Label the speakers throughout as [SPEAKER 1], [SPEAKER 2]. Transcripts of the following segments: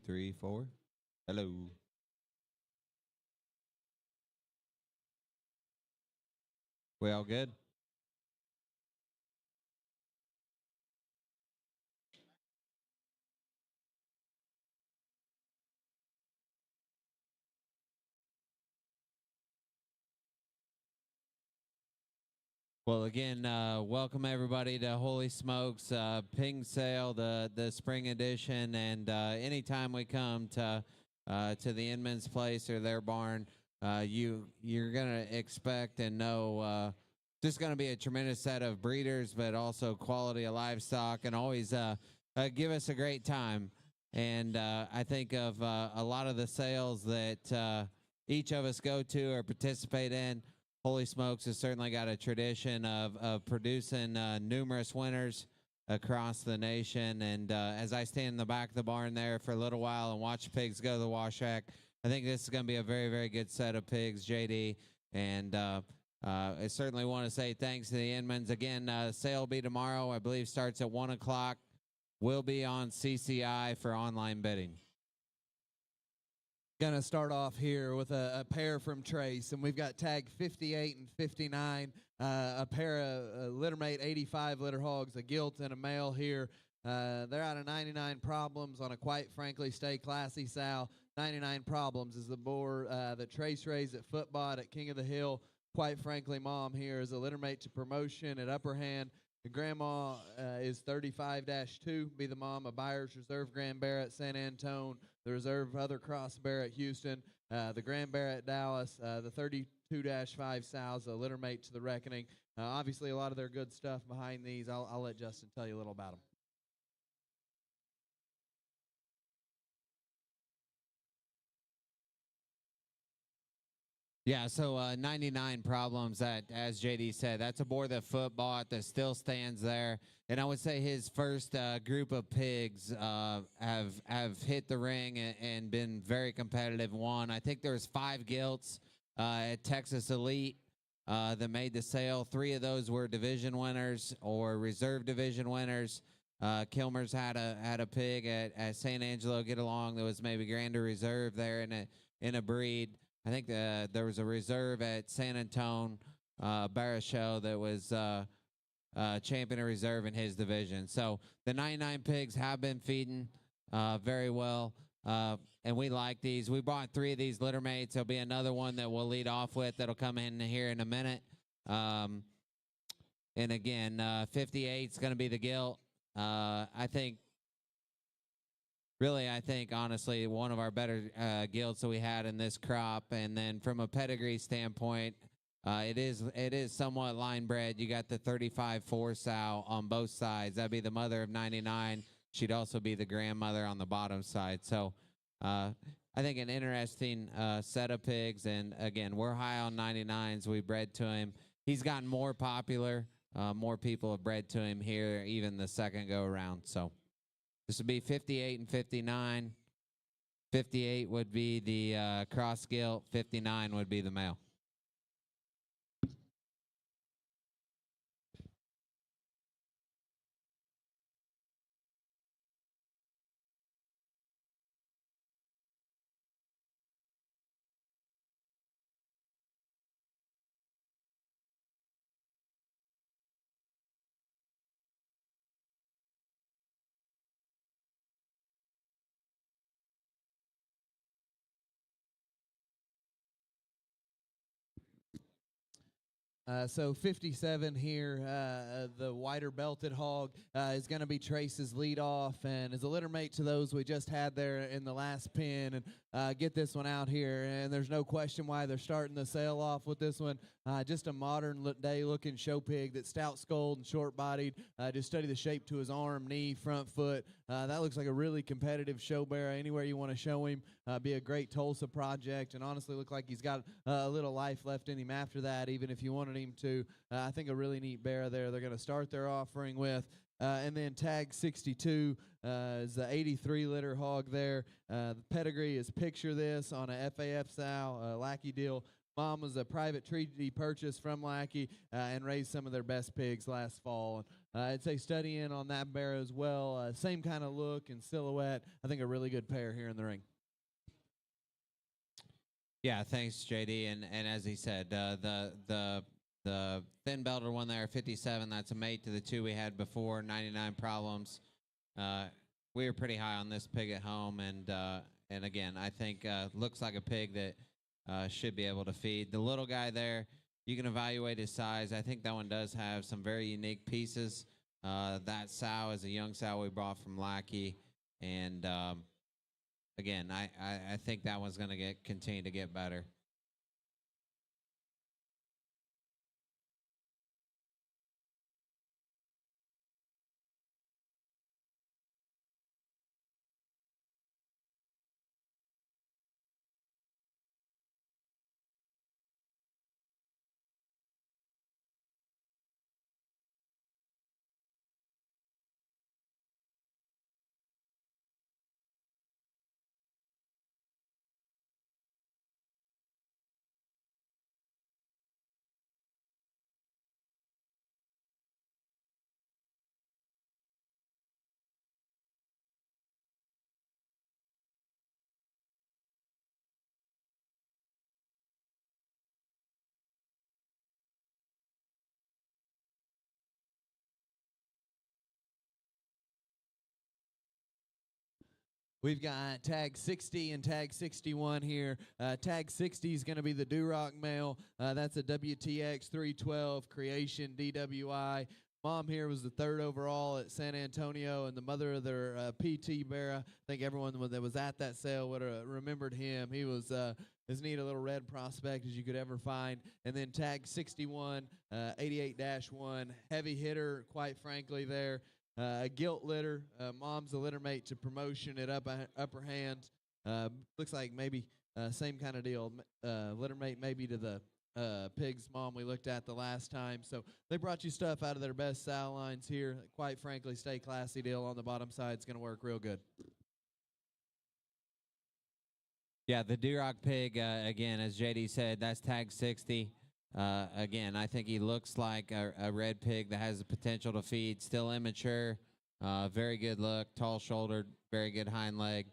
[SPEAKER 1] three, four. Hello. We all good? Well, again, welcome everybody to Holy Smokes Ping Sale, the spring edition, and anytime we come to the Inman's Place or their barn, you're gonna expect and know just gonna be a tremendous set of breeders, but also quality of livestock, and always give us a great time. And I think of a lot of the sales that each of us go to or participate in. Holy Smokes has certainly got a tradition of producing numerous winners across the nation. And as I stand in the back of the barn there for a little while and watch pigs go to the wash rack, I think this is going to be a very, very good set of pigs, JD. And I certainly want to say thanks to the Inmans. Again, sale will be tomorrow. I believe starts at 1 o'clock. Will be on CCI for online bidding.
[SPEAKER 2] Going to start off here with a pair from Trace, and we've got tag 58 and 59, a pair of littermate 85 litter hogs, a gilt and a male here. They're out of 99 Problems on a Quite Frankly Stay Classy sow. 99 Problems is the boar that Trace raised at Footbot at King of the Hill. Quite Frankly Mom here is a littermate to Promotion at Upper Hand. The grandma is 35-2, be the mom of Byers Reserve Grand Bear at San Antone, the Reserve Other Cross Bear at Houston, the Grand Bear at Dallas, the 32-5 sows, a littermate to the Reckoning. Obviously, a lot of their good stuff behind these. I'll let Justin tell you a little about them.
[SPEAKER 1] Yeah, so 99 Problems, that, as JD said, that's a boar that Foot bought that still stands there. And I would say his first group of pigs have hit the ring and been very competitive. Won. I think there's 5 gilts at Texas Elite that made the sale. 3 of those were division winners or reserve division winners. Kilmer's had a pig at San Angelo Get Along that was maybe Grander Reserve there in a breed. I think there was a reserve at San Antone Barra that was champion of reserve in his division. So the 99 pigs have been feeding very well, and we like these. We bought 3 of these litter mates. There'll be another one that we'll lead off with that'll come in here in a minute. And again, 58 is going to be the gilt. I think really, I think honestly, one of our better gilts that we had in this crop. And then from a pedigree standpoint, it is somewhat line bred. You got the 35-4 sow on both sides. That'd be the mother of 99. She'd also be the grandmother on the bottom side. So I think an interesting set of pigs. And again, we're high on 99s. We bred to him. He's gotten more popular. More people have bred to him here, even the second go around. So this would be 58 and 59. 58 would be the cross gilt. 59 would be the male.
[SPEAKER 2] So 57 here, the wider belted hog is going to be Trace's lead off and is a litter mate to those we just had there in the last pin. And get this one out here, and there's no question why they're starting the sale off with this one. Just a modern day looking show pig that's stout skulled and short bodied. Just study the shape to his arm, knee, front foot. That looks like a really competitive show bear. Anywhere you want to show him, be a great Tulsa project, and honestly look like he's got a little life left in him after that, even if you wanted him to. I think a really neat bear there. They're going to start their offering with. And then tag 62 is the 83 litter hog there. The pedigree is Picture This on a FAF sow, Lackey deal. Mom was a private treaty purchase from Lackey and raised some of their best pigs last fall. I'd say study in on that bear as well. Same kind of look and silhouette. I think a really good pair here in the ring.
[SPEAKER 1] Yeah, thanks, JD. And as he said, the thin belted one there, 57. That's a mate to the two we had before, 99 Problems. We were pretty high on this pig at home, and again, I think looks like a pig that should be able to feed. The little guy there, you can evaluate his size. I think that one does have some very unique pieces. That sow is a young sow we brought from Lackey, and again, I think that one's going to continue to get better.
[SPEAKER 2] We've got tag 60 and tag 61 here. Tag 60 is going to be the Duroc male. That's a WTX 312 Creation DWI. Mom here was the third overall at San Antonio, and the mother of their PT Barra. I think everyone that was at that sale would have remembered him. He was as neat a little red prospect as you could ever find. And then tag 61, 88-1, heavy hitter, quite frankly, there. A gilt litter. Mom's a litter mate to Promotion at Upper Hand. Looks like maybe same kind of deal. Litter mate maybe to the pig's mom we looked at the last time. So they brought you stuff out of their best sow lines here. Quite frankly, stay classy deal on the bottom side. It's going to work real good.
[SPEAKER 1] Yeah, the Duroc pig, again, as JD said, that's tag 60. Again, I think he looks like a red pig that has the potential to feed. Still immature, very good look, tall-shouldered, very good hind leg.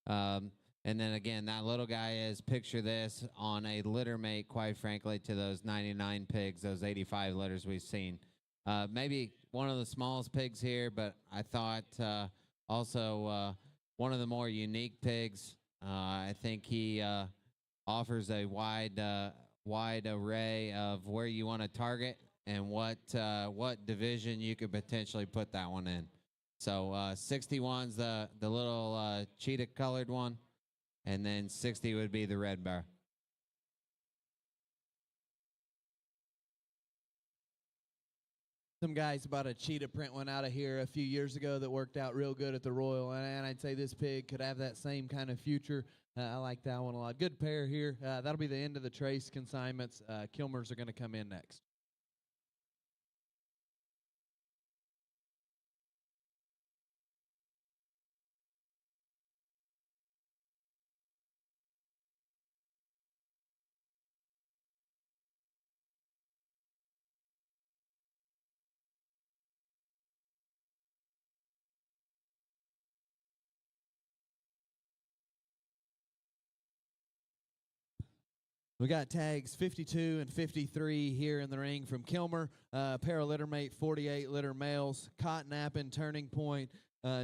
[SPEAKER 1] And then again, that little guy is, picture this, on a litter mate, quite frankly, to those 99 pigs, those 85 litters we've seen. Maybe one of the smallest pigs here, but I thought also one of the more unique pigs. I think he offers a wide array of where you want to target and what division you could potentially put that one in. So 61's the little cheetah colored one, and then 60 would be the red bear.
[SPEAKER 2] Some guys bought a cheetah print one out of here a few years ago that worked out real good at the Royal, and I'd say this pig could have that same kind of future. I like that one a lot. Good pair here. That'll be the end of the trace consignments. Kilmers are going to come in next. We got tags 52 and 53 here in the ring from Kilmer. Pair of litter mate, 48 litter males. Cotton Appin, Turning Point.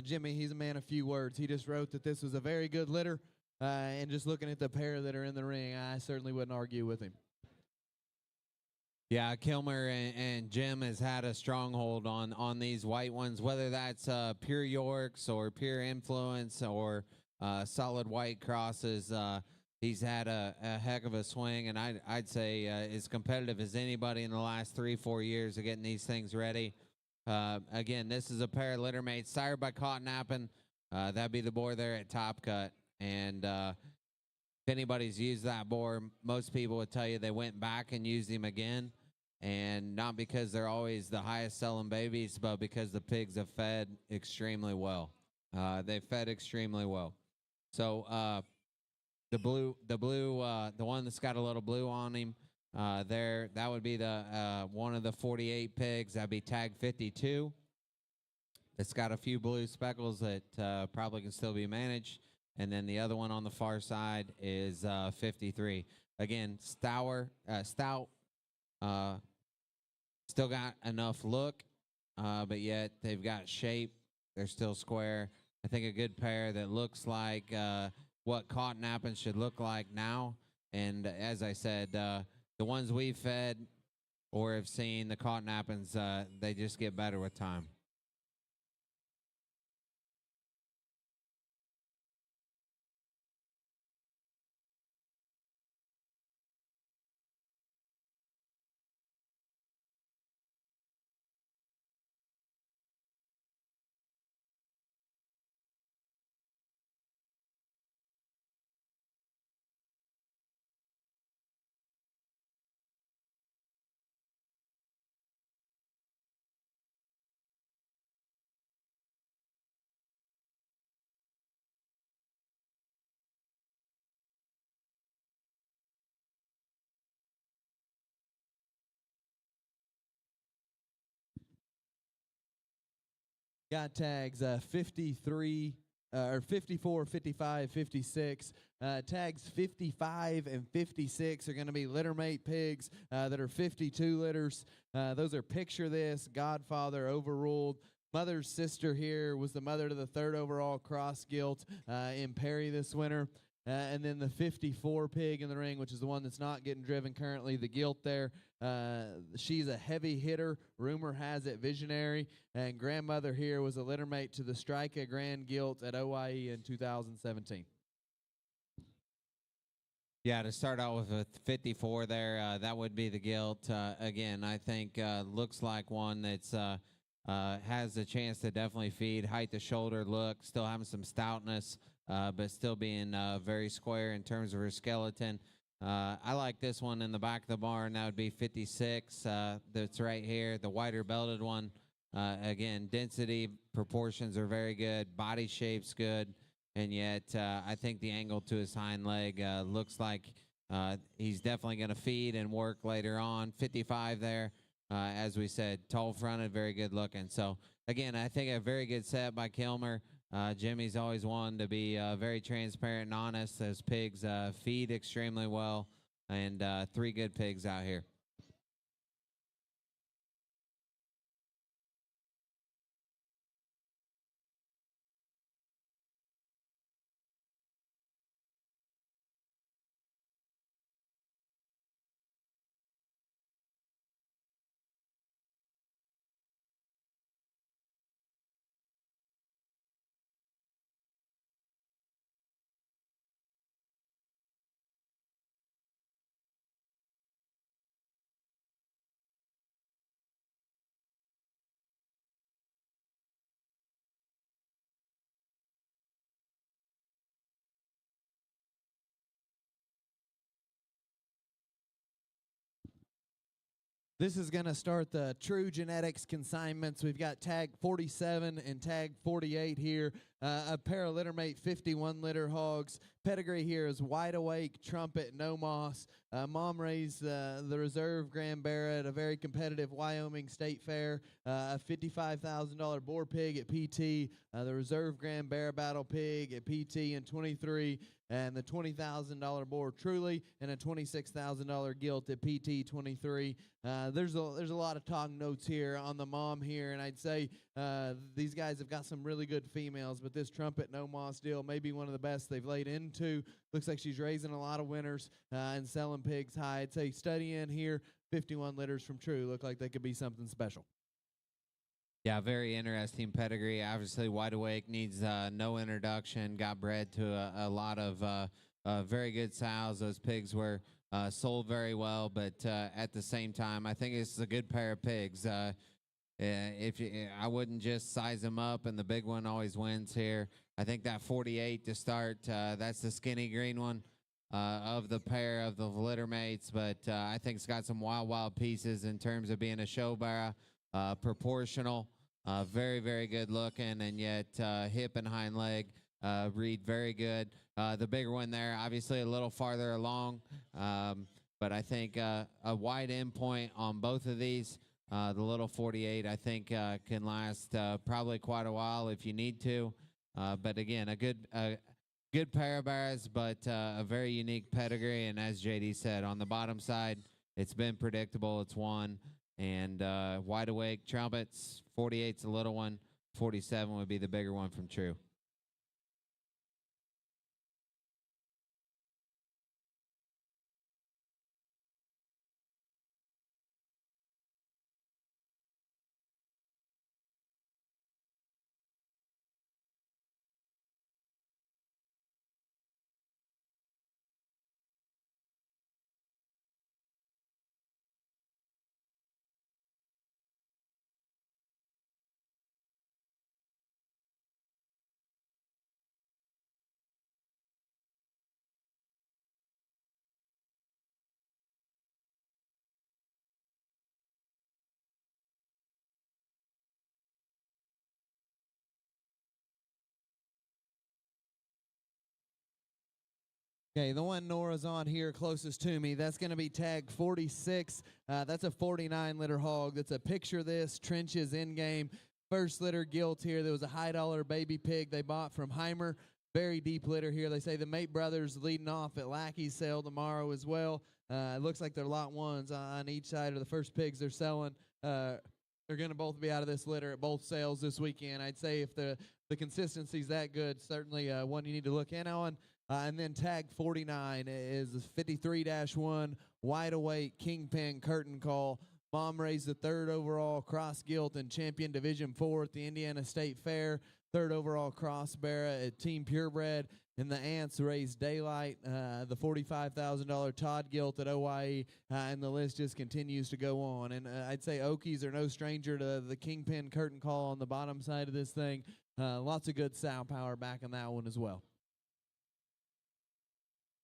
[SPEAKER 2] Jimmy, he's a man of few words. He just wrote that this was a very good litter. And just looking at the pair that are in the ring, I certainly wouldn't argue with him.
[SPEAKER 1] Yeah, Kilmer and Jim has had a stronghold on these white ones, whether that's pure Yorks or pure Influence or solid white crosses. He's had a heck of a swing, and I'd say as competitive as anybody in the last 3-4 years of getting these things ready. Again, this is a pair of litter mates sired by Cotton Appin. That'd be the boar there at Top Cut. And if anybody's used that boar, most people would tell you they went back and used him again. And not because they're always the highest selling babies, but because the pigs have fed extremely well. They fed extremely well. So the one that's got a little blue on him, that would be the one of the 48 pigs. That'd be tag 52. It's got a few blue speckles that probably can still be managed. And then the other one on the far side is 53. Again, stout, uh, still got enough look, but yet they've got shape. They're still square. I think a good pair that looks like what cotton apples should look like now. And as I said, the ones we've fed or have seen, the cotton apples, they just get better with time.
[SPEAKER 2] Got tags 53 or 54, 55, 56. Tags 55 and 56 are going to be littermate pigs that are 52 litters. Those are Picture This, Godfather, Overruled. Mother's sister here was the mother to the third overall cross gilt in Perry this winter. And then the 54 pig in the ring, which is the one that's not getting driven currently, the gilt there. She's a heavy hitter. Rumor has it visionary. And grandmother here was a littermate to the Strika Grand Gilt at OIE in 2017.
[SPEAKER 1] Yeah, to start out with a 54 there, that would be the gilt. Again, I think looks like one that's has a chance to definitely feed. Height to shoulder look, still having some stoutness, but still being very square in terms of her skeleton. I like this one in the back of the barn. That would be 56. That's right here, the wider belted one. Again, density, proportions are very good. Body shape's good. And yet, I think the angle to his hind leg looks like he's definitely going to feed and work later on. 55 there, as we said, tall fronted, very good looking. So, again, I think a very good set by Kilmer. Jimmy's always one to be very transparent and honest. Those pigs feed extremely well, and 3 good pigs out here.
[SPEAKER 2] This is going to start the True Genetics consignments. We've got tag 47 and tag 48 here. A pair of littermate 51 litter hogs. Pedigree here is Wide Awake, Trumpet, No Moss. Mom raised the reserve Grand Barrett, a very competitive Wyoming State Fair. A $55,000 boar pig at PT. The reserve Grand Bear Battle pig at PT in 23. And the $20,000 boar Truly, and a $26,000 gilt at PT 23. There's a lot of talk notes here on the mom here, and I'd say these guys have got some really good females, but this Trumpet No Moss deal may be one of the best they've laid into. Looks like she's raising a lot of winners and selling pigs high. I'd say study in here, 51 litters from True. Look like they could be something special.
[SPEAKER 1] Yeah, very interesting pedigree. Obviously, Wide Awake needs no introduction. Got bred to a lot of very good sows. Those pigs were sold very well, but at the same time, I think this is a good pair of pigs. I wouldn't just size them up, and the big one always wins here. I think that 48 to start, that's the skinny green one of the pair of the littermates, but I think it's got some wild pieces in terms of being a show barrow. Proportional, very, very good looking, and yet hip and hind leg read very good. The bigger one there, obviously a little farther along, but I think a wide end point on both of these. The little 48, I think, can last probably quite a while if you need to. But again, good pair of bears, but a very unique pedigree. And as JD said, on the bottom side, it's been predictable. It's won. And wide awake trumpets, 48's a little one. 47 would be the bigger one from True.
[SPEAKER 2] Okay, the one Nora's on here closest to me, that's going to be tag 46. That's a 49 litter hog. That's a picture this, trenches in game. First litter gilt here. There was a high dollar baby pig they bought from Heimer. Very deep litter here. They say the Mate brothers leading off at Lackey's sale tomorrow as well. It looks like they're lot ones on each side of the first pigs they're selling. They're going to both be out of this litter at both sales this weekend. I'd say if the consistency's that good, certainly one you need to look in on. And then tag 49 is 53-1 wide awake kingpin curtain call. Mom raised the third overall cross gilt and champion Division 4 at the Indiana State Fair. Third overall cross bearer at Team Purebred. And the aunts raised Daylight, the $45,000 Todd gilt at OYE, and the list just continues to go on. And I'd say Okies are no stranger to the kingpin curtain call on the bottom side of this thing. Lots of good sow power back in that one as well.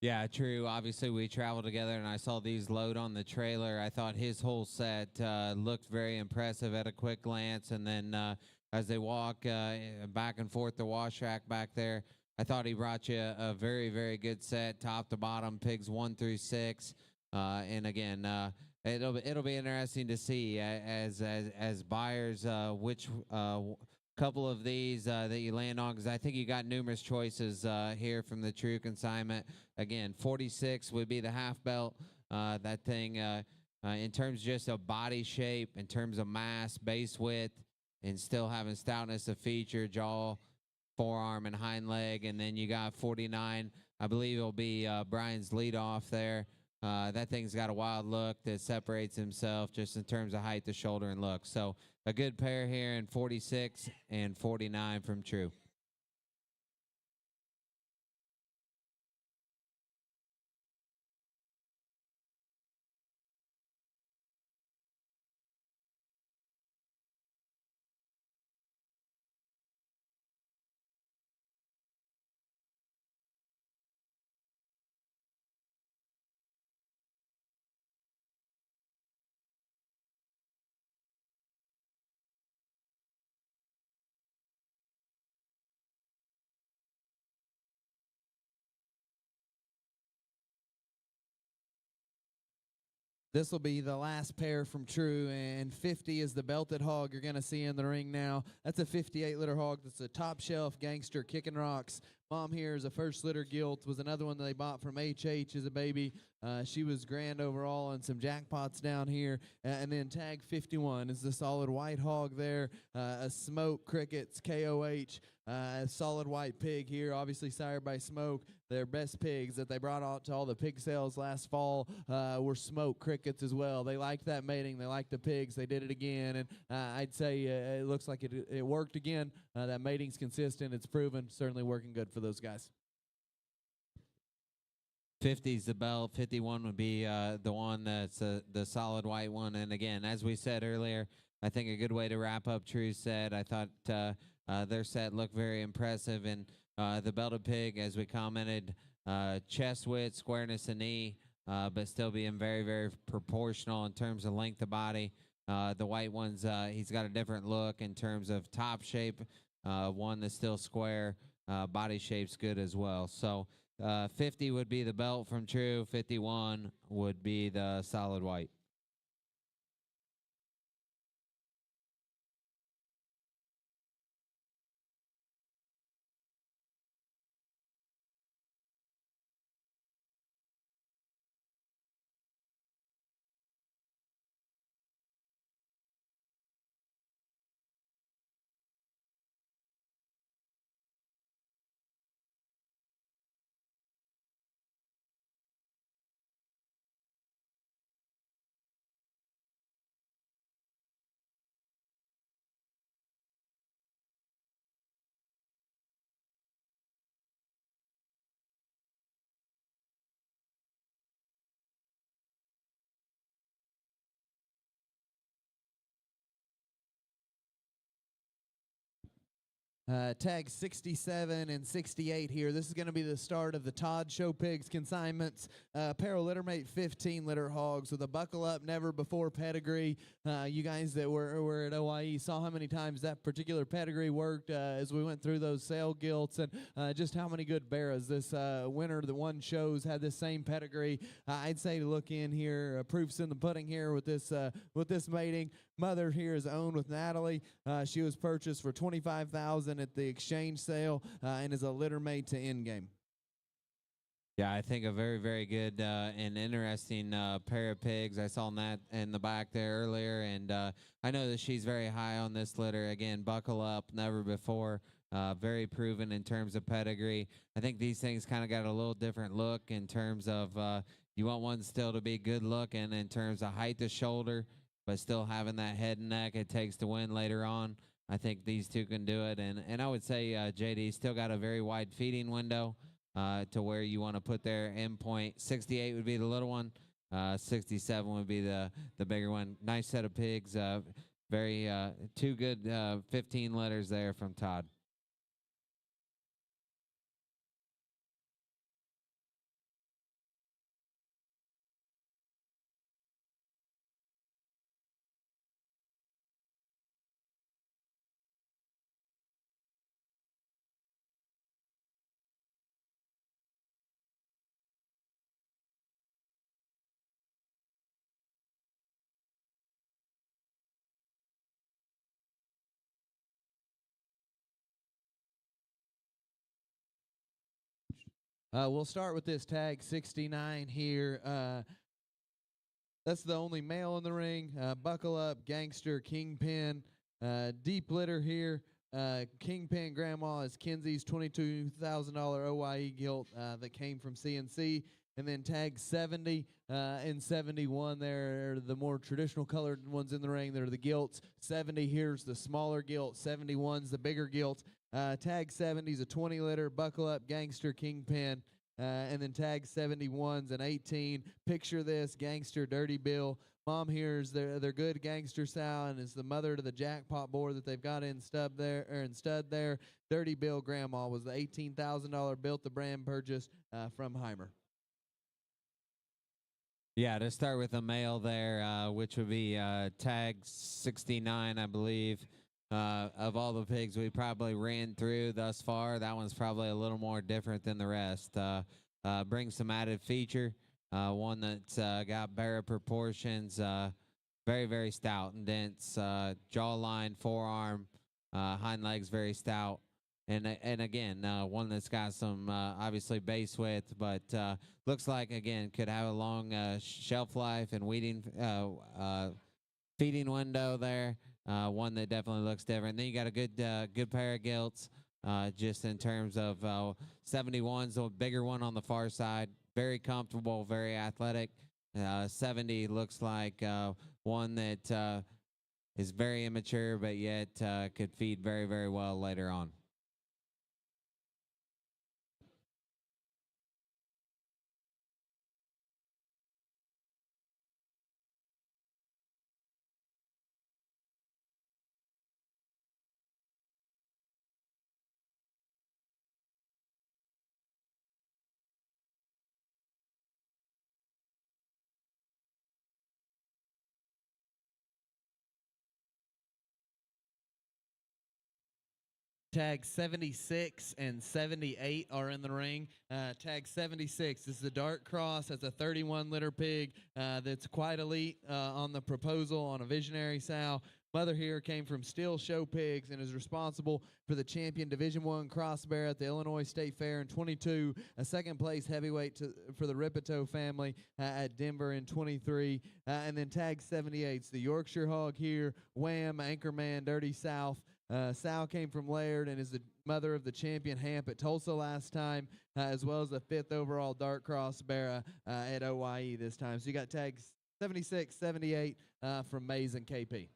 [SPEAKER 1] Yeah, true. Obviously, we traveled together, and I saw these load on the trailer. I thought his whole set looked very impressive at a quick glance, and then as they walk back and forth the wash rack back there, I thought he brought you a very, very good set, top to bottom, pigs 1 through 6, and again, it'll be interesting to see as buyers which couple of these that you land on, because I think you got numerous choices here from the True consignment. Again, 46 would be the half belt. That thing, in terms just of body shape, in terms of mass, base width, and still having stoutness of feature, jaw, forearm, and hind leg. And then you got 49. I believe it'll be Brian's lead off there. That thing's got a wild look that separates himself just in terms of height, the shoulder, and look. So a good pair here in 46 and 49 from True.
[SPEAKER 2] This will be the last pair from True, and 50 is the belted hog you're going to see in the ring now. That's a 58 litter hog. That's a top shelf gangster kicking rocks. Mom here is a first litter gilt, was another one that they bought from HH as a baby. She was grand overall, and some jackpots down here. And then tag 51 is the solid white hog there. A Smoke Crickets KOH. A solid white pig here, obviously sired by Smoke. Their best pigs that they brought out to all the pig sales last fall were Smoke Crickets as well. They liked that mating. They liked the pigs. They did it again. And I'd say it looks like it worked again. That mating's consistent. It's proven. Certainly working good for those guys.
[SPEAKER 1] 50's the belt. 51 would be the one that's the solid white one. And again, as we said earlier, I think a good way to wrap up True's set. I thought their set looked very impressive. And the belted pig, as we commented, chest width, squareness, and knee, but still being very, very proportional in terms of length of body. The white one's, he's got a different look in terms of top shape. One that's still square. Body shape's good as well. So 50 would be the belt from True. 51 would be the solid white.
[SPEAKER 2] Tag 67 and 68 here. This is going to be the start of the Todd Show Pigs consignments. Apparel littermate 15 litter hogs with a buckle up, never before pedigree. You guys that were at OIE saw how many times that particular pedigree worked as we went through those sale gilts, and just how many good barras this winner that won shows had this same pedigree. I'd say to look in here. Proof's in the pudding here with this mating. Mother here is owned with Natalie. She was purchased for $25,000 at the exchange sale and is a litter mate to Endgame.
[SPEAKER 1] Yeah, I think a very, very good and interesting pair of pigs. I saw that in the back there earlier, and I know that she's very high on this litter. Again, buckle up, never before. Very proven in terms of pedigree. I think these things kind of got a little different look in terms of you want one still to be good looking in terms of height to shoulder, but still having that head and neck it takes to win later on. I think these two can do it. And I would say JD still got a very wide feeding window to where you want to put their endpoint. 68 would be the little one. 67 would be the bigger one. Nice set of pigs. Very two good 15 letters there from Todd.
[SPEAKER 2] We'll start with this tag 69 here. That's the only male in the ring. Buckle up, gangster, kingpin. Deep litter here. Kingpin Grandma is Kenzie's $22,000 OIE gilt that came from CNC. And then tag 70 and 71 there are the more traditional colored ones in the ring. They're the gilts. 70 here's the smaller gilt. 71's the bigger gilt. Tag 70's a 20 litter. Buckle up, gangster, kingpin. And then tag 71's an 18. Picture this, gangster, Dirty Bill. Mom here is their good gangster sow and is the mother to the jackpot board that they've got in stud there. Dirty Bill Grandma was the $18,000 built the brand purchase from Heimer.
[SPEAKER 1] Yeah, to start with a male there, which would be tag 69, I believe. Of all the pigs we probably ran through thus far, that one's probably a little more different than the rest. Brings some added feature. One that's got barra proportions, very, very stout and dense. Jawline, forearm, hind legs very stout. And again, one that's got some obviously base width, but looks like, again, could have a long shelf life and feeding window there. One that definitely looks different. Then you got a good pair of gilts, just in terms of 71's the bigger one on the far side. Very comfortable, very athletic. 70 looks like one that is very immature, but yet could feed very, very well later on.
[SPEAKER 2] Tag 76 and 78 are in the ring. Tag 76 is the Dark Cross. That's a 31 litter pig that's quite elite on the proposal on a visionary sow. Mother here came from Steel Show Pigs and is responsible for the champion Division I cross bear at the Illinois State Fair in 22, a second place heavyweight for the Ripito family at Denver in 23, and then tag 78's the Yorkshire Hog here, Wham, Anchorman, Dirty South. Sal came from Laird and is the mother of the champion Hamp at Tulsa last time, as well as the 5th overall Dark Cross bear at OIE this time. So you got tags 76, 78 from Mays and KP.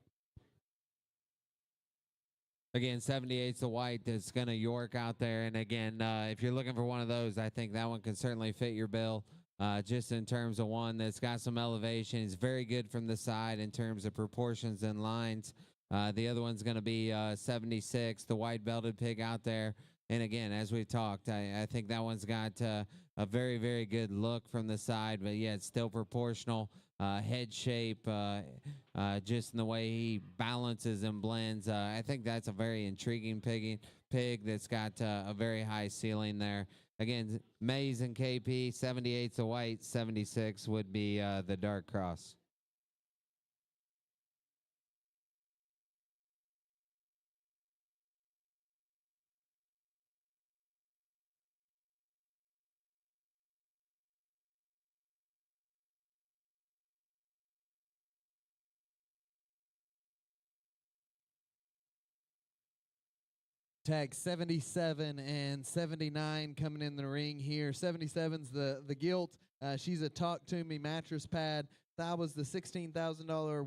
[SPEAKER 1] Again, 78's the white that's going to York out there. And again, if you're looking for one of those, I think that one can certainly fit your bill. Just in terms of one that's got some elevation. It's very good from the side in terms of proportions and lines. The other one's going to be 76, the white belted pig out there. And again, as we talked, I think that one's got a very, very good look from the side, but yeah, it's still proportional. Head shape, just in the way he balances and blends. I think that's a very intriguing pig that's got a very high ceiling there. Again, Mays and KP, 78's the white, 76 would be the dark cross.
[SPEAKER 2] Tag 77 and 79 coming in the ring here. 77's the gilt. She's a Talk To Me mattress pad. That was the $16,000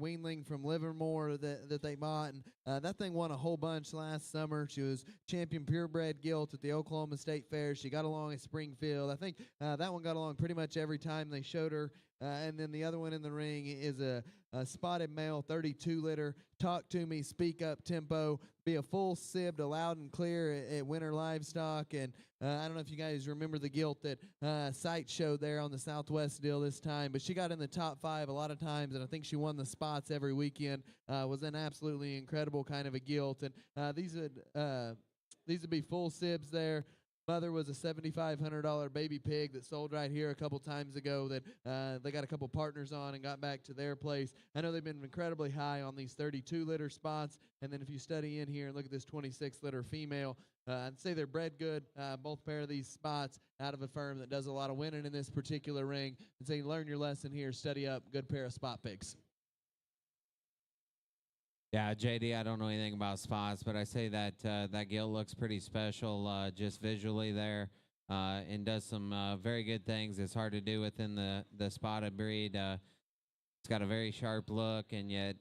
[SPEAKER 2] weanling from Livermore that they bought. And that thing won a whole bunch last summer. She was champion purebred gilt at the Oklahoma State Fair. She got along at Springfield. I think that one got along pretty much every time they showed her. And then the other one in the ring is a spotted male 32 liter. Talk To Me, Speak Up Tempo. Be a full sib to Loud and Clear at Winter Livestock. And I don't know if you guys remember the gilt that Sight showed there on the Southwest deal this time, but she got in the top 5 a lot of times, and I think she won the spots every weekend. Was an absolutely incredible kind of a gilt. And these would be full sibs there. Mother was a $7,500 baby pig that sold right here a couple times ago that they got a couple partners on and got back to their place. I know they've been incredibly high on these 32-liter spots, and then if you study in here and look at this 26-liter female, I'd say they're bred good, both pair of these spots out of a firm that does a lot of winning in this particular ring. And say, learn your lesson here, study up, good pair of spot pigs.
[SPEAKER 1] Yeah, JD, I don't know anything about spots, but I say that that gilt looks pretty special just visually there, and does some very good things. It's hard to do within the spotted breed. It's got a very sharp look, and yet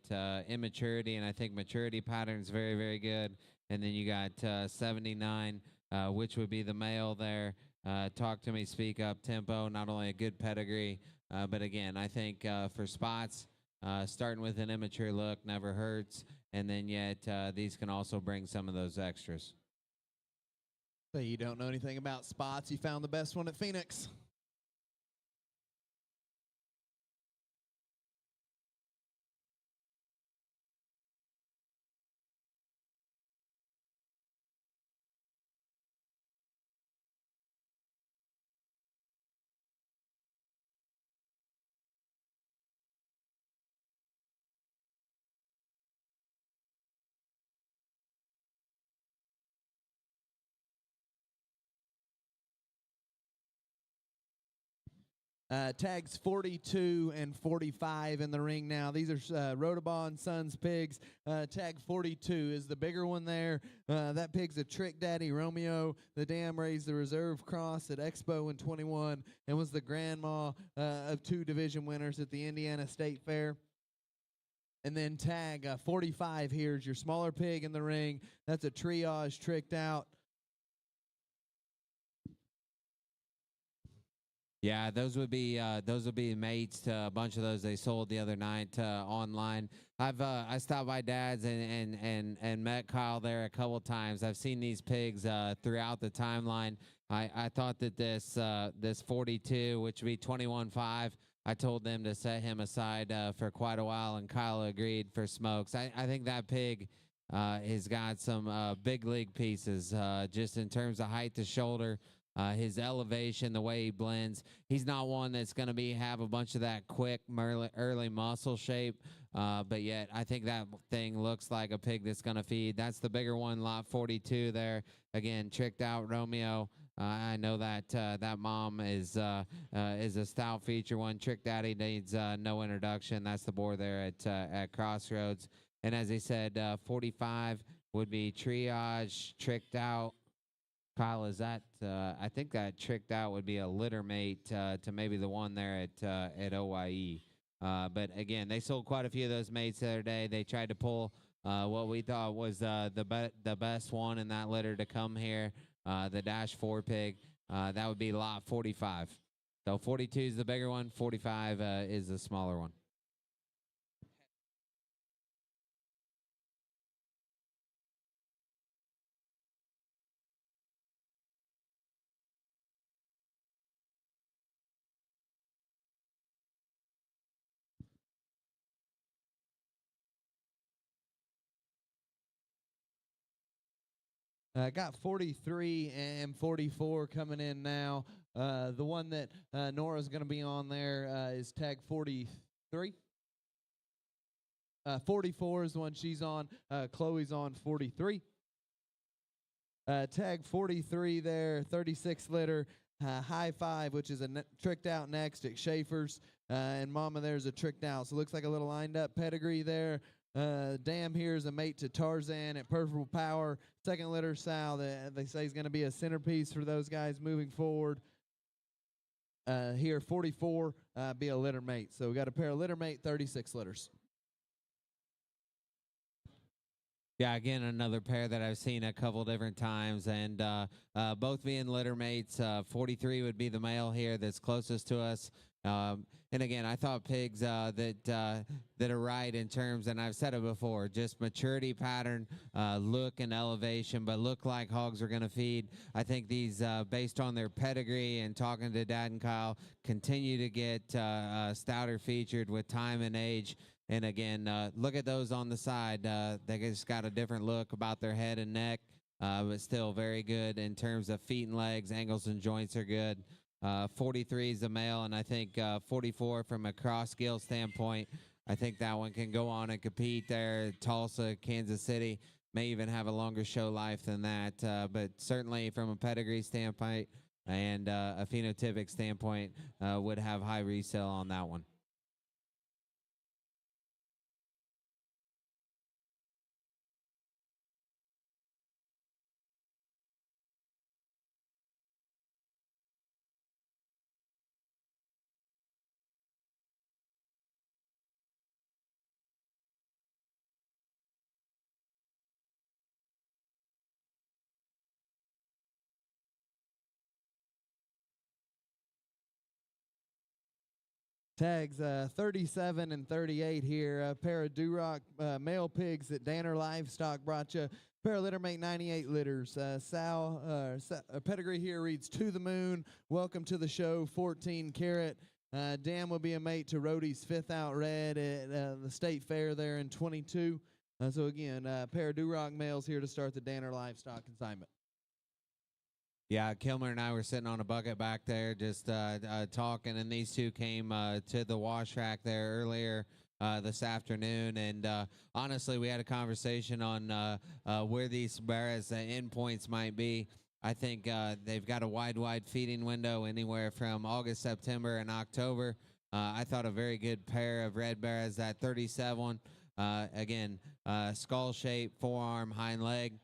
[SPEAKER 1] immaturity, and I think maturity pattern's very, very good. And then you got 79, which would be the male there. Talk To Me, Speak Up Tempo, not only a good pedigree, but again, I think for spots, starting with an immature look never hurts, and then yet these can also bring some of those extras.
[SPEAKER 2] So you don't know anything about spots. You found the best one at Phoenix. Tags 42 and 45 in the ring now. These are Rodabaugh & Sons pigs. Tag 42 is the bigger one there. That pig's a Trick Daddy Romeo. The dam raised the reserve cross at Expo in 21 and was the grandma of 2 division winners at the Indiana State Fair. And then tag 45 here is your smaller pig in the ring. That's a triage tricked out.
[SPEAKER 1] Yeah, those would be mates to a bunch of those they sold the other night online. I stopped by Dad's and met Kyle there a couple times. I've seen these pigs throughout the timeline. I thought that this 42, which would be 21.5, I told them to set him aside for quite a while, and Kyle agreed for smokes. I think that pig has got some big league pieces just in terms of height to shoulder. His elevation, the way he blends. He's not one that's going to have a bunch of that quick early muscle shape, but yet I think that thing looks like a pig that's going to feed. That's the bigger one, lot 42 there. Again, Tricked Out Romeo. I know that that mom is a stout feature one. Trick Daddy needs no introduction. That's the boar there at Crossroads. And as he said, 45 would be Triage, Tricked Out. Kyle, is that? I think that Tricked Out would be a litter mate to maybe the one there at OYE. But again, they sold quite a few of those mates the other day. They tried to pull what we thought was the best one in that litter to come here, the Dash 4 pig. That would be lot 45. So 42 is the bigger one. 45 is the smaller one.
[SPEAKER 2] Got 43 and 44 coming in now. The one that Nora's going to be on there is tag 43. 44 is the one she's on. Chloe's on 43. Tag 43 there, 36 litter. High Five, which is a tricked out next at Schaefer's. And Mama there's a tricked out. So it looks like a little lined up pedigree there. Dam here is a mate to Tarzan at Purple Power. Second litter Sal, they say is going to be a centerpiece for those guys moving forward. Here, 44, be a litter mate. So we got a pair of litter mate, 36 litters.
[SPEAKER 1] Yeah, again, another pair that I've seen a couple different times, and both being litter mates. 43 would be the male here that's closest to us. And again, I thought pigs that are right in terms, and I've said it before, just maturity pattern, look and elevation, but look like hogs are going to feed. I think these, based on their pedigree and talking to Dad and Kyle, continue to get stouter featured with time and age. And again, look at those on the side. They just got a different look about their head and neck, but still very good in terms of feet and legs. Angles and joints are good. 43 is a male, and I think 44 from a cross skill standpoint, I think that one can go on and compete there at Tulsa, Kansas City. May even have a longer show life than that, but certainly from a pedigree standpoint and a phenotypic standpoint, would have high resale on that one.
[SPEAKER 2] Tags 37 and 38 here. A pair of Duroc male pigs that Danner Livestock brought you. Pair of litter mate 98 litters. Pedigree here reads To the Moon. Welcome to the show. 14 carat. Dan will be a mate to Rhodey's Fifth Out Red at the State Fair there in 22. So again, a pair of Duroc males here to start the Danner Livestock consignment.
[SPEAKER 1] Yeah, Kilmer and I were sitting on a bucket back there just talking, and these two came to the wash rack there earlier this afternoon. And honestly, we had a conversation on where these Barras endpoints might be. I think they've got a wide feeding window anywhere from August, September, and October. I thought a very good pair of red Barras, that 37. Again, skull shape, forearm, hind leg.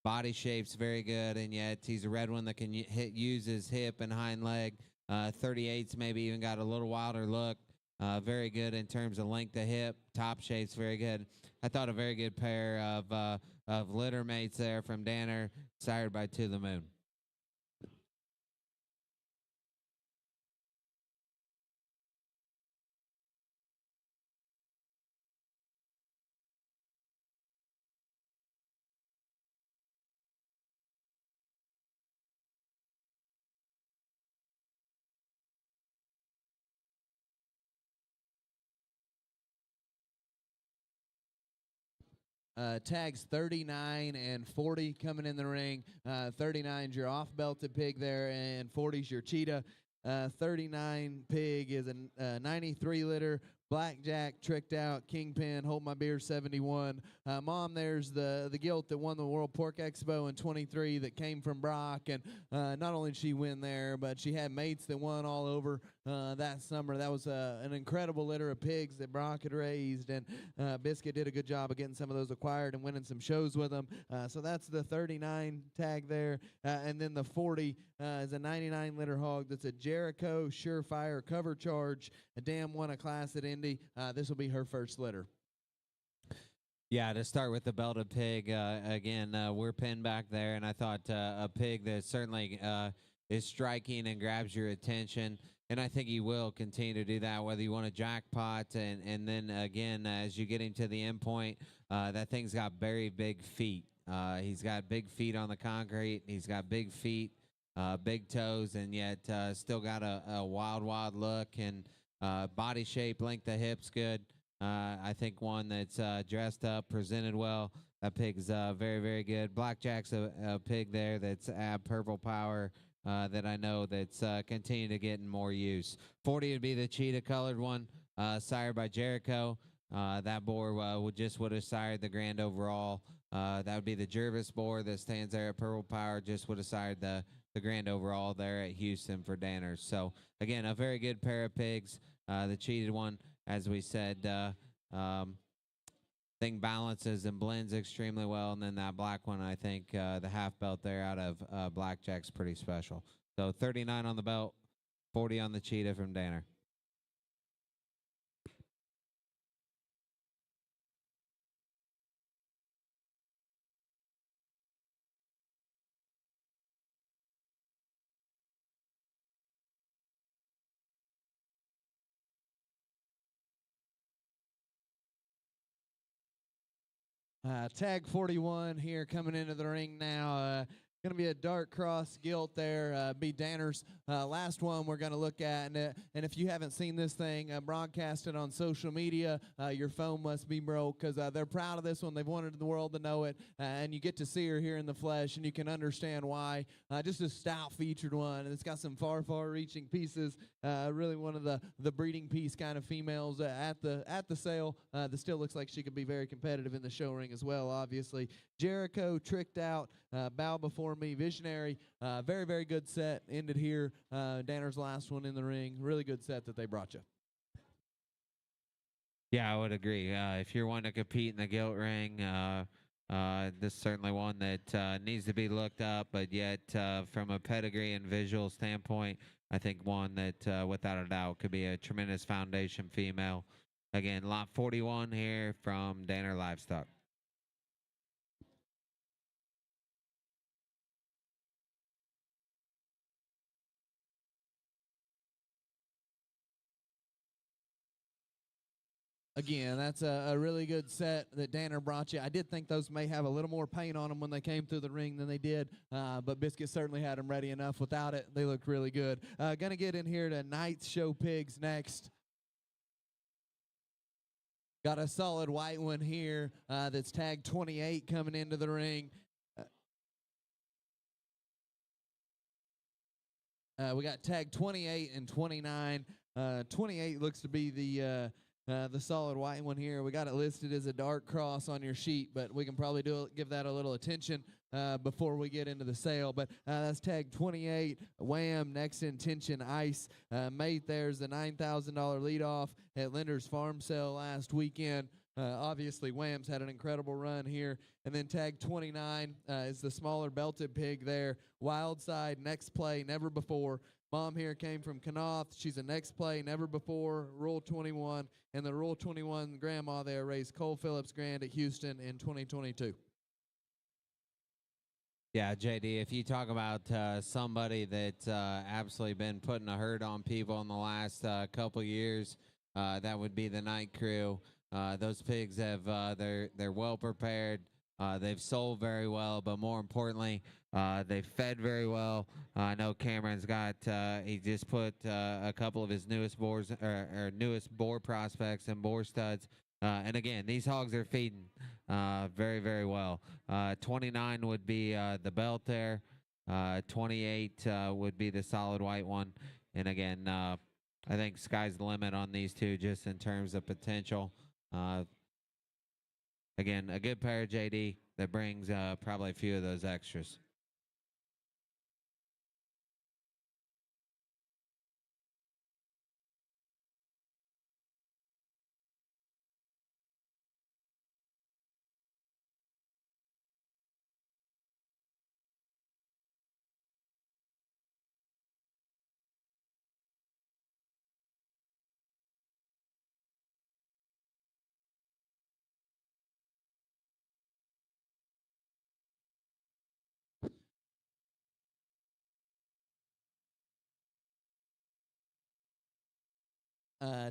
[SPEAKER 1] Body shape's very good, and yet he's a red one that can use his hip and hind leg. 38's maybe even got a little wilder look. Very good in terms of length of hip. Top shape's very good. I thought a very good pair of litter mates there from Danner, sired by To the Moon.
[SPEAKER 2] Tags 39 and 40 coming in the ring. 39's your off-belted pig there, and 40's your cheetah. 39 pig is a 93 litter. Blackjack, Tricked Out, Kingpin, Hold My Beer 71. Mom, there's the gilt that won the World Pork Expo in 23 that came from Brock. And not only did she win there, but she had mates that won all over that summer. That was an incredible litter of pigs that Brock had raised. And Biscuit did a good job of getting some of those acquired and winning some shows with them. So that's the 39 tag there. And then the 40 is a 99 litter hog that's a Jericho Surefire cover charge. A Dam won a class at Indy. This will be her first litter.
[SPEAKER 1] Yeah, to start with the belted pig, again, we're pinned back there, and I thought a pig that certainly is striking and grabs your attention, and I think he will continue to do that, whether you want a jackpot, and then, again, as you get him to the end point, that thing's got very big feet. He's got big feet on the concrete. He's got big feet, big toes, and yet still got a wild look, and body shape, length of hips, good. I think one that's dressed up, presented well. That pig's very, very good. Blackjack's a pig there that's at Purple Power that I know that's continuing to get in more use. 40 would be the cheetah colored one, sired by Jericho. That boar would have sired the grand overall. That would be the Jervis boar that stands there at Purple Power, just would have sired the grand overall there at Houston for Danners. So, again, a very good pair of pigs. The cheated one, as we said, thing balances and blends extremely well. And then that black one, I think the half belt there out of Blackjack's pretty special. So 39 on the belt, 40 on the cheetah from Danner.
[SPEAKER 2] Tag 41 here coming into the ring now. Going to be a dark cross gilt there. Be Danner's last one we're going to look at. And if you haven't seen this thing broadcasted on social media, your phone must be broke because they're proud of this one. They've wanted the world to know it. And you get to see her here in the flesh, and you can understand why. Just a stout featured one. And it's got some far-reaching pieces. Really one of the breeding piece kind of females at the sale. That still looks like she could be very competitive in the show ring as well, obviously. Jericho tricked out, bow before me, visionary. Very, very good set. Ended here. Danner's last one in the ring. Really good set that they brought you.
[SPEAKER 1] Yeah, I would agree. If you're wanting to compete in the gilt ring, this is certainly one that needs to be looked up, but yet from a pedigree and visual standpoint, I think one that without a doubt could be a tremendous foundation female. Again, lot 41 here from Danner Livestock.
[SPEAKER 2] Again, that's a really good set that Danner brought you. I did think those may have a little more paint on them when they came through the ring than they did, but Biscuit certainly had them ready enough. Without it, they looked really good. Going to get in here to Knight's Show Pigs next. Got a solid white one here that's tagged 28 coming into the ring. We got tag 28 and 29. 28 looks to be the solid white one here. We got it listed as a dark cross on your sheet, but we can probably give that a little attention before we get into the sale. But that's tag 28, Wham, Next Intention Ice. Mate there's the $9,000 leadoff at Linder's Farm Sale last weekend. Obviously, Wham's had an incredible run here. And then tag 29 is the smaller belted pig there. Wild Side, next play, never before. Mom here came from Knopf. She's a next play, never before, Rule 21. And the Rule 21 grandma there raised Cole Phillips Grand at Houston in 2022.
[SPEAKER 1] Yeah, JD, if you talk about somebody that's absolutely been putting a hurt on people in the last couple years, that would be the Night Crew. Those pigs have they're well prepared. They've sold very well, but more importantly, they've fed very well. I know Cameron's got he just put a couple of his newest boars or newest boar prospects and boar studs. And again, these hogs are feeding very, very well. 29 would be the belt there. 28 would be the solid white one. And again, I think sky's the limit on these two just in terms of potential. Again, a good pair, JD, that brings probably a few of those extras.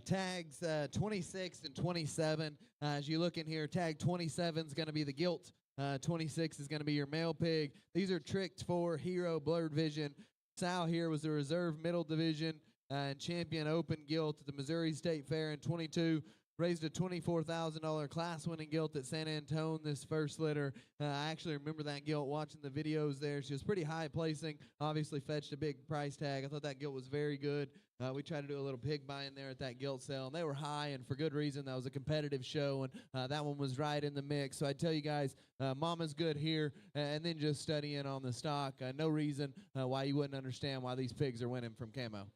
[SPEAKER 2] Tags 26 and 27. As you look in here, tag 27 is going to be the gilt. 26 is going to be your male pig. These are tricked for Hero Blurred Vision. Sal here was the reserve middle division and champion open gilt at the Missouri State Fair in 22. raised a $24,000 class-winning gilt at San Antone this first litter. I actually remember that gilt watching the videos there. She was pretty high placing, obviously fetched a big price tag. I thought that gilt was very good. We tried to do a little pig buying there at that gilt sale, and they were high, and for good reason. That was a competitive show, and that one was right in the mix. So I tell you guys, Mama's good here, and then just studying on the stock. No reason why you wouldn't understand why these pigs are winning from Camo.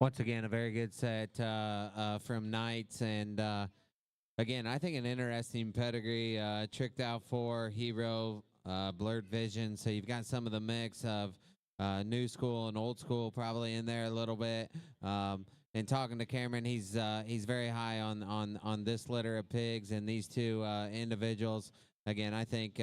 [SPEAKER 1] Once again, a very good set from Knights. And again, I think an interesting pedigree. Tricked Out 4, Hero, Blurred Vision. So you've got some of the mix of new school and old school probably in there a little bit. And talking to Cameron, he's very high on this litter of pigs and these two individuals. Again, I think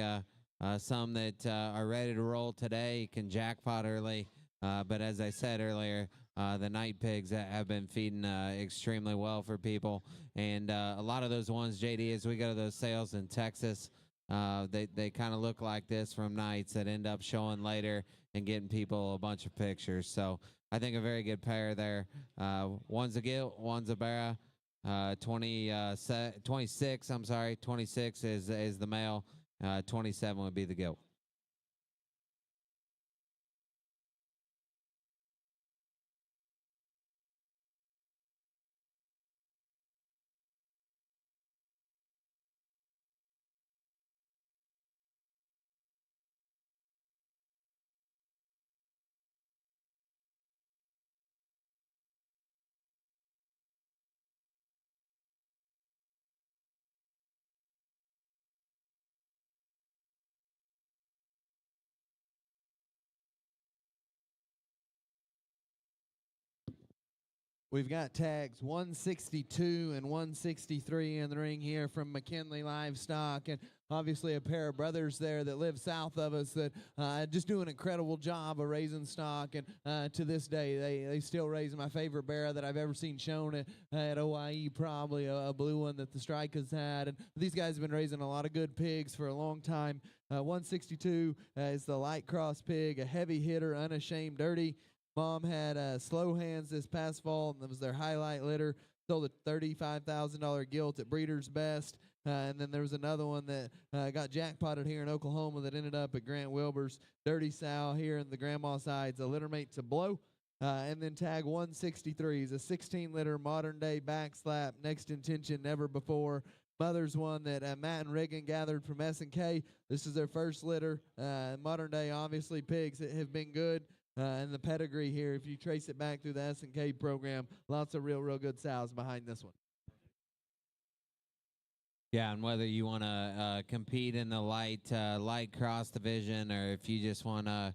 [SPEAKER 1] some that are ready to roll today can jackpot early. But as I said earlier, the night pigs that have been feeding extremely well for people. And a lot of those ones, JD, as we go to those sales in Texas, they kind of look like this from nights that end up showing later and getting people a bunch of pictures. So I think a very good pair there. One's a gilt, one's a Barra. 26, I'm sorry, 26 is the male. 27 would be the gilt.
[SPEAKER 2] We've got tags 162 and 163 in the ring here from McKinley Livestock, and obviously a pair of brothers there that live south of us that just do an incredible job of raising stock, and to this day they still raise my favorite bear that I've ever seen shown at OIE, probably a blue one that the Strike has had, and these guys have been raising a lot of good pigs for a long time. 162 is the light cross pig, a heavy hitter, unashamed, dirty. Mom had Slow Hands this past fall, and that was their highlight litter. Sold a $35,000 gilt at Breeders' Best. And then there was another one that got jackpotted here in Oklahoma that ended up at Grant Wilbur's Dirty Sow here in the Grandma Sides, a litter mate to Blow. And then tag 163 is a 16-litter modern-day backslap, next intention, never before. Mother's one that Matt and Riggin gathered from S&K. This is their first litter. Modern-day, obviously, pigs that have been good. And the pedigree here, if you trace it back through the S&K program, lots of real good sows behind this one.
[SPEAKER 1] Yeah, and whether you want to compete in the light cross division, or if you just want to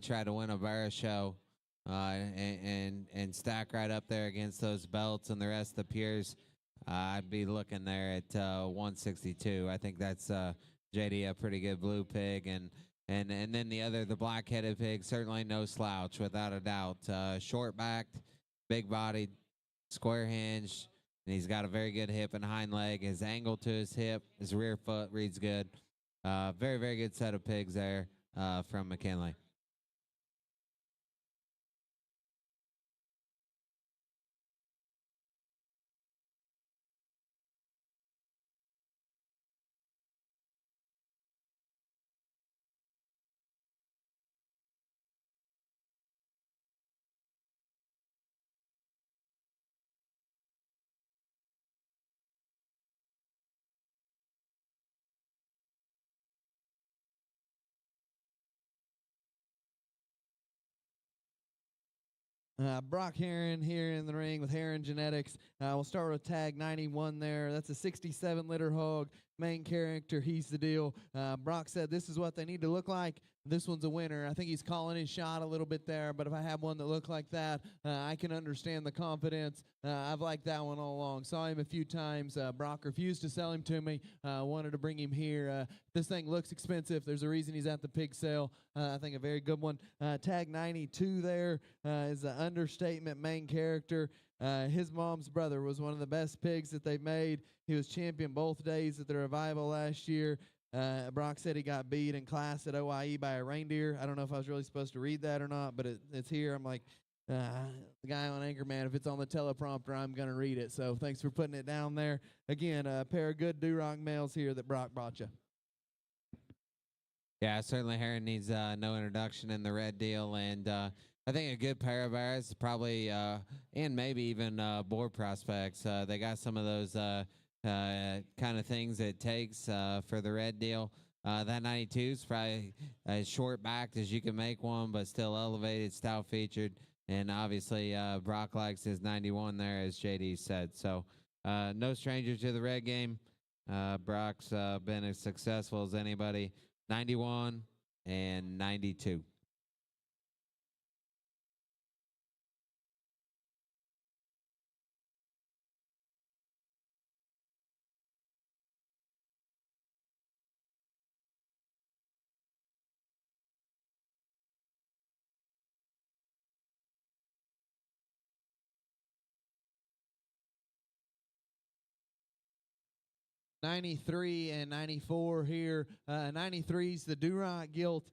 [SPEAKER 1] try to win a Barra show and stack right up there against those belts and the rest of the peers, I'd be looking there at 162. I think that's JD, a pretty good blue pig, and then the black-headed pig, certainly no slouch, without a doubt. Short-backed, big-bodied, square-hinged, and he's got a very good hip and hind leg. His angle to his hip, his rear foot reads good. Very, very good set of pigs there from McKinley.
[SPEAKER 2] Brock Heron here in the ring with Heron Genetics. We'll start with tag 91 there. That's a 67-litter hog. Main character, he's the deal. Brock said this is what they need to look like. This one's a winner. I think he's calling his shot a little bit there, but if I have one that looked like that, I can understand the confidence. I've liked that one all along. Saw him a few times. Brock refused to sell him to me. Wanted to bring him here. This thing looks expensive. There's a reason he's at the pig sale. I think a very good one. Tag 92 there is an understatement main character. His mom's brother was one of the best pigs that they've made. He was champion both days at the revival last year. Brock said he got beat in class at OIE by a reindeer. I don't know if I was really supposed to read that or not, but it's here. I'm like, the guy on Anchorman, if it's on the teleprompter, I'm going to read it. So thanks for putting it down there. Again, a pair of good Duroc males here that Brock brought you.
[SPEAKER 1] Yeah, certainly Heron needs no introduction in the red deal, and I think a good pair of bears probably, and maybe even board prospects. They got some of those kind of things it takes for the red deal. That 92 is probably as short backed as you can make one, but still elevated, stout featured. And obviously, Brock likes his 91 there, as JD said. So, no stranger to the red game. Brock's been as successful as anybody. 91 and 92.
[SPEAKER 2] '93 and '94 here. '93's the Duroc Gilt,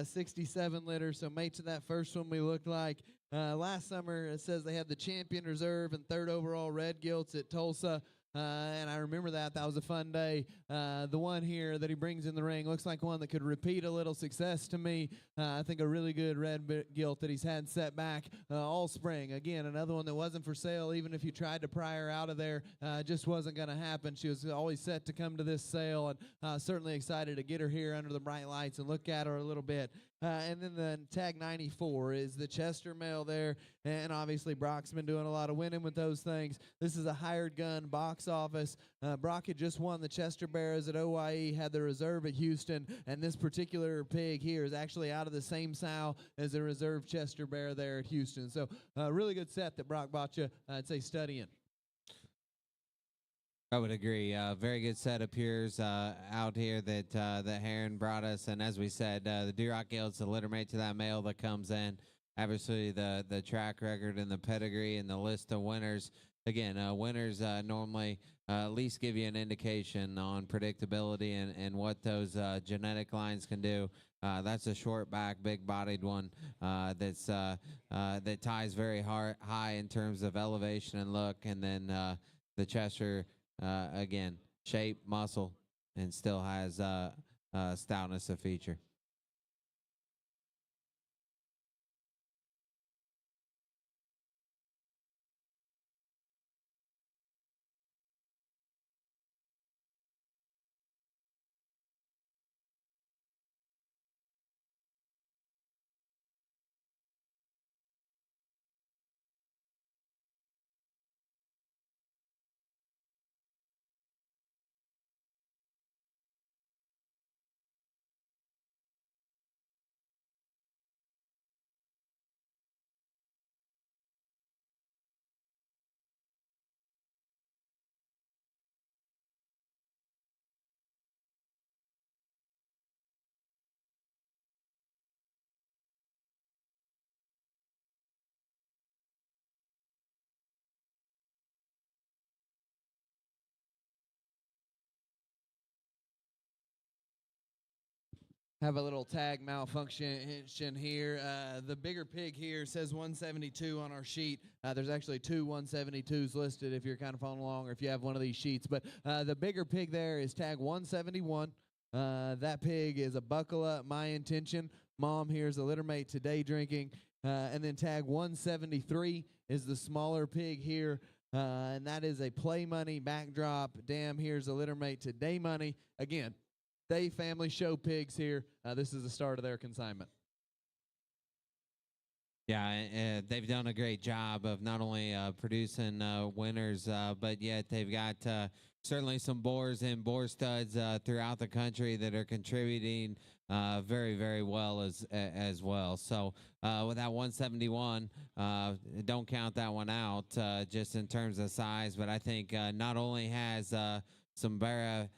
[SPEAKER 2] 67 liter. So mate to that first one we looked like. Last summer, it says they had the champion reserve and third overall red gilts at Tulsa. And I remember that. That was a fun day. The one here that he brings in the ring looks like one that could repeat a little success to me. I think a really good red gilt that he's had set back all spring. Again, another one that wasn't for sale, even if you tried to pry her out of there, just wasn't going to happen. She was always set to come to this sale, and certainly excited to get her here under the bright lights and look at her a little bit. And then the tag 94 is the Chester male there. And obviously, Brock's been doing a lot of winning with those things. This is a hired gun box office. Brock had just won the Chester Bears at OYE, had the reserve at Houston. And this particular pig here is actually out of the same sow as the reserve Chester Bear there at Houston. So, really good set that Brock bought you. I'd say studying.
[SPEAKER 1] I would agree. Very good set of peers out here that that Heron brought us, and as we said, the Duroc Gilt's the littermate to that male that comes in. Obviously, the track record and the pedigree and the list of winners. Again, winners normally at least give you an indication on predictability and what those genetic lines can do. That's a short back, big bodied one that ties very high in terms of elevation and look, and then the Chester. Again, shape, muscle, and still has stoutness of feature.
[SPEAKER 2] Have a little tag malfunction here. The bigger pig here says 172 on our sheet. There's actually two 172s listed if you're kind of following along or if you have one of these sheets. But the bigger pig there is tag 171. That pig is a buckle up, my intention. Mom here's a littermate today drinking. And then tag 173 is the smaller pig here. And that is a play money backdrop. Damn, here's a littermate today money. Again, Day Family Show pigs here. This is the start of their consignment.
[SPEAKER 1] Yeah, they've done a great job of not only producing winners, but yet they've got certainly some boars and boar studs throughout the country that are contributing very, very well as well. So with that 171, don't count that one out just in terms of size, but I think not only has some Barra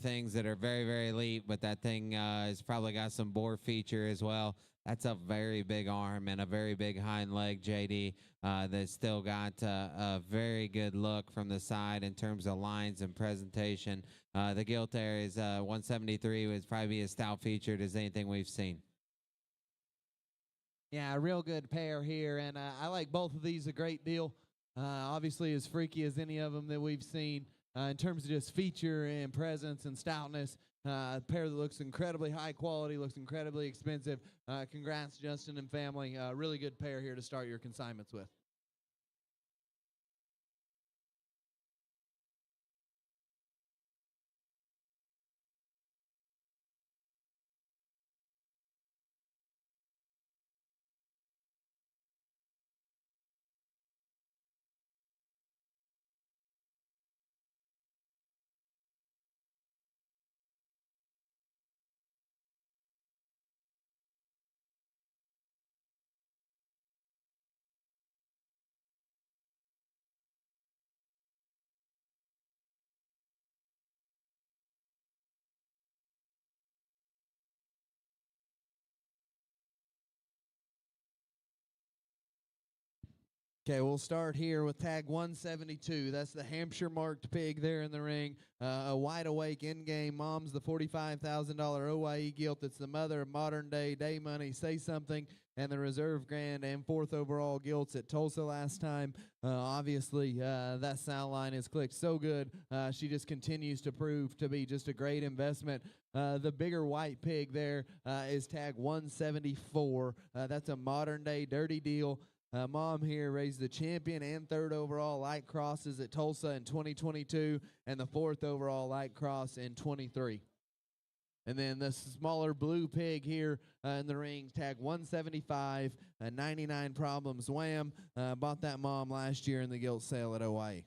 [SPEAKER 1] things that are very, very elite, but that thing has probably got some boar feature as well. That's a very big arm and a very big hind leg, JD, that's still got a very good look from the side in terms of lines and presentation. The gilt there is 173, would probably be as stout featured as anything we've seen.
[SPEAKER 2] Yeah, a real good pair here, and I like both of these a great deal. Obviously, as freaky as any of them that we've seen in terms of just feature and presence and stoutness. A pair that looks incredibly high quality, looks incredibly expensive. Congrats, Justin and family. Really good pair here to start your consignments with. Okay, we'll start here with tag 172. That's the Hampshire marked pig there in the ring. A wide awake in game. Mom's the $45,000 OYE gilt. It's the mother of modern day money. Say something. And the reserve grand and fourth overall gilts at Tulsa last time. Obviously, that sound line has clicked so good. She just continues to prove to be just a great investment. The bigger white pig there is tag 174. That's a modern day dirty deal. Mom here raised the champion and third overall light crosses at Tulsa in 2022 and the fourth overall light cross in 23. And then the smaller blue pig here in the ring, tag 175, 99 problems, wham. Bought that mom last year in the gilt sale at OYE.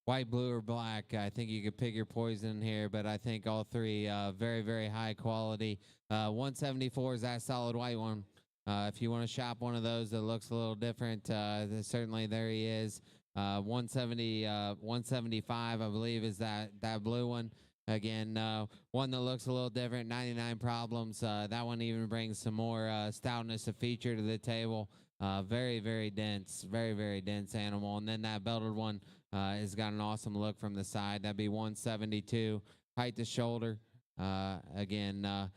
[SPEAKER 1] White, blue, or black. I think you could pick your poison here, but I think all three very, very high quality. 174 is that solid white one. If you want to shop one of those that looks a little different, certainly there he is. 175, I believe, is that blue one. Again, one that looks a little different, 99 problems. That one even brings some more stoutness of feature to the table. Very, very dense, very, very dense animal. And then that belted one has got an awesome look from the side. That'd be 172, height to shoulder. Again,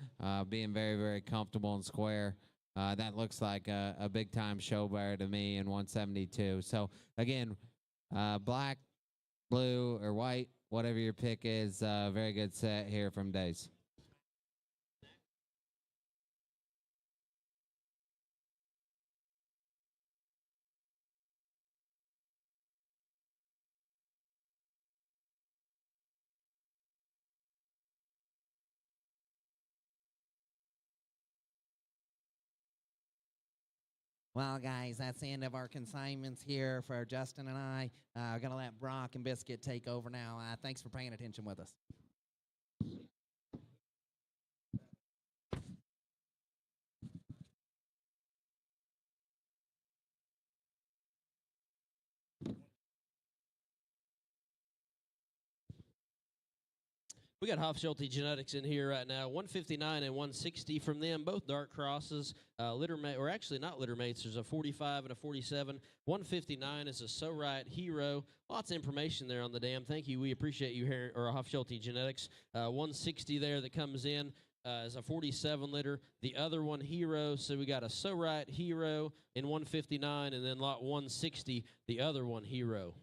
[SPEAKER 1] being very, very comfortable and square. That looks like a big-time show bear to me in 172. So, again, black, blue, or white, whatever your pick is, very good set here from Days.
[SPEAKER 3] Well, guys, that's the end of our consignments here for Justin and I. We're going to let Brock and Biscuit take over now. Thanks for paying attention with us.
[SPEAKER 4] We got Hofschulte Genetics in here right now. 159 and 160 from them, both dark crosses. Littermate, or actually not littermates. There's a 45 and a 47. 159 is a So Right Hero. Lots of information there on the dam. Thank you. We appreciate you here, or Hofschulte Genetics. 160 there that comes in. Is a 47 liter. The other one, Hero. So we got a So Right Hero in 159, and then lot 160, the other one, Hero.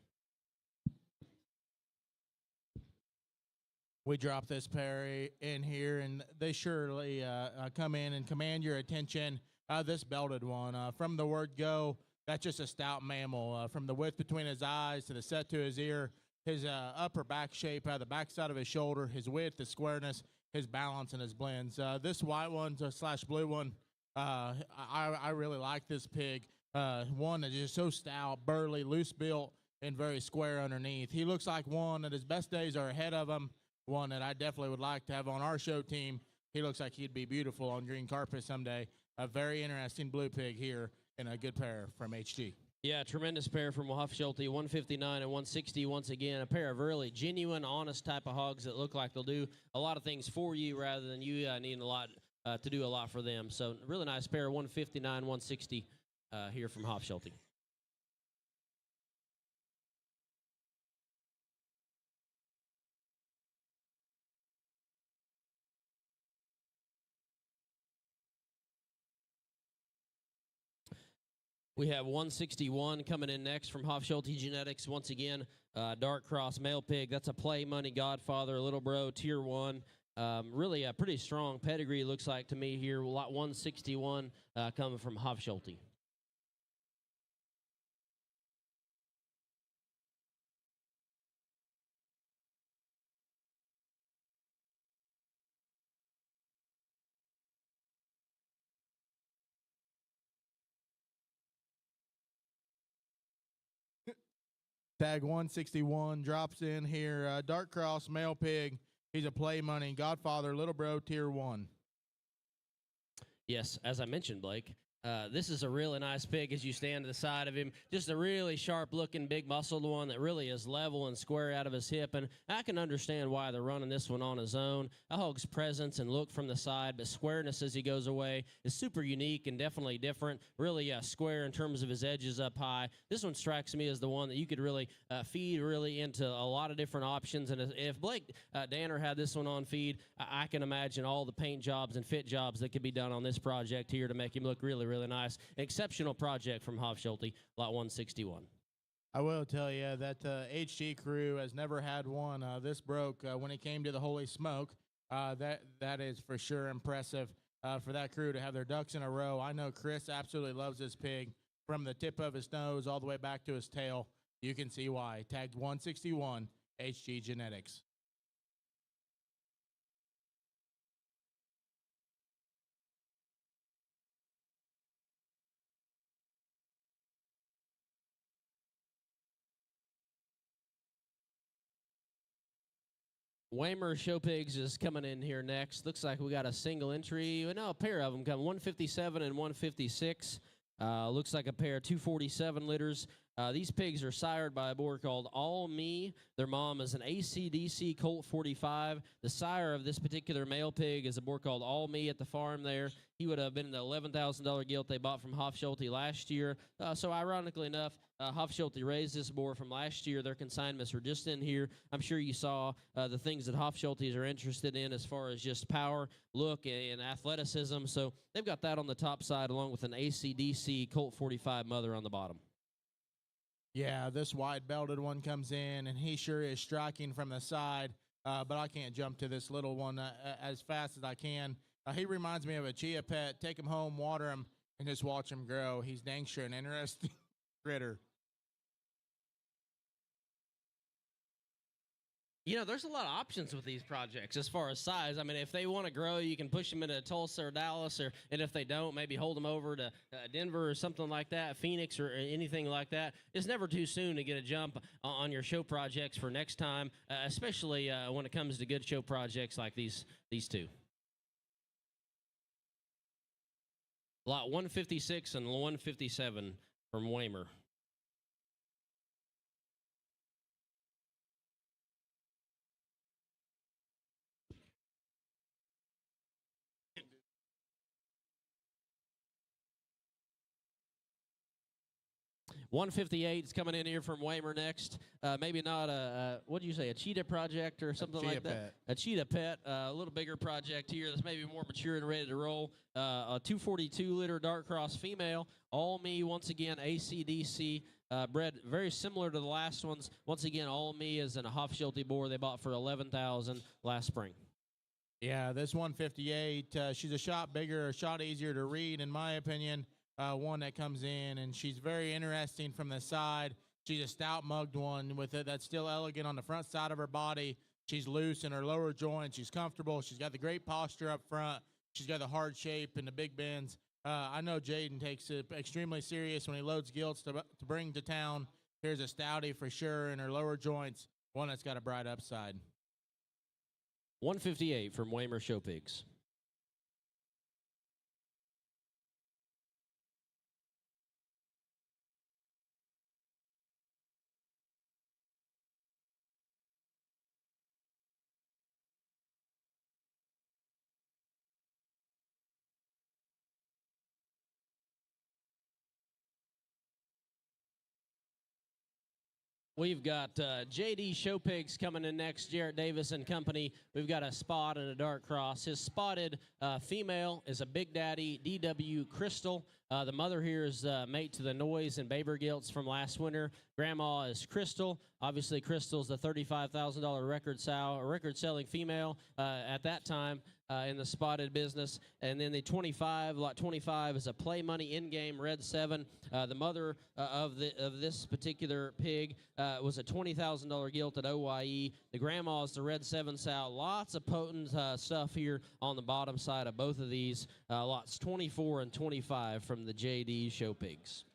[SPEAKER 5] We drop this pair in here, and they surely come in and command your attention. This belted one, from the word go, that's just a stout mammal. From the width between his eyes to the set to his ear, his upper back shape, the backside of his shoulder, his width, his squareness, his balance, and his blends. This white one slash blue one, I really like this pig. One that is just so stout, burly, loose built, and very square underneath. He looks like one that his best days are ahead of him. One that I definitely would like to have on our show team. He looks like he'd be beautiful on green carpet someday. A very interesting blue pig here, and a good pair from HG.
[SPEAKER 4] Yeah, tremendous pair from Hofschulte, 159 and 160. Once again, a pair of really genuine, honest type of hogs that look like they'll do a lot of things for you rather than you needing a lot to do a lot for them. So really nice pair, 159, 160 here from Hofschulte. We have 161 coming in next from Hofschulte Genetics. Once again, dark cross male pig. That's a play money Godfather, little bro, tier 1. Really a pretty strong pedigree, looks like to me here. Lot 161 coming from Hofschulte.
[SPEAKER 5] Tag 161 drops in here. Dark cross male pig. He's a play money Godfather, little bro, tier 1.
[SPEAKER 4] Yes, as I mentioned, Blake, this is a really nice pig as you stand to the side of him. Just a really sharp-looking, big-muscled one that really is level and square out of his hip, and I can understand why they're running this one on his own. A hog's presence and look from the side, but squareness as he goes away is super unique and definitely different. Really square in terms of his edges up high. This one strikes me as the one that you could really feed really into a lot of different options, and if Blake Danner had this one on feed, I can imagine all the paint jobs and fit jobs that could be done on this project here to make him look really, really nice. Exceptional project from Hofschulte, lot 161.
[SPEAKER 5] I will tell you that the HG crew has never had one. This broke when it came to the Holy Smoke. That is for sure impressive for that crew to have their ducks in a row. I know Chris absolutely loves this pig from the tip of his nose all the way back to his tail. You can see why. Tagged 161, HG Genetics.
[SPEAKER 4] Waymer Show Pigs is coming in here next. Looks like we got a single entry. No, a pair of them coming. 157 and 156. Looks like a pair of 247 litters. These pigs are sired by a boar called All Me. Their mom is an ACDC Colt 45. The sire of this particular male pig is a boar called All Me at the farm there. He would have been the $11,000 gilt they bought from Hofschulte last year. So ironically enough, Hofschulte raised this boar from last year. Their consignments are just in here. I'm sure you saw the things that Hofschultes are interested in as far as just power, look, and athleticism. So they've got that on the top side along with an ACDC Colt 45 mother on the bottom.
[SPEAKER 5] Yeah, this wide-belted one comes in, and he sure is striking from the side, but I can't jump to this little one as fast as I can. He reminds me of a chia pet. Take him home, water him, and just watch him grow. He's dang sure an interesting critter.
[SPEAKER 4] You know, there's a lot of options with these projects as far as size. I mean, if they want to grow, you can push them into Tulsa or Dallas, and if they don't, maybe hold them over to Denver or something like that, Phoenix or anything like that. It's never too soon to get a jump on your show projects for next time, especially when it comes to good show projects like these two. Lot 156 and 157 from Waymer. $158 is coming in here from Waymer next. Maybe not what do you say, a cheetah project or something like that? A cheetah pet, a little bigger project here that's maybe more mature and ready to roll. A 242-liter dark cross female, All Me, once again, ACDC, bred very similar to the last ones. Once again, All Me is in a Hofschulte boar they bought for $11,000 last spring.
[SPEAKER 5] Yeah, this 158, she's a shot bigger, a shot easier to read, in my opinion. One that comes in, and she's very interesting from the side. She's a stout mugged one with it that's still elegant on the front side of her body. She's loose in her lower joints. She's comfortable. She's got the great posture up front. She's got the hard shape and the big bends. I know Jaden takes it extremely serious when he loads gilts to bring to town. Here's a stouty for sure in her lower joints, one that's got a bright upside.
[SPEAKER 4] 158 from Waymer Show Pigs. We've got JD Show Pigs coming in next, Jarrett Davis and company. We've got a spot and a dark cross. His spotted female is a Big Daddy DW Crystal. The mother here is mate to the Noise and Baber Gilts from last winter. Grandma is Crystal. Obviously, Crystal's the $35,000 record-selling female at that time in the spotted business. And then the 25, lot 25 is a Play Money in-game Red 7. The mother of this particular pig was a $20,000 gilt at OYE. The grandma is the Red 7 sow. Lots of potent stuff here on the bottom side of both of these lots 24 and 25 from the JD Show Pigs.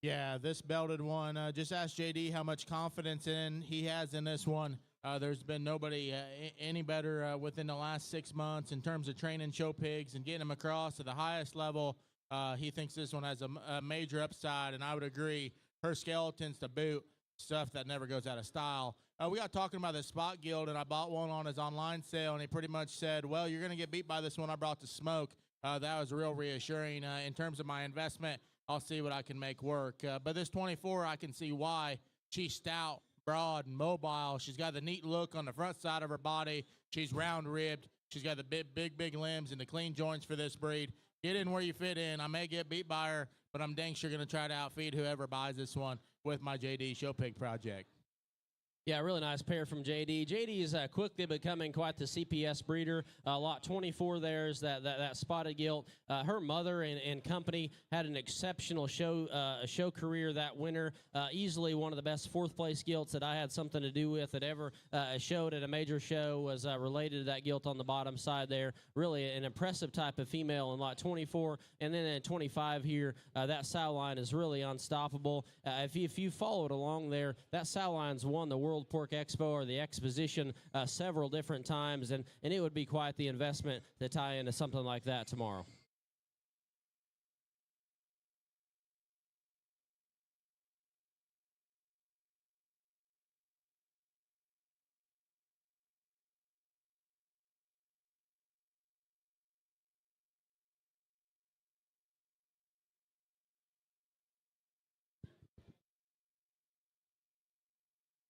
[SPEAKER 5] Yeah, this belted one. Just ask JD how much confidence he has in this one. There's been nobody any better within the last 6 months in terms of training show pigs and getting them across to the highest level. He thinks this one has a major upside, and I would agree. Her skeletons to boot, stuff that never goes out of style. We got talking about the spot guild, and I bought one on his online sale, and he pretty much said, well, you're going to get beat by this one I brought to smoke. That was real reassuring. In terms of my investment, I'll see what I can make work. But this 24, I can see why. She's stout, broad, and mobile. She's got the neat look on the front side of her body. She's round-ribbed. She's got the big limbs and the clean joints for this breed. Get in where you fit in. I may get beat by her, but I'm dang sure going to try to outfeed whoever buys this one with my JD Show Pig project.
[SPEAKER 4] Yeah, really nice pair from JD. JD is quickly becoming quite the CPS breeder. Lot 24 there is that spotted gilt. Her mother and company had an exceptional show career that winter. Easily one of the best fourth-place gilts that I had something to do with that ever showed at a major show was related to that gilt on the bottom side there. Really an impressive type of female in lot 24. And then in 25 here, that sow line is really unstoppable. If you followed along there, that sow line's won the World Pork Expo or the Exposition several different times, and it would be quite the investment to tie into something like that tomorrow.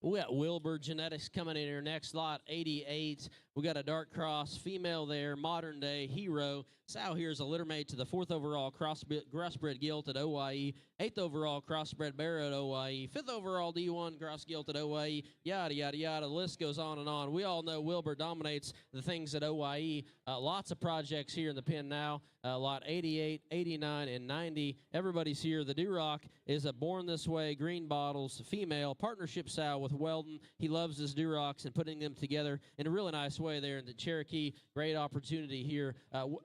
[SPEAKER 4] We got Wilbur Genetics coming in here next, lot 88. We got a dark cross female there, modern day hero. Sow here is a litter mate to the 4th overall crossbred gilt at OYE, 8th overall crossbred bear at OYE, 5th overall D1 cross gilt at OYE, yada, yada, yada. The list goes on and on. We all know Wilbur dominates the things at OYE. Lots of projects here in the pen now. Lot 88, 89, and 90. Everybody's here. The Duroc is a Born This Way green bottles female partnership sow with Weldon. He loves his Durocs and putting them together in a really nice way there in the Cherokee. Great opportunity here.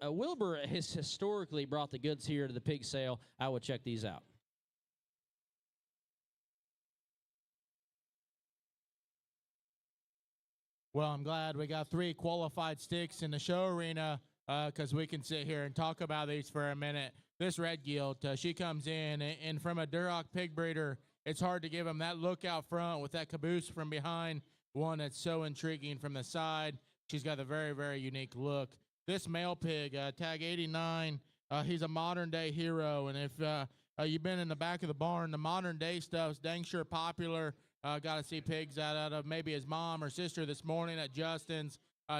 [SPEAKER 4] Wilbur has historically brought the goods here to the pig sale. I would check these out.
[SPEAKER 5] Well, I'm glad we got 3 qualified sticks in the show arena because we can sit here and talk about these for a minute. This red gilt, she comes in, and from a Duroc pig breeder, it's hard to give him that look out front with that caboose from behind, one that's so intriguing from the side. She's got a very, very unique look. This male pig, tag 89, he's a modern-day hero, and if you've been in the back of the barn, the modern-day stuff's dang sure popular. Got to see pigs out of maybe his mom or sister this morning at Justin's.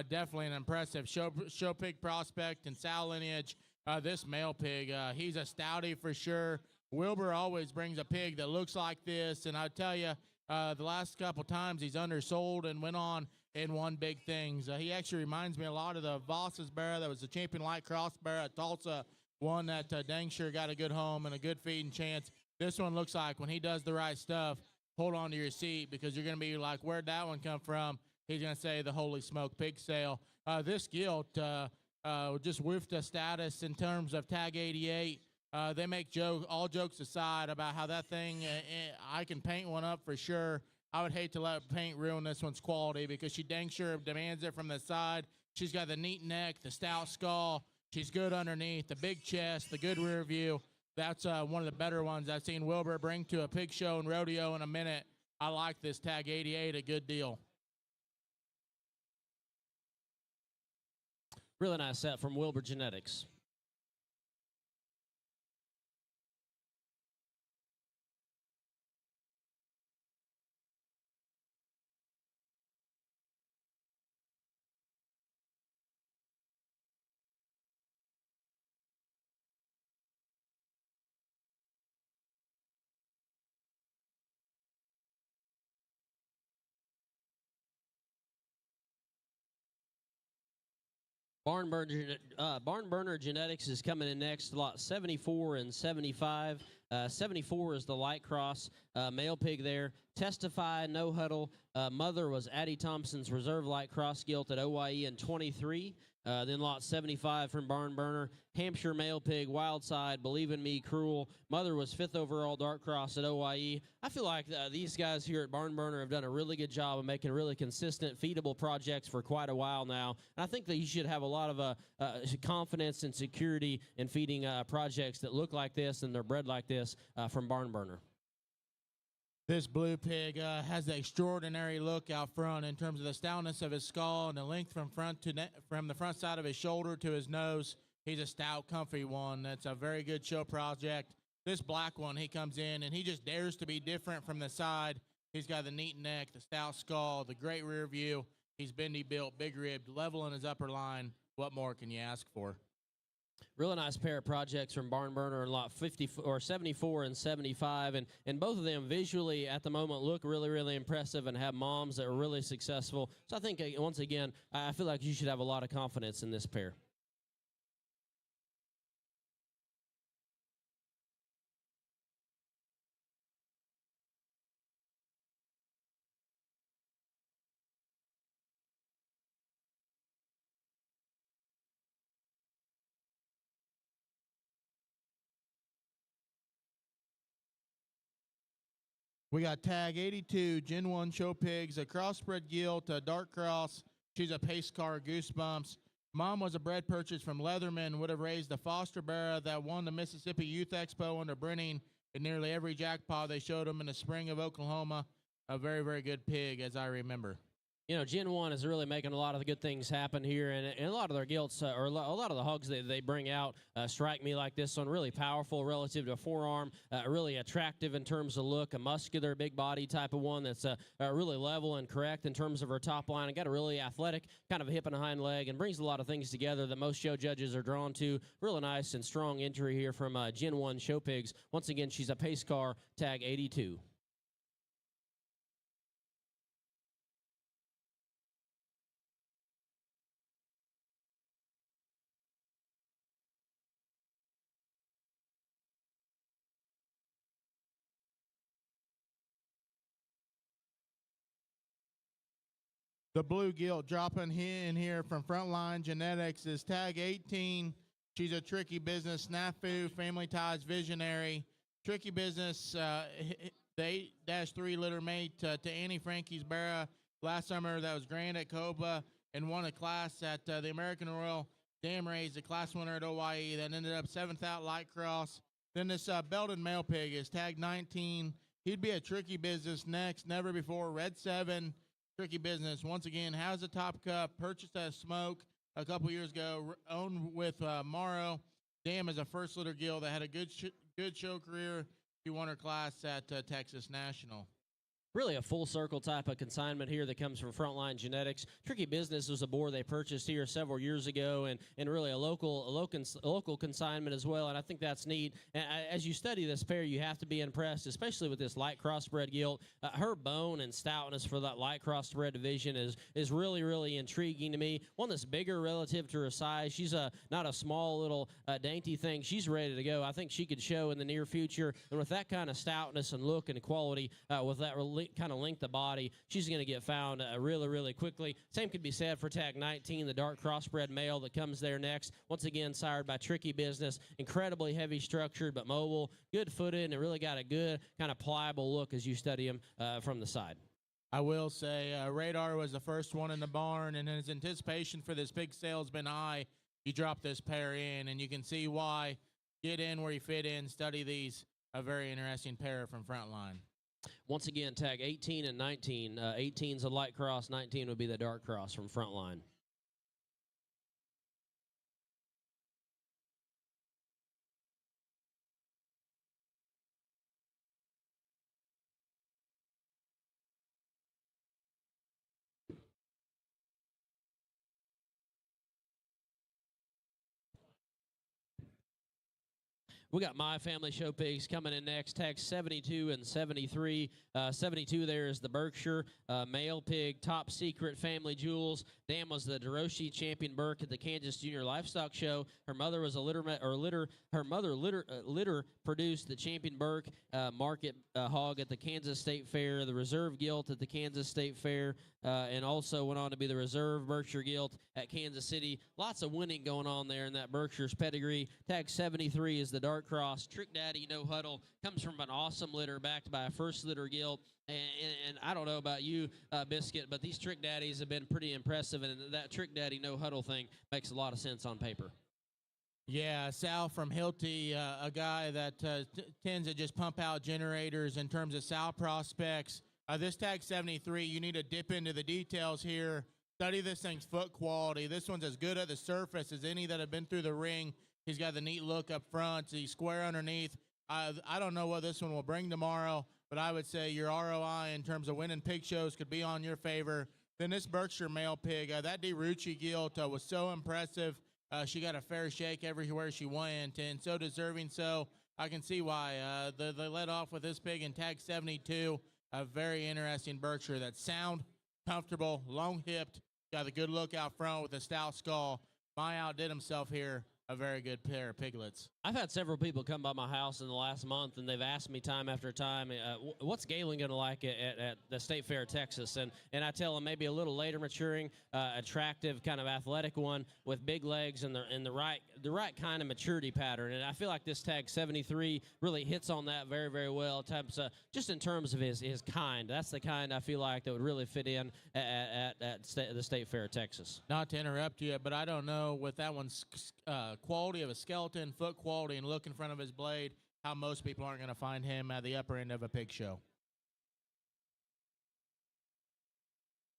[SPEAKER 5] Definitely an impressive show pig prospect and sow lineage. This male pig, he's a stoutie for sure. Wilbur always brings a pig that looks like this, and I tell you, the last couple times he's undersold and went on and won big things. He actually reminds me a lot of the Voss's bear that was the champion light cross bear at Tulsa, one that dang sure got a good home and a good feeding chance. This one looks like when he does the right stuff, hold on to your seat because you're going to be like, where'd that one come from? He's going to say the holy smoke pig sale. This gilt just whiffed a status in terms of tag 88. They make all jokes aside about how that thing, I can paint one up for sure. I would hate to let paint ruin this one's quality because she dang sure demands it from the side. She's got the neat neck, the stout skull. She's good underneath, the big chest, the good rear view. That's one of the better ones I've seen Wilbur bring to a pig show and rodeo in a minute. I like this tag 88, a good deal.
[SPEAKER 4] Really nice set from Wilbur Genetics. Barn Burner Genetics is coming in next, lot 74 and 75. 74 is the light cross male pig there. Testify, no huddle. Mother was Addie Thompson's reserve light cross gilt at OYE in 23. Then lot 75 from Barn Burner. Hampshire male pig, Wild Side, Believe in Me, Cruel. Mother was 5th overall dark cross at OYE. I feel like these guys here at Barn Burner have done a really good job of making really consistent, feedable projects for quite a while now. And I think that you should have a lot of confidence and security in feeding projects that look like this and they're bred like this from Barn Burner.
[SPEAKER 5] This blue pig has an extraordinary look out front in terms of the stoutness of his skull and the length from from the front side of his shoulder to his nose. He's a stout, comfy one. That's a very good show project. This black one, he comes in and he just dares to be different from the side. He's got the neat neck, the stout skull, the great rear view. He's bendy built, big ribbed, level in his upper line. What more can you ask for?
[SPEAKER 4] Really nice pair of projects from Barn Burner in lot 74 and 75, and both of them visually at the moment look really, really impressive and have moms that are really successful. So I think once again, I feel like you should have a lot of confidence in this pair.
[SPEAKER 5] We got tag 82, Gen 1 show pigs, a crossbred gilt, a dark cross. She's a pace car, Goosebumps. Mom was a bred purchase from Leatherman, would have raised a foster bearer that won the Mississippi Youth Expo under Brenning in nearly every jackpot they showed him in the spring of Oklahoma. A very, very good pig, as I remember.
[SPEAKER 4] You know, Gen 1 is really making a lot of the good things happen here, and a lot of their gilts, or a lot of the hogs that they bring out strike me like this one, really powerful relative to a forearm, really attractive in terms of look, a muscular, big body type of one that's really level and correct in terms of her top line, and got a really athletic kind of a hip and a hind leg, and brings a lot of things together that most show judges are drawn to. Really nice and strong entry here from Gen 1 Show Pigs. Once again, she's a pace car, tag 82.
[SPEAKER 5] The blue gilt dropping in here from Frontline Genetics is tag 18. She's a tricky business, snafu, family ties, visionary. Tricky business, the 8-3 litter mate to Annie Frankie's Barra last summer. That was grand at Coba and won a class at the American Royal Dam Race, a class winner at OYE that ended up 7th out light cross. Then this belted male pig is tag 19. He'd be a tricky business next, never before, red 7. Tricky business. Once again, has a top cup, purchased a smoke a couple years ago, owned with Morrow. Dam is a first litter gill that had a good show career. She won her class at Texas National.
[SPEAKER 4] Really a full circle type of consignment here that comes from Frontline Genetics. Tricky Business was a boar they purchased here several years ago, and really a local consignment as well, and I think that's neat. And as you study this pair, you have to be impressed, especially with this light crossbred gilt. Her bone and stoutness for that light crossbred division is really, really intriguing to me. One that's bigger relative to her size. She's not a small little dainty thing. She's ready to go. I think she could show in the near future, and with that kind of stoutness and look and quality, with that kind of length of body, she's going to get found really, really quickly. Same could be said for tag 19, the dark crossbred male that comes there next. Once again, sired by Tricky Business. Incredibly heavy structured, but mobile, good footed, and it really got a good kind of pliable look as you study him from the side.
[SPEAKER 5] I will say Radar was the first one in the barn, and his anticipation for this big sale has been high. He dropped this pair in, and you can see why. Get in where you fit in, study these. A very interesting pair from Frontline.
[SPEAKER 4] Once again, tag 18 and 19. 18's a light cross, 19 would be the dark cross from Frontline. We got My Family Show Pigs coming in next. Tag 72 and 73. 72 there is the Berkshire male pig, Top Secret Family Jewels. Dan was the DeRoche champion Burke at the Kansas Junior Livestock Show. Her mother was a litter produced the champion Burke market hog at the Kansas State Fair, the reserve gilt at the Kansas State Fair, and also went on to be the reserve Berkshire gilt at Kansas City. Lots of winning going on there in that Berkshire's pedigree. Tag 73 is the Dark Cross. Trick Daddy No Huddle comes from an awesome litter backed by a first litter gilt. And I don't know about you, Biscuit, but these Trick Daddies have been pretty impressive, and that Trick Daddy No Huddle thing makes a lot of sense on paper.
[SPEAKER 5] Yeah, Sal from Hilty, a guy that tends to just pump out generators in terms of sow prospects. This tag 73, you need to dip into the details here. Study this thing's foot quality. This one's as good at the surface as any that have been through the ring. He's got the neat look up front. He's square underneath. I don't know what this one will bring tomorrow, but I would say your ROI in terms of winning pig shows could be on your favor. Then this Berkshire male pig, that DeRucci gilt was so impressive. She got a fair shake everywhere she went, and so deserving. So I can see why they led off with this pig in tag 72. A very interesting Berkshire that's sound, comfortable, long-hipped, got a good look out front with a stout skull. My outdid himself here. A very good pair of piglets.
[SPEAKER 4] I've had several people come by my house in the last month, and they've asked me time after time, what's Galen going to like at the State Fair of Texas? And I tell them maybe a little later maturing, attractive, kind of athletic one with big legs and the right kind of maturity pattern. And I feel like this tag 73 really hits on that very, very well. Just in terms of his kind. That's the kind I feel like that would really fit in at the State Fair of Texas.
[SPEAKER 5] Not to interrupt you, but I don't know with that one's quality of a skeleton, foot quality, and look in front of his blade, how most people aren't going to find him at the upper end of a pig show.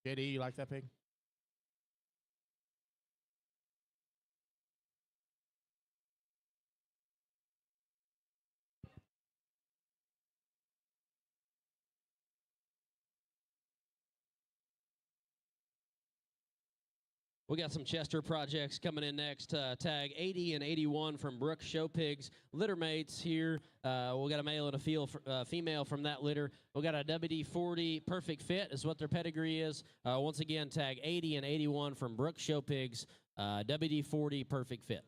[SPEAKER 5] JD, you like that pig?
[SPEAKER 4] We got some Chester projects coming in next. Tag 80 and 81 from Brooks Show Pigs. Litter mates here. We got a male and a female from that litter. We got a WD-40 Perfect Fit is what their pedigree is. Once again, tag 80 and 81 from Brooks Show Pigs. WD-40 Perfect Fit.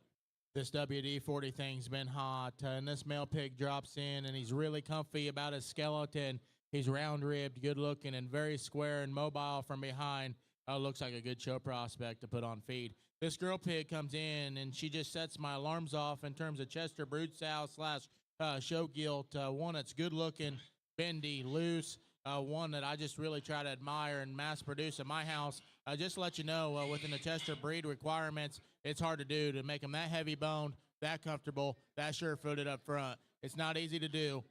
[SPEAKER 5] This WD-40 thing's been hot, and this male pig drops in, and he's really comfy about his skeleton. He's round-ribbed, good-looking, and very square and mobile from behind. Looks like a good show prospect to put on feed. This girl pig comes in, and she just sets my alarms off in terms of Chester brood sow / show gilt. One that's good-looking, bendy, loose. One that I just really try to admire and mass produce at my house. Just to let you know, within the Chester breed requirements, it's hard to do to make them that heavy boned, that comfortable, that sure-footed up front. It's not easy to do.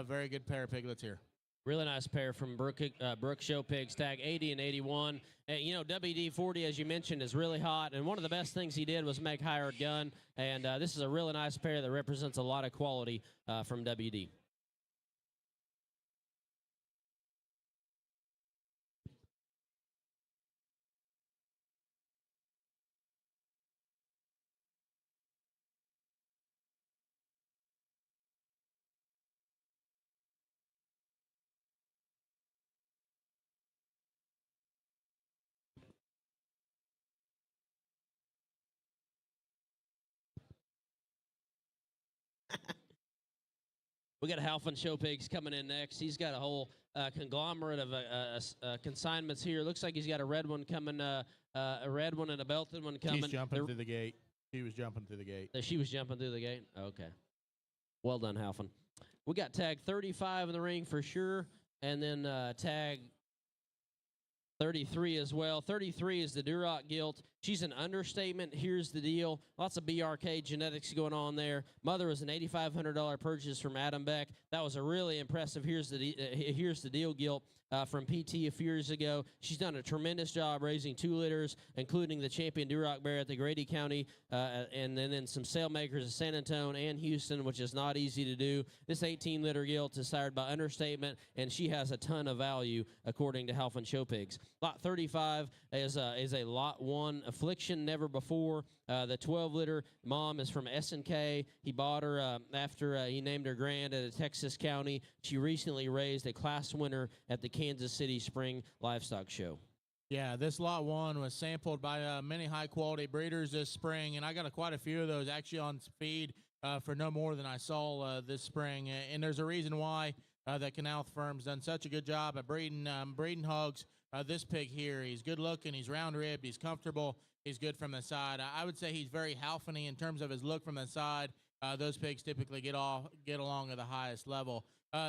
[SPEAKER 5] Very good pair of piglets here.
[SPEAKER 4] Really nice pair from Brooks Show Pigs, tag 80 and 81. WD-40, as you mentioned, is really hot, and one of the best things he did was make hired gun, and this is a really nice pair that represents a lot of quality from WD. We got Halfin Show Pigs coming in next. He's got a whole conglomerate of consignments here. Looks like he's got a red one coming, a red one and a belted one coming.
[SPEAKER 5] She's jumping through the gate. She was jumping through the gate.
[SPEAKER 4] She was jumping through the gate? Okay. Well done, Halfin. We got tag 35 in the ring for sure, and then tag 33 as well. 33 is the Duroc gilt. She's an understatement. Here's the deal. Lots of BRK genetics going on there. Mother was an $8,500 purchase from Adam Beck. That was a really impressive Here's the deal gilt from PT a few years ago. She's done a tremendous job raising 2 litters, including the champion Duroc bear at the Grady County, and then some sale makers in San Antonio and Houston, which is not easy to do. This 18-liter gilt is sired by Understatement, and she has a ton of value, according to Halfin Show Pigs. Lot 35 is a Lot 1 Affliction Never Before. The 12-liter mom is from S&K. He bought her after he named her grand at a Texas county. She recently raised a class winner at the Kansas City Spring Livestock Show.
[SPEAKER 5] Yeah, this lot 1 was sampled by many high-quality breeders this spring, and I got quite a few of those actually on feed for no more than I saw this spring. And there's a reason why that Canal Firm's done such a good job at breeding hogs. This pig here, he's good-looking, he's round-ribbed, he's comfortable, he's good from the side. I would say he's very Halfony in terms of his look from the side. Those pigs typically get along at the highest level.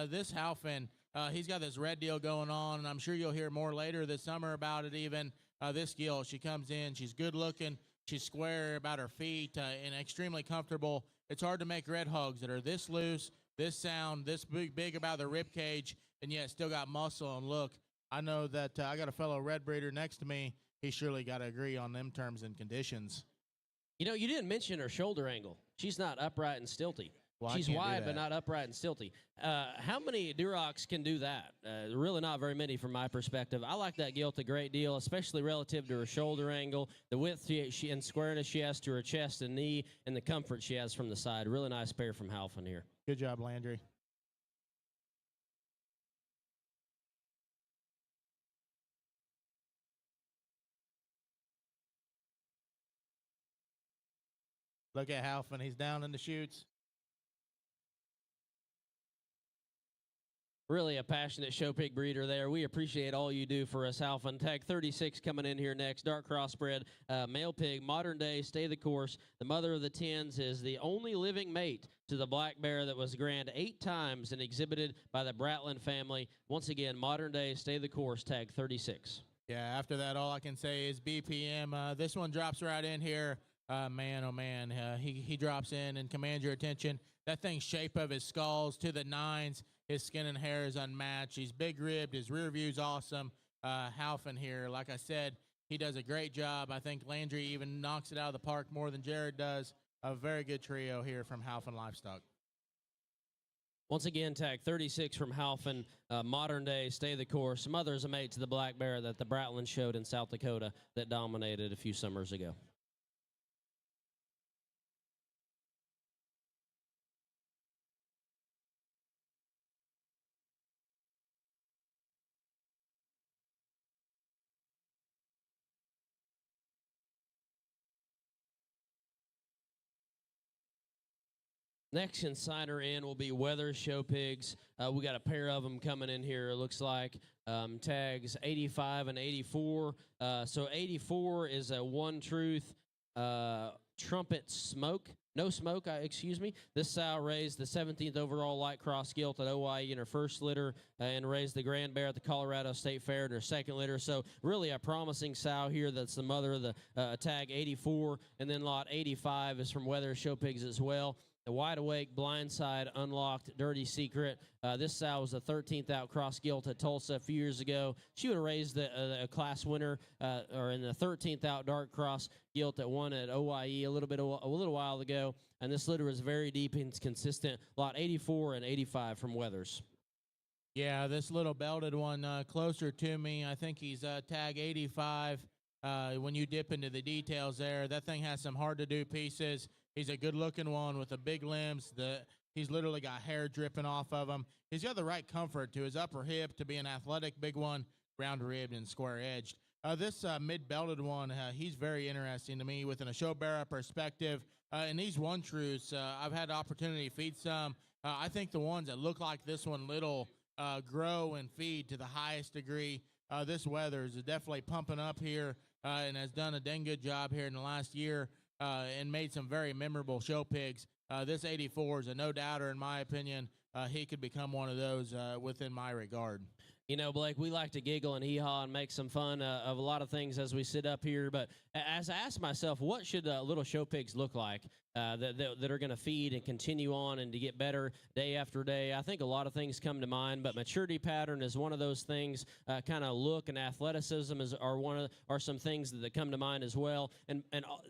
[SPEAKER 5] This Halfon, he's got this red deal going on, and I'm sure you'll hear more later this summer about it even. This gill, she comes in, she's good-looking, she's square about her feet, and extremely comfortable. It's hard to make red hogs that are this loose, this sound, this big about the rib cage, and yet still got muscle and look. I know that I got a fellow red breeder next to me. He surely got to agree on them terms and conditions.
[SPEAKER 4] You know, you didn't mention her shoulder angle. She's not upright and stilty.
[SPEAKER 5] Well, I
[SPEAKER 4] She's
[SPEAKER 5] can't do
[SPEAKER 4] wide, but
[SPEAKER 5] that.
[SPEAKER 4] not upright and stilty. How many Durocs can do that? Really not very many from my perspective. I like that gilt a great deal, especially relative to her shoulder angle, the width and squareness she has to her chest and knee, and the comfort she has from the side. Really nice pair from Halfon here.
[SPEAKER 5] Good job, Landry. Look at Halfon. He's down in the chutes.
[SPEAKER 4] Really a passionate show pig breeder there. We appreciate all you do for us, Halfon. Tag 36 coming in here next. Dark crossbred, male pig, modern day, stay the course. The mother of the tens is the only living mate to the black bear that was grand 8 times and exhibited by the Bratland family. Once again, modern day, stay the course, tag 36.
[SPEAKER 5] Yeah, after that, all I can say is BPM. This one drops right in here. Man, oh man, he drops in and commands your attention. That thing's shape of his skulls to the nines. His skin and hair is unmatched. He's big-ribbed. His rear view's awesome. Halfon here, like I said, he does a great job. I think Landry even knocks it out of the park more than Jared does. A very good trio here from Halfon Livestock.
[SPEAKER 4] Once again, tag 36 from Halfon, modern day, stay the course. Mother's a mate to the black bear that the Bratland showed in South Dakota that dominated a few summers ago. Next insider in will be Weather Show Pigs. We got a pair of them coming in here, it looks like. Tags 85 and 84. So 84 is a One Truth Trumpet Smoke. No Smoke, excuse me. This sow raised the 17th overall light cross gilt at OYE in her first litter and raised the Grand Bear at the Colorado State Fair in her second litter. So really a promising sow here. That's the mother of the tag 84. And then lot 85 is from Weather Show Pigs as well. The Wide Awake, Blindside, Unlocked, Dirty Secret. This sow was the 13th out cross gilt at Tulsa a few years ago. She would have raised a class winner, or in the 13th out dark cross gilt that won at OYE a little while ago. And this litter is very deep and consistent. Lot 84 and 85 from Weathers.
[SPEAKER 5] Yeah, this little belted one closer to me. I think he's tag 85. When you dip into the details there, that thing has some hard-to-do pieces. He's a good-looking one with the big limbs. He's literally got hair dripping off of him. He's got the right comfort to his upper hip to be an athletic big one, round-ribbed and square-edged. This mid-belted one, he's very interesting to me within a show bearer perspective. And these One Truths, I've had the opportunity to feed some. I think the ones that look like this one little grow and feed to the highest degree. This Weathers is definitely pumping up here and has done a dang good job here in the last year. And made some very memorable show pigs. This 84 is a no-doubter, in my opinion. He could become one of those within my regard.
[SPEAKER 4] You know, Blake, we like to giggle and hee-haw and make some fun of a lot of things as we sit up here. But as I ask myself, what should little show pigs look like that are going to feed and continue on and to get better day after day? I think a lot of things come to mind, but maturity pattern is one of those things. Kind of look and athleticism are some things that come to mind as well. And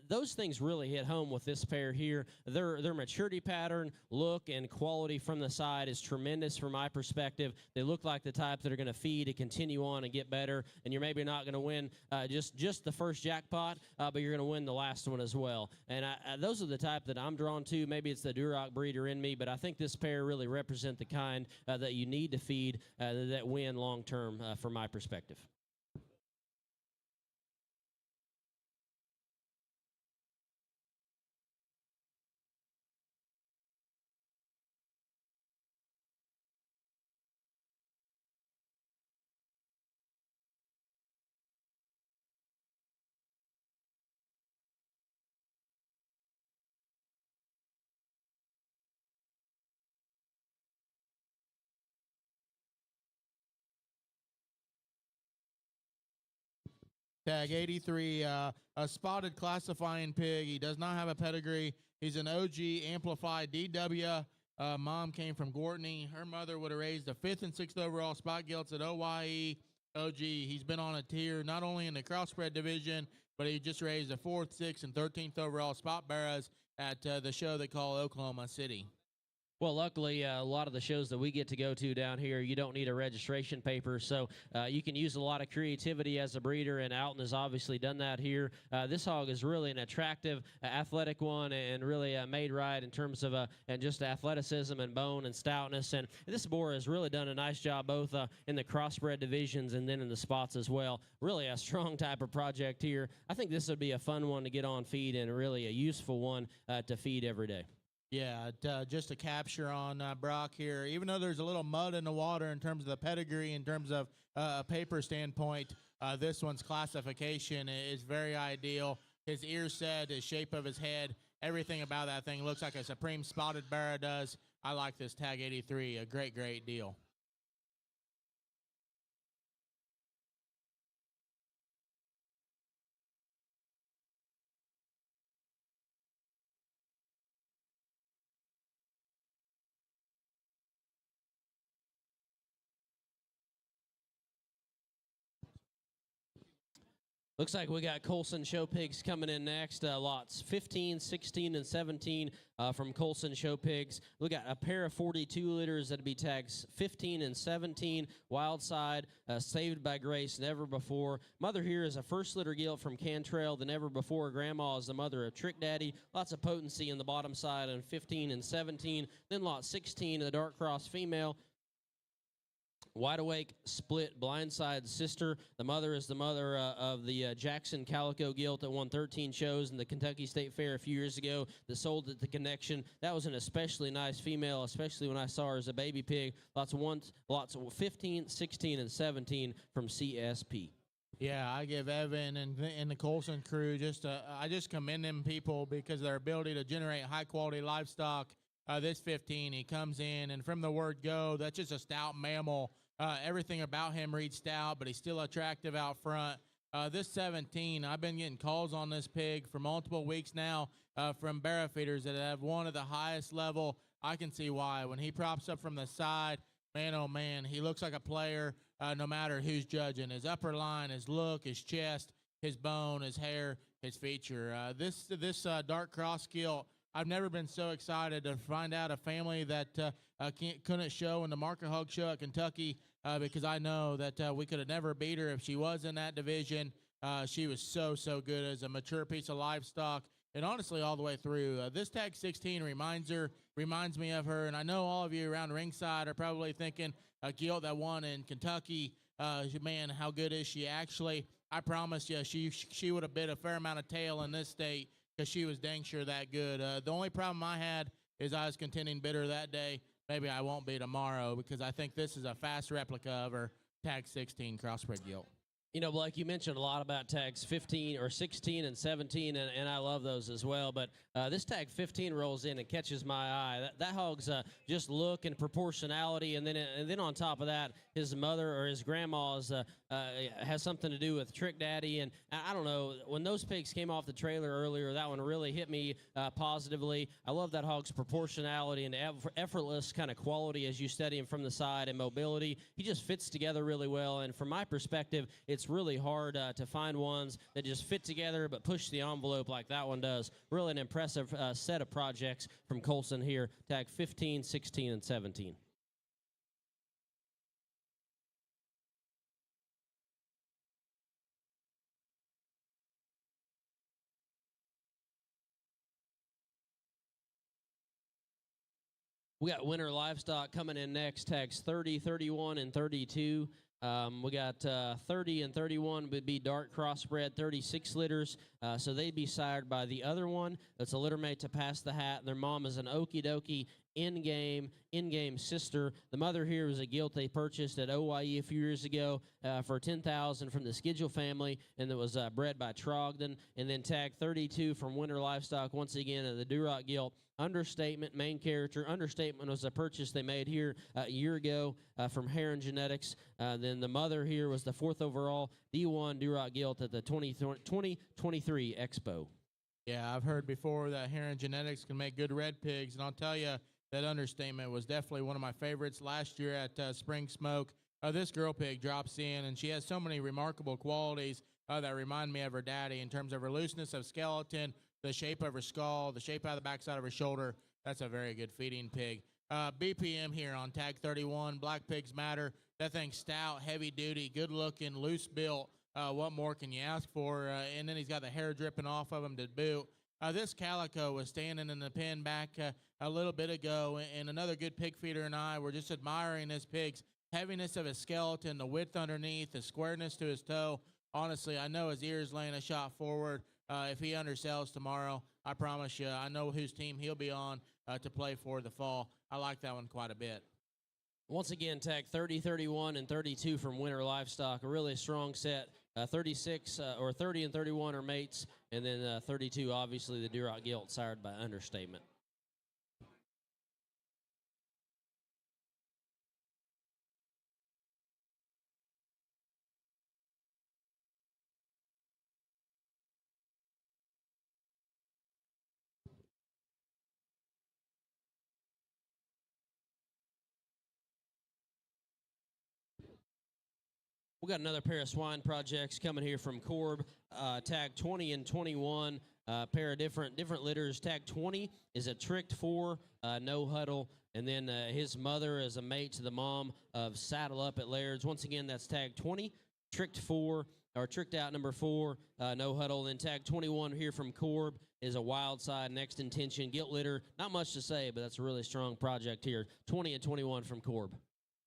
[SPEAKER 4] those things really hit home with this pair here. Their maturity pattern, look, and quality from the side ride is tremendous from my perspective. They look like the type that are going to feed and continue on and get better. And you're maybe not going to win just the first jackpot, but you're going to win the last one as well. And those are the type that I'm drawn to. Maybe it's the Duroc breeder in me, but I think this pair really represent the kind that you need to feed that win long term from my perspective.
[SPEAKER 5] Tag 83, a spotted classifying pig. He does not have a pedigree. He's an OG amplified DW. Mom came from Gortney. Her mother would have raised the 5th and 6th overall spot gilts at OYE. OG. He's been on a tier not only in the crossbred division, but he just raised the 4th, 6th, and 13th overall spot barras at the show they call Oklahoma City.
[SPEAKER 4] Well, luckily, a lot of the shows that we get to go to down here, you don't need a registration paper, so you can use a lot of creativity as a breeder, and Alton has obviously done that here. This hog is really an attractive, athletic one, and really made right in terms of and just athleticism and bone and stoutness. And this boar has really done a nice job both in the crossbred divisions and then in the spots as well. Really a strong type of project here. I think this would be a fun one to get on feed and really a useful one to feed every day.
[SPEAKER 5] Yeah, just a capture on Brock here. Even though there's a little mud in the water in terms of the pedigree, in terms of a paper standpoint, this one's classification is very ideal. His ear set, his shape of his head, everything about that thing looks like a Supreme Spotted Barra does. I like this Tag 83, a great, great deal.
[SPEAKER 4] Looks like we got Colson Show Pigs coming in next. Lots 15, 16, and 17 from Colson Show Pigs. We got a pair of 42 litters that'd be tags 15 and 17. Wild Side, Saved by Grace, Never Before. Mother here is a first litter gilt from Cantrell, the Never Before. Grandma is the mother of Trick Daddy. Lots of potency in the bottom side on 15 and 17. Then lot 16, the Dark Cross female. Wide Awake, Split, Blindside Sister. The mother is the mother of the Jackson Calico Gilt that won 13 shows in the Kentucky State Fair a few years ago that sold at the Connection. That was an especially nice female, especially when I saw her as a baby pig. Lots of 15, 16, and 17 from CSP.
[SPEAKER 5] Yeah, I give Evan and the Colson crew I just commend them people because of their ability to generate high-quality livestock. This 15, he comes in, and from the word go, that's just a stout mammal. Everything about him reads stout, but he's still attractive out front. This 17, I've been getting calls on this pig for multiple weeks now from barra feeders that have one of the highest level. I can see why. When he props up from the side, man, oh man, he looks like a player no matter who's judging. His upper line, his look, his chest, his bone, his hair, his feature. This dark cross gilt, I've never been so excited to find out a family that couldn't show in the Market Hog Show at Kentucky because I know that we could have never beat her if she was in that division. She was so good as a mature piece of livestock, and honestly, all the way through. This Tag 16 reminds me of her, and I know all of you around ringside are probably thinking a gilt that won in Kentucky. Man, how good is she actually? I promise you, she would have bit a fair amount of tail in this state, because she was dang sure that good. The only problem I had is I was contending bitter that day. Maybe I won't be tomorrow because I think this is a fast replica of her Tag 16 crossbred gilt.
[SPEAKER 4] You know, Blake, you mentioned a lot about tags 15 or 16 and 17, and I love those as well. But this tag 15 rolls in and catches my eye. That hog's just look and proportionality, and then on top of that, his mother or his grandma's has something to do with Trick Daddy. And I don't know, when those pigs came off the trailer earlier, that one really hit me positively. I love that hog's proportionality and effortless kind of quality as you study him from the side, and mobility. He just fits together really well. And from my perspective, it's really hard to find ones that just fit together but push the envelope like that one does. Really an impressive set of projects from Colson here, tag 15, 16, and 17. We got Winter Livestock coming in next, tags 30, 31, and 32. We got 30 and 31 would be dark crossbred, 36 litters. So they'd be sired by the other one. That's a litter mate to pass the hat. And their mom is an Okie Dokie in-game sister. The mother here was a gilt they purchased at OYE a few years ago for $10,000 from the Schedule family, and it was bred by Trogdon. And then tag 32 from Winter Livestock, once again, the Duroc gilt. Understatement, main character. Understatement was a purchase they made here a year ago from Heron Genetics. Then the mother here was the 4th overall D1 Duroc gilt at the 2023 Expo.
[SPEAKER 5] Yeah, I've heard before that Heron Genetics can make good red pigs, and I'll tell you that Understatement was definitely one of my favorites last year at Spring Smoke. This girl pig drops in, and she has so many remarkable qualities that remind me of her daddy in terms of her looseness of skeleton, the shape of her skull, the shape of the backside of her shoulder. That's a very good feeding pig. BPM here on tag 31. Black pigs matter. That thing's stout, heavy duty, good looking, loose built. What more can you ask for? And then he's got the hair dripping off of him to boot. This calico was standing in the pen back a little bit ago, and another good pig feeder and I were just admiring this pig's heaviness of his skeleton, the width underneath, the squareness to his toe. Honestly, I know his ear's laying a shot forward. If he undersells tomorrow, I promise you, I know whose team he'll be on to play for the fall. I like that one quite a bit.
[SPEAKER 4] Once again, tag 30, 31, and 32 from Winter Livestock. A really strong set. 36 or 30 and 31 are mates, and then 32, obviously, the Duroc gilt sired by Understatement. We got another pair of swine projects coming here from Corb. Tag 20 and 21, pair of different litters. Tag 20 is a tricked 4, no huddle, and then his mother is a mate to the mom of Saddle Up at Laird's. Once again, that's tag 20, tricked 4, or tricked out number 4, no huddle. Then tag 21 here from Corb is a wild side, next intention, gilt litter. Not much to say, but that's a really strong project here. 20 and 21 from Corb.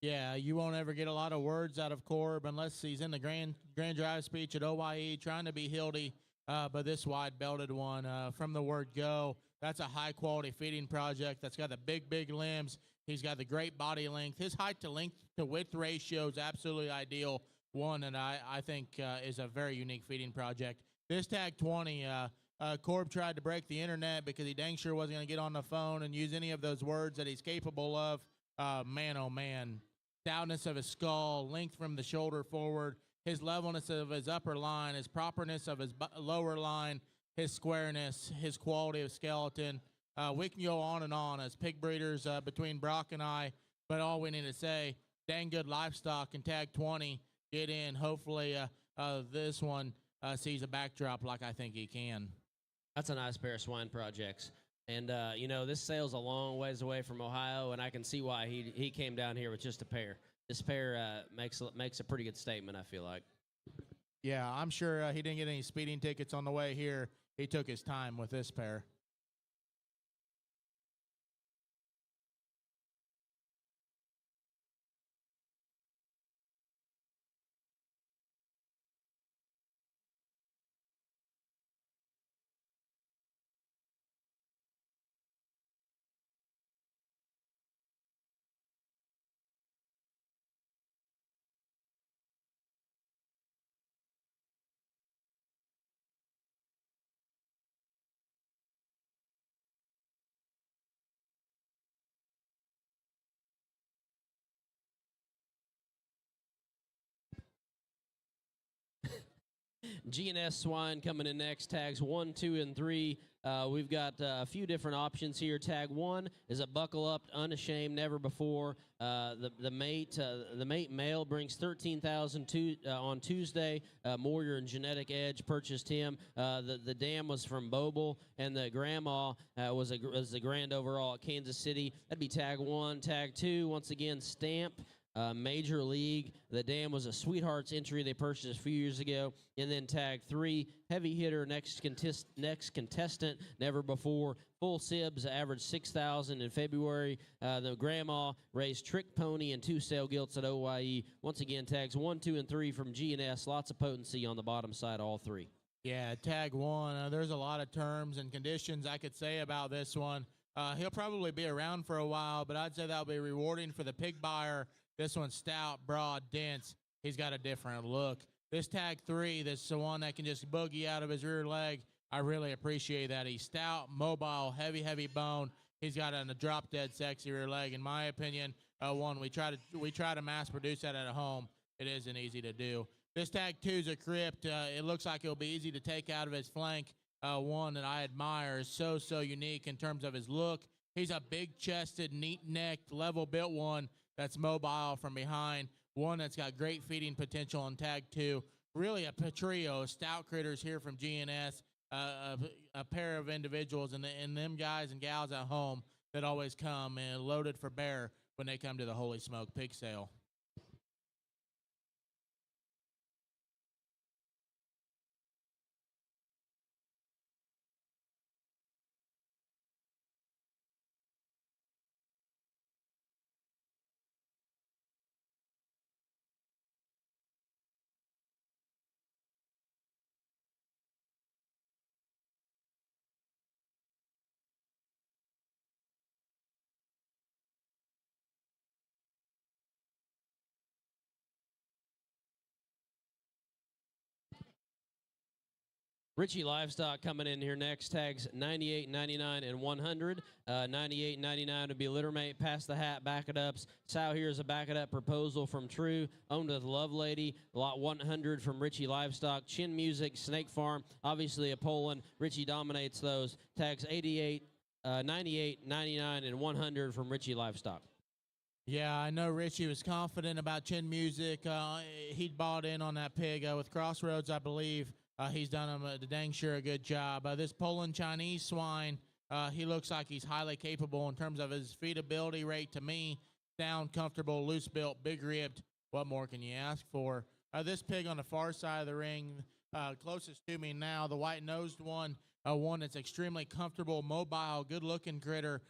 [SPEAKER 5] Yeah, you won't ever get a lot of words out of Corb unless he's in the grand drive speech at OYE trying to be Hildy. But this wide belted one from the word go, that's a high quality feeding project. That's got the big limbs. He's got the great body length. His height to length to width ratio is absolutely ideal. One that I think is a very unique feeding project. This tag 20, Corb tried to break the internet because he dang sure wasn't going to get on the phone and use any of those words that he's capable of. Man, oh man. Stoutness of his skull, length from the shoulder forward, his levelness of his upper line, his properness of his lower line, his squareness, his quality of skeleton. We can go on and on as pig breeders between Brock and I, but all we need to say, dang good livestock and tag 20, get in. Hopefully this one sees a backdrop like I think he can.
[SPEAKER 4] That's a nice pair of swine projects. And, you know, this sale's a long ways away from Ohio, and I can see why he came down here with just a pair. This pair makes a pretty good statement, I feel like.
[SPEAKER 5] Yeah, I'm sure he didn't get any speeding tickets on the way here. He took his time with this pair.
[SPEAKER 4] G&S swine coming in next, tags 1, 2, and 3. We've got a few different options here. Tag 1 is a buckle up, unashamed, never before. The mate male brings 13,000 on Tuesday. Moyer and Genetic Edge purchased him. The dam was from Boble, and the grandma was the grand overall at Kansas City. That'd be tag 1. Tag 2, once again, Stamp. Major League. The dam was a Sweethearts entry they purchased a few years ago. And then tag 3, heavy hitter, next contestant, never before. Full Sibs averaged 6,000 in February. The grandma raised Trick Pony and 2 sale gilts at OYE. Once again, tags 1, 2, and 3 from G&S. Lots of potency on the bottom side, all 3.
[SPEAKER 5] Yeah, tag 1. There's a lot of terms and conditions I could say about this one. He'll probably be around for a while, but I'd say that'll be rewarding for the pig buyer. This one's stout, broad, dense. He's got a different look. This tag 3, this is the one that can just boogie out of his rear leg. I really appreciate that. He's stout, mobile, heavy bone. He's got a drop dead sexy rear leg. In my opinion, one we try to mass produce that at home. It isn't easy to do. This tag 2 is a crypt. It looks like it'll be easy to take out of his flank. One that I admire is so unique in terms of his look. He's a big-chested, neat-necked, level-built one that's mobile from behind. One that's got great feeding potential on tag 2. Really a trio of stout critters here from GNS. A pair of individuals and them guys and gals at home that always come and loaded for bear when they come to the Holy Smoke Pig Sale.
[SPEAKER 4] Richie Livestock coming in here next. Tags 98, 99, and 100. 98, 99 to be littermate. Pass the hat, back it ups. Sow here is a back it up proposal from True. Owned with Love Lady. Lot 100 from Richie Livestock. Chin Music, Snake Farm. Obviously a Poland. Richie dominates those. Tags 88, 98, 99, and 100 from Richie Livestock.
[SPEAKER 5] Yeah, I know Richie was confident about Chin Music. He'd bought in on that pig with Crossroads, I believe. He's done him dang sure a good job. This Poland Chinese swine, he looks like he's highly capable in terms of his feedability rate to me. Sound, comfortable, loose built, big ribbed. What more can you ask for? This pig on the far side of the ring, closest to me now, the white nosed one, one that's extremely comfortable, mobile, good looking critter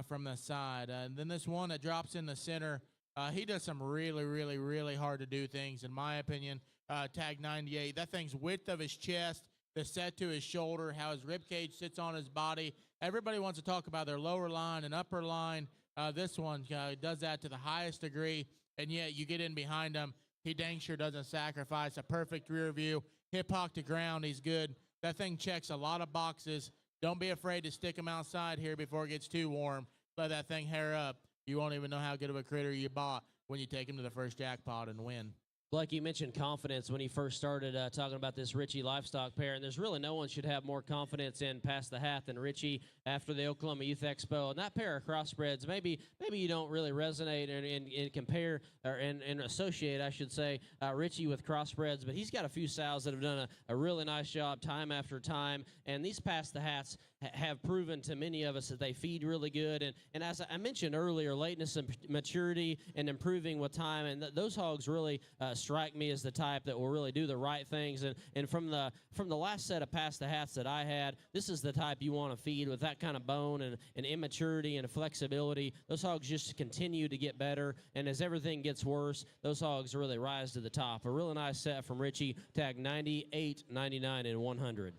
[SPEAKER 5] from the side. And then this one that drops in the center, he does some really hard to do things, in my opinion. Tag 98. That thing's width of his chest, the set to his shoulder, how his rib cage sits on his body. Everybody wants to talk about their lower line and upper line. This one does that to the highest degree, and yet you get in behind him. He dang sure doesn't sacrifice. A perfect rear view. Hip hop to ground. He's good. That thing checks a lot of boxes. Don't be afraid to stick him outside here before it gets too warm. Let that thing hair up. You won't even know how good of a critter you bought when you take him to the first jackpot and win.
[SPEAKER 4] Like you mentioned confidence when he first started talking about this Richie Livestock pair, and there's really no one should have more confidence in Pass the Hat than Richie after the Oklahoma Youth Expo. And that pair of crossbreds, maybe you don't really resonate and compare or and associate, I should say, Richie with crossbreds, but he's got a few sows that have done a really nice job time after time. And these Pass the Hats have proven to many of us that they feed really good. And as I mentioned earlier, lateness and maturity and improving with time, and those hogs really strike me as the type that will really do the right things. And from the last set of Pass the Hats that I had, this is the type you want to feed with that kind of bone and immaturity and flexibility. Those hogs just continue to get better, and as everything gets worse, those hogs really rise to the top. A really nice set from Richie. Tag 98, 99, and 100.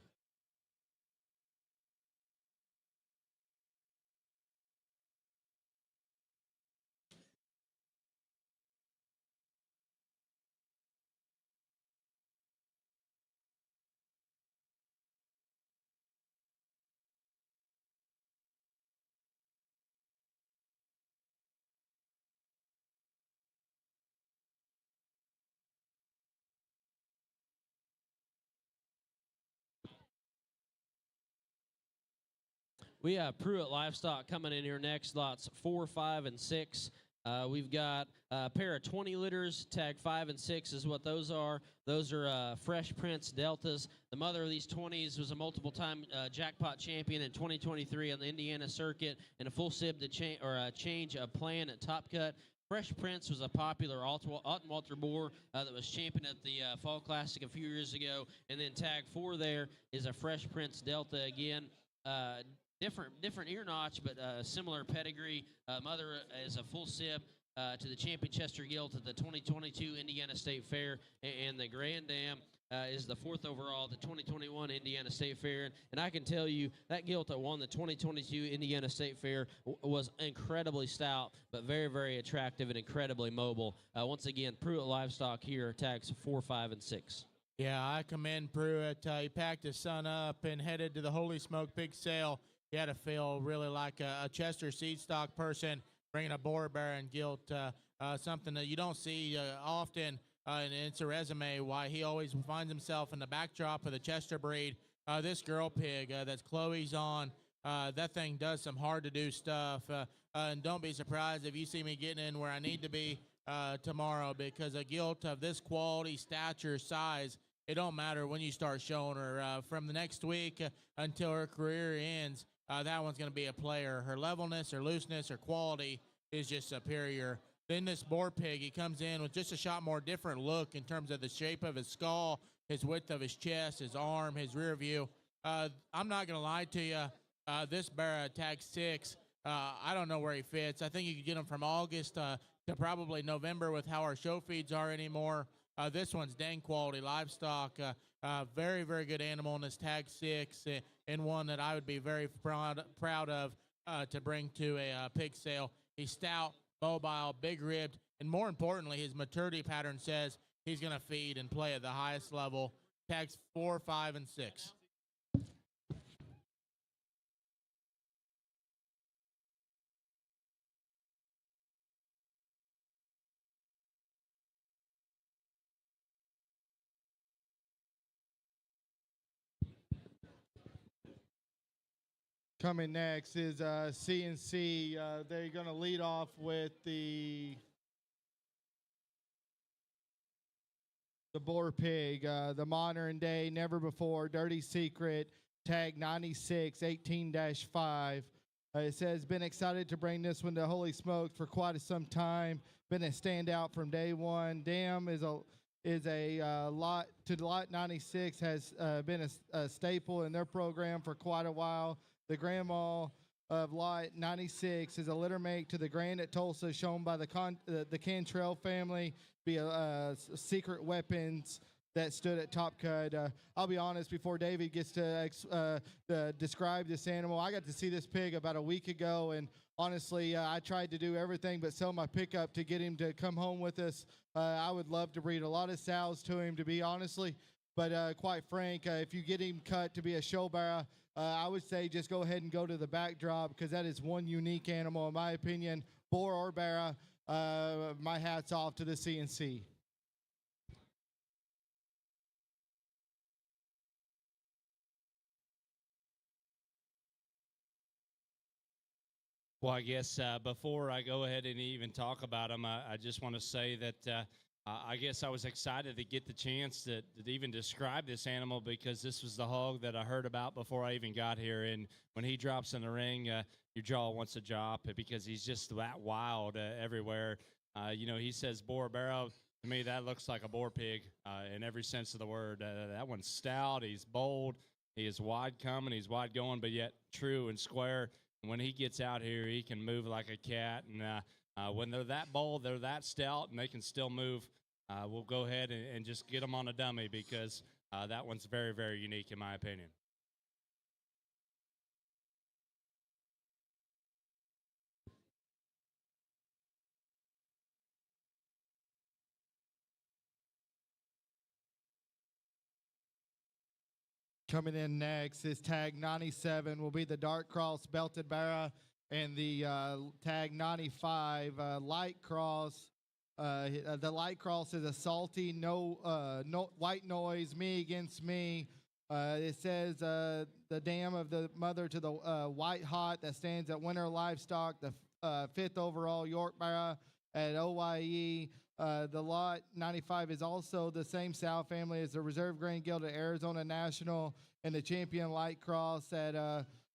[SPEAKER 4] We have Pruitt Livestock coming in here next, lots 4, 5, and 6. We've got a pair of 20 litters. Tag 5 and 6 is what those are. Those are Fresh Prince Deltas. The mother of these 20s was a multiple-time jackpot champion in 2023 on the Indiana circuit, and a full sib to change a plan at Top Cut. Fresh Prince was a popular Altenwalter boar that was champion at the Fall Classic a few years ago. And then tag 4 there is a Fresh Prince Delta again. Different ear notch, but similar pedigree. Mother is a full sib to the champion Chester Gilt at the 2022 Indiana State Fair, and the Grand Dam is the 4th overall at the 2021 Indiana State Fair. And I can tell you that Gilt that won the 2022 Indiana State Fair was incredibly stout, but very, very attractive and incredibly mobile. Once again, Pruitt Livestock here, tags 4, 5, and 6.
[SPEAKER 5] Yeah, I commend Pruitt. He packed his son up and headed to the Holy Smoke Pig Sale. He had to feel really like a Chester seed stock person, bringing a Boar Baron Gilt, something that you don't see often, and it's a resume why he always finds himself in the backdrop of the Chester breed. This girl pig that's Chloe's on, that thing does some hard-to-do stuff, and don't be surprised if you see me getting in where I need to be tomorrow, because a Gilt of this quality, stature, size, it don't matter when you start showing her. From the next week until her career ends, that one's going to be a player. Her levelness, her looseness, her quality is just superior. Then this boar pig, he comes in with just a shot more different look in terms of the shape of his skull, his width of his chest, his arm, his rear view. I'm not going to lie to you. This bear tag 6, I don't know where he fits. I think you could get him from August to probably November with how our show feeds are anymore. This one's dang quality livestock. Very, very good animal in this tag 6, and one that I would be very proud of to bring to a pig sale. He's stout, mobile, big-ribbed, and more importantly, his maturity pattern says he's going to feed and play at the highest level. Tags 4, 5, and 6.
[SPEAKER 6] Coming next is CNC. They're going to lead off with the boar pig, the modern day, never before, Dirty Secret, tag 96, 18-5. It says, been excited to bring this one to Holy Smoke for quite some time. Been a standout from day one. Dam is a lot 96 has been a staple in their program for quite a while. The grandma of lot 96 is a littermate to the Grand at Tulsa, shown by the Cantrell family, be secret weapons that stood at Top Cut. I'll be honest, before David gets to describe this animal, I got to see this pig about a week ago, and honestly, I tried to do everything but sell my pickup to get him to come home with us. I would love to breed a lot of sows to him, to be honestly, but quite frank, if you get him cut to be a show bearer, I would say just go ahead and go to the backdrop, because that is one unique animal, in my opinion. Boar or bearer, my hat's off to the CNC.
[SPEAKER 7] Well, I guess before I go ahead and even talk about them, I just want to say that I guess I was excited to get the chance to even describe this animal, because this was the hog that I heard about before I even got here. And when he drops in the ring, your jaw wants to drop, because he's just that wild everywhere. He says boar barrow. To me, that looks like a boar pig in every sense of the word. That one's stout. He's bold. He is wide coming. He's wide going, but yet true and square. And when he gets out here, he can move like a cat. And when they're that bold, they're that stout, and they can still move, we'll go ahead and just get them on a dummy, because that one's very, very unique in my opinion.
[SPEAKER 6] Coming in next is tag 97, will be the Dark Cross Belted Barra, and the tag 95 Light Cross. The Light Cross is a salty, no white noise, me against me. It says the dam of the mother to the White Hot that stands at Winter Livestock, the 5th overall York Barra at OYE. The lot 95 is also the same sow family as the Reserve Grain Guild at Arizona National, and the Champion Light Cross at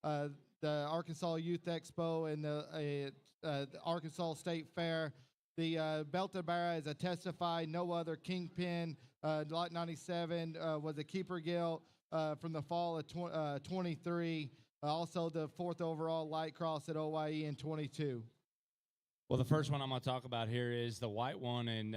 [SPEAKER 6] the Arkansas Youth Expo and the Arkansas State Fair. The belted bearer is a testified no other kingpin. Lot 97 was a keeper gilt from the fall of 23. Also, the 4th overall light cross at OYE in 22.
[SPEAKER 7] Well, the first one I'm going to talk about here is the white one, and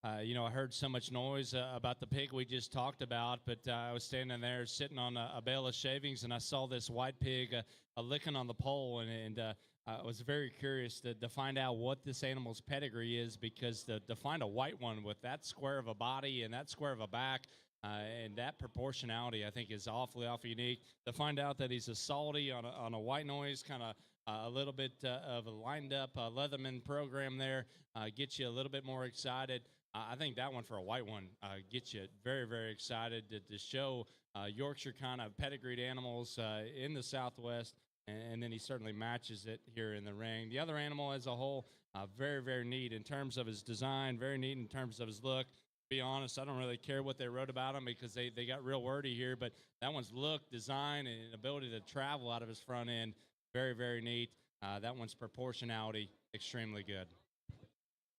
[SPEAKER 7] I heard so much noise about the pig we just talked about, but I was standing there sitting on a bale of shavings, and I saw this white pig licking on the pole, and I was very curious to find out what this animal's pedigree is, because to find a white one with that square of a body and that square of a back and that proportionality, I think, is awfully unique. To find out that he's a salty on a white noise, kind of a little bit of a lined up Leatherman program there, gets you a little bit more excited. I think that one for a white one gets you very, very excited to show Yorkshire kind of pedigreed animals in the Southwest, and then he certainly matches it here in the ring. The other animal as a whole, very, very neat in terms of his design, very neat in terms of his look. To be honest, I don't really care what they wrote about him because they got real wordy here, but that one's look, design, and ability to travel out of his front end, very, very neat. That one's proportionality, extremely good.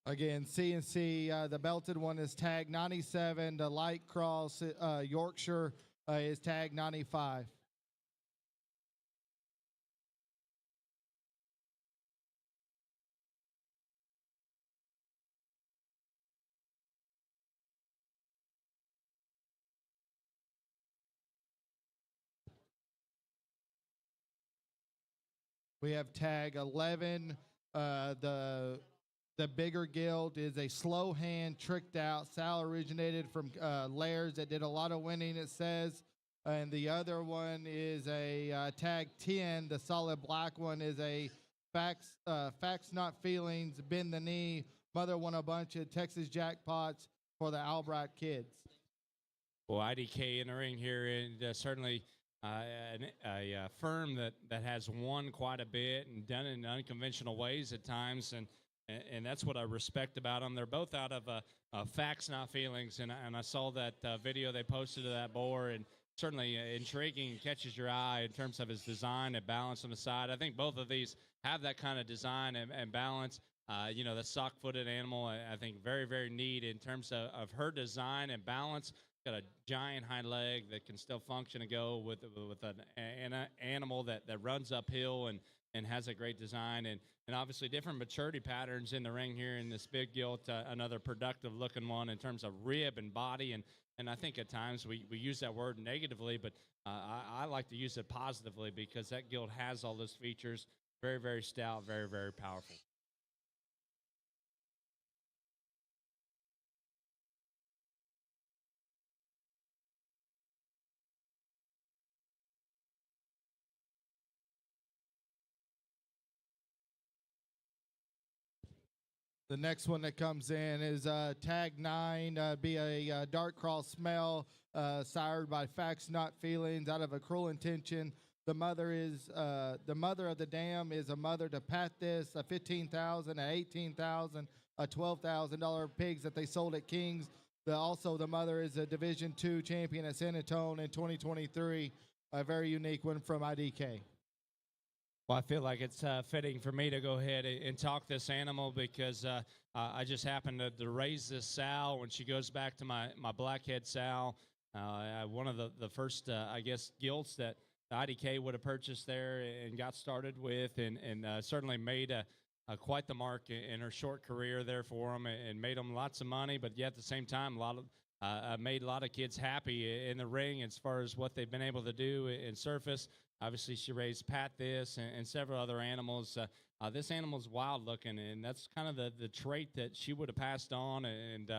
[SPEAKER 6] Again, CNC, the belted one is tag 97. The light cross Yorkshire is tag 95. We have tag 11. The bigger gilt is a slow hand, tricked out. Sal originated from Lairs that did a lot of winning, it says. And the other one is a tag 10. The solid black one is a facts not feelings, bend the knee. Mother won a bunch of Texas jackpots for the Albright kids.
[SPEAKER 7] Well, IDK in the ring here, and certainly a firm that has won quite a bit and done it in unconventional ways at times, and that's what I respect about them. They're both out of facts, not feelings, and I saw that video they posted of that boar, and certainly intriguing, catches your eye in terms of his design and balance on the side. I think both of these have that kind of design and balance. The sock-footed animal, I think very, very neat in terms of her design and balance. Got a giant hind leg that can still function and go with an animal that runs uphill and has a great design, and obviously different maturity patterns in the ring here in this big gilt, another productive looking one in terms of rib and body, and I think at times we use that word negatively, but I like to use it positively because that gilt has all those features. Very, very stout, very, very powerful.
[SPEAKER 6] The next one that comes in is tag 9, be a dark cross smell, sired by facts, not feelings, out of a cruel intention. The mother of the dam is a mother to pat this, a $15,000, a $18,000, a $12,000 pigs that they sold at Kings. Also, the mother is a Division II champion at San Antonio in 2023. A very unique one from IDK.
[SPEAKER 7] Well, I feel like it's fitting for me to go ahead and talk this animal because I just happened to raise this sow when she goes back to my blackhead sow. One of the first, gilts that the IDK would have purchased there and got started with, and certainly made quite the mark in her short career there for them, and made them lots of money. But yet at the same time, made a lot of kids happy in the ring as far as what they've been able to do in surface. Obviously, she raised Pat this and several other animals. This animal's wild looking, and that's kind of the trait that she would have passed on, and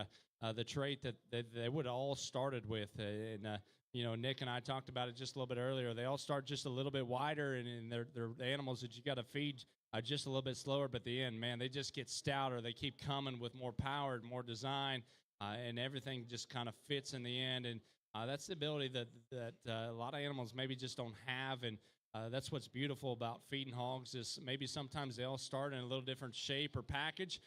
[SPEAKER 7] the trait that they would have all started with. Nick and I talked about it just a little bit earlier. They all start just a little bit wider, and they're the animals that you got to feed just a little bit slower. But at the end, man, they just get stouter. They keep coming with more power and more design, and everything just kind of fits in the end. And that's the ability that a lot of animals maybe just don't have, and that's what's beautiful about feeding hogs is maybe sometimes they all start in a little different shape or package,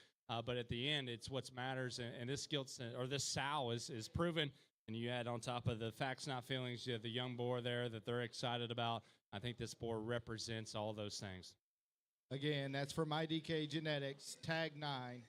[SPEAKER 7] but at the end it's what matters. And this this sow is proven. And you add on top of the facts, not feelings, you have the young boar there that they're excited about. I think this boar represents all those things.
[SPEAKER 6] Again, that's from IDK Genetics, tag 9.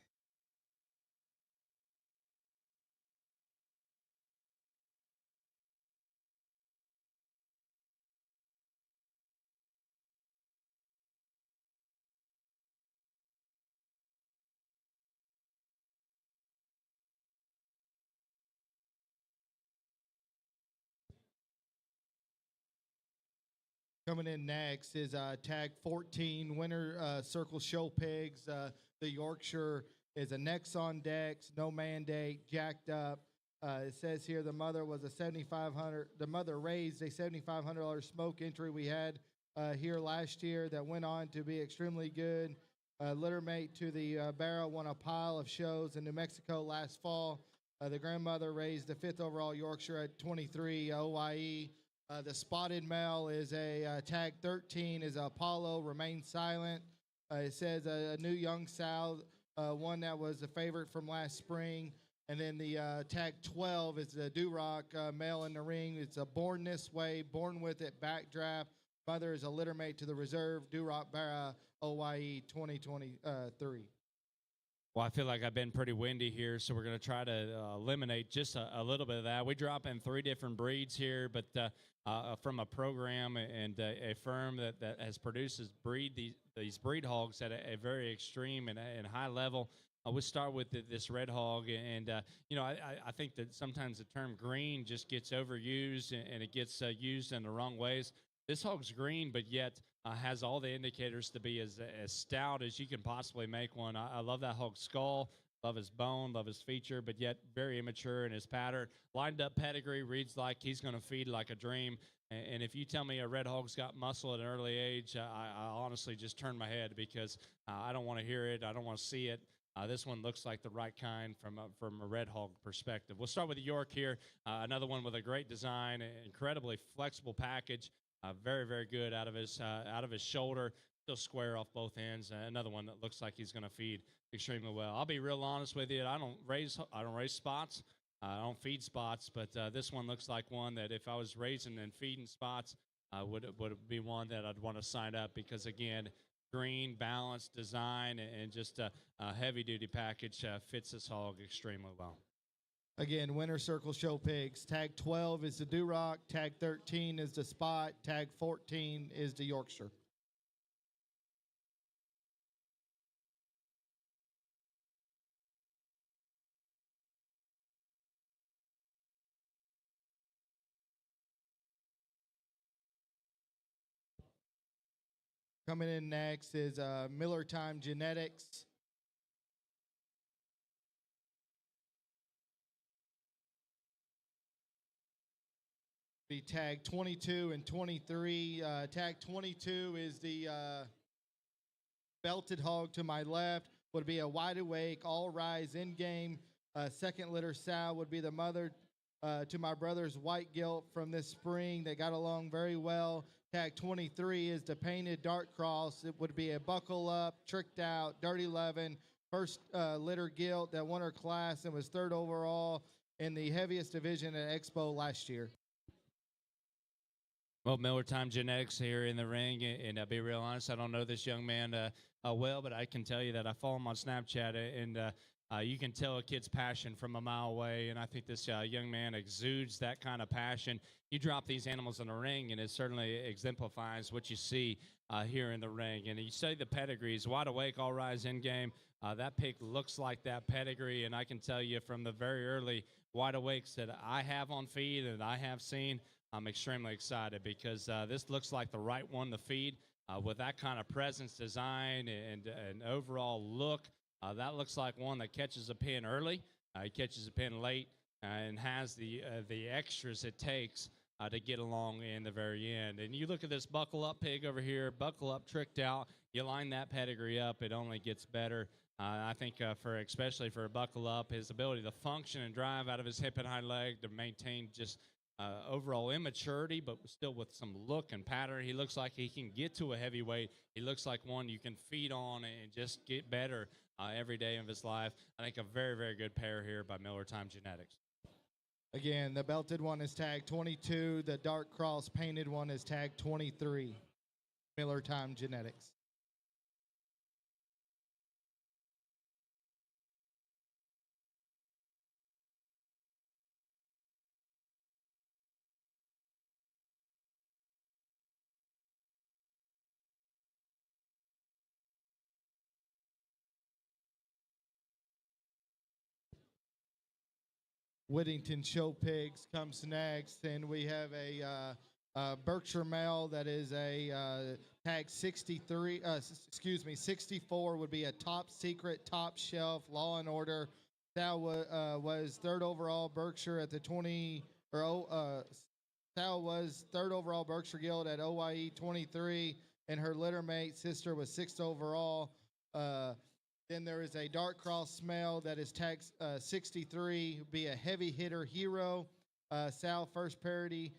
[SPEAKER 6] Coming in next is tag 14, Winter Circle Show Pigs. The Yorkshire is a Nexon Dex, no mandate, jacked up. It says here the mother was a $7,500. The mother raised a $7,500 smoke entry we had here last year that went on to be extremely good. Litter mate to the barrel won a pile of shows in New Mexico last fall. The grandmother raised the 5th overall Yorkshire at 23 OYE. The spotted male is a tag 13 is Apollo, remain silent. It says a new young sow, one that was a favorite from last spring. And then the tag 12 is the Duroc male in the ring. It's a born this way, born with it, backdraft. Mother is a litter mate to the reserve, Duroc Barra OYE 2023.
[SPEAKER 7] Well, I feel like I've been pretty windy here, so we're going to try to eliminate just a little bit of that. We drop in 3 different breeds here, but from a program and a firm that has produced these breed hogs at a very extreme and high level. We'll start with this red hog, and I think that sometimes the term green just gets overused and it gets used in the wrong ways. This hog's green, but yet has all the indicators to be as stout as you can possibly make one. I love that hog's skull, love his bone, love his feature, but yet very immature in his pattern. Lined up pedigree reads like he's going to feed like a dream. And if you tell me a red hog's got muscle at an early age, I honestly just turn my head because I don't want to hear it. I don't want to see it. This one looks like the right kind from a red hog perspective. We'll start with the York here. Another one with a great design, incredibly flexible package. Very, very good out of his shoulder, still square off both ends. Another one that looks like he's going to feed extremely well. I'll be real honest with you. I don't raise spots. I don't feed spots, but this one looks like one that if I was raising and feeding spots, would be one that I'd want to sign up because again, green, balanced design, and just a heavy-duty package fits this hog extremely well.
[SPEAKER 6] Again, Winter Circle Show Pigs. Tag 12 is the Duroc. Tag 13 is the Spot. Tag 14 is the Yorkshire. Coming in next is Miller Time Genetics. Be tag 22 and 23. Tag 22 is the belted hog to my left. Would be a wide awake, all rise in game. Second litter sow would be the mother to my brother's white gilt from this spring. They got along very well. Tag 23 is the painted dart cross. It would be a buckle up, tricked out, dirty 11. First litter gilt that won her class and was 3rd overall in the heaviest division at Expo last year.
[SPEAKER 7] Well, Miller Time Genetics here in the ring, and I'll be real honest, I don't know this young man well, but I can tell you that I follow him on Snapchat, and you can tell a kid's passion from a mile away, and I think this young man exudes that kind of passion. You drop these animals in the ring, and it certainly exemplifies what you see here in the ring. And you say the pedigrees, wide awake, all rise in game. That pig looks like that pedigree, and I can tell you from the very early wide awakes that I have on feed and I have seen, I'm extremely excited because this looks like the right one to feed with that kind of presence, design, and overall look. That looks like one that catches a pin early, he catches a pin late, and has the extras it takes to get along in the very end. And you look at this buckle up pig over here, buckle up, tricked out. You line that pedigree up, it only gets better. I think especially for a buckle up, his ability to function and drive out of his hip and hind leg to maintain just overall immaturity, but still with some look and pattern. He looks like he can get to a heavyweight. He looks like one you can feed on and just get better every day of his life. I think a very, very good pair here by Miller Time Genetics.
[SPEAKER 6] Again, the belted one is tag 22. The dark cross painted one is tag 23. Miller Time Genetics. Whittington Show Pigs comes next, and we have a Berkshire male that is a tag 63, 64 would be a top secret, top shelf, law and order. Sal was third overall Berkshire at the 20, Sal was third overall Berkshire Guild at OYE 23, and her littermate sister was sixth overall. Then there is a dark cross male that is tagged 63, be a heavy hitter hero. Sal first parity.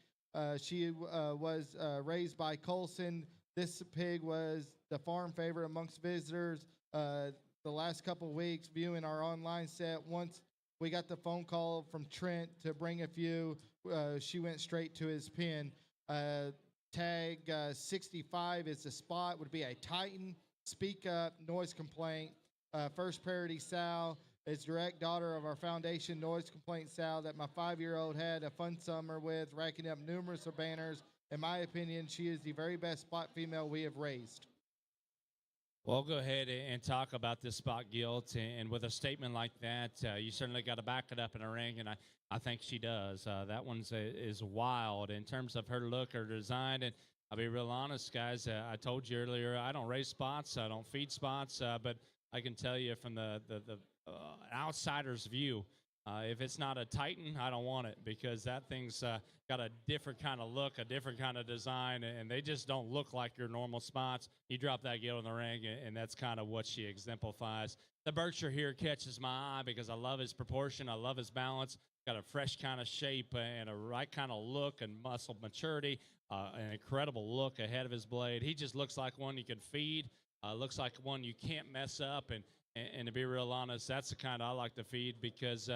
[SPEAKER 6] She was raised by Colson. This pig was the farm favorite amongst visitors the last couple weeks viewing our online set. Once we got the phone call from Trent to bring a few, she went straight to his pen. Tag 65 is the spot, would be a Titan, speak up, noise complaint. First parity Sal is direct daughter of our foundation noise complaint Sal that my 5-year-old had a fun summer with, racking up numerous banners. In my opinion, she is the very best spot female we have raised.
[SPEAKER 7] Well, I'll go ahead and talk about this spot guilt, and with a statement like that, you certainly got to back it up in a ring, and I think she does. That one's is wild in terms of her look, her design, and I'll be real honest, guys. I told you earlier, I don't raise spots, I don't feed spots, but I can tell you from the outsider's view, if it's not a Titan, I don't want it, because that thing's got a different kind of look, a different kind of design, and they just don't look like your normal spots. You drop that gill in the ring, and that's kind of what she exemplifies. The Berkshire here catches my eye because I love his proportion. I love his balance. Got a fresh kind of shape and a right kind of look and muscle maturity, an incredible look ahead of his blade. He just looks like one you can feed, looks like one you can't mess up, and to be real honest, that's the kind I like to feed because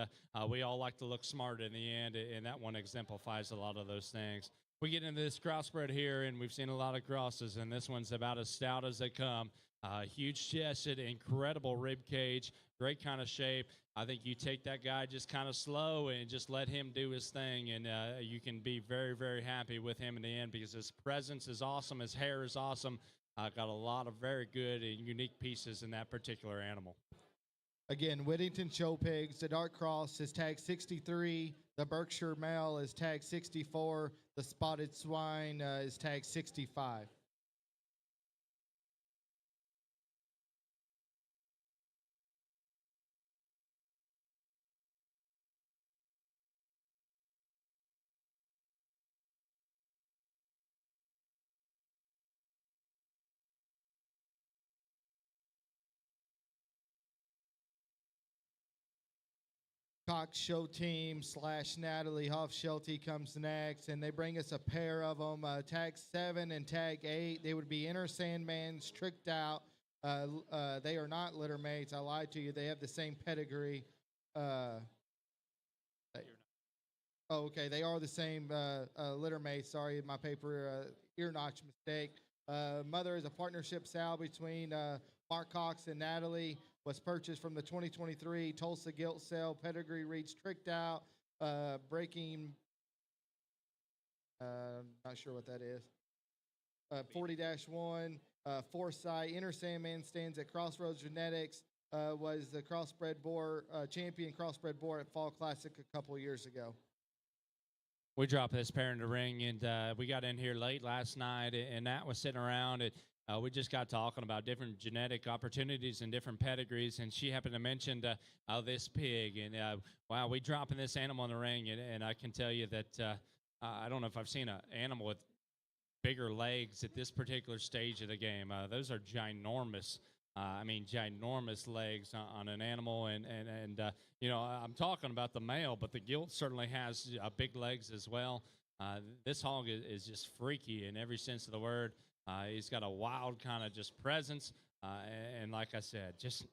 [SPEAKER 7] we all like to look smart in the end, and that one exemplifies a lot of those things. We get into this crossbred here, and we've seen a lot of crosses, and this one's about as stout as they come. Huge chested, incredible rib cage, great kind of shape. I think you take that guy just kind of slow and just let him do his thing, and you can be very, very happy with him in the end because his presence is awesome, his hair is awesome. Got a lot of very good and unique pieces in that particular animal.
[SPEAKER 6] Again, Whittington Show Pigs, the Dark Cross is tag 63, the Berkshire Male is tag 64, the Spotted Swine is tag 65. Cox Show Team / Natalie Hofschulte comes next, and they bring us a pair of them, tag 7 and tag 8. They would be Inner Sandmans, tricked out. They are not litter mates. I lied to you. They have the same pedigree. Okay, they are the same litter mates. Sorry, my paper ear notch mistake. Mother is a partnership Sal between Mark Cox and Natalie. Was purchased from the 2023 Tulsa Gilt Sale. Pedigree reads tricked out, breaking, not sure what that is. 40-1, Foresight. Inner Sandman stands at Crossroads Genetics, was the crossbred boar, champion crossbred boar at Fall Classic a couple years ago.
[SPEAKER 7] We dropped this pair in the ring, and we got in here late last night, and Nat was sitting around, and we just got talking about different genetic opportunities and different pedigrees, and she happened to mention this pig, and wow, we dropping this animal in the ring, and I can tell you that I don't know if I've seen an animal with bigger legs at this particular stage of the game. Those are ginormous. Ginormous legs on an animal, and you know, I'm talking about the male, but the gilt certainly has big legs as well. This hog is just freaky in every sense of the word. He's got a wild kind of just presence, and like I said, just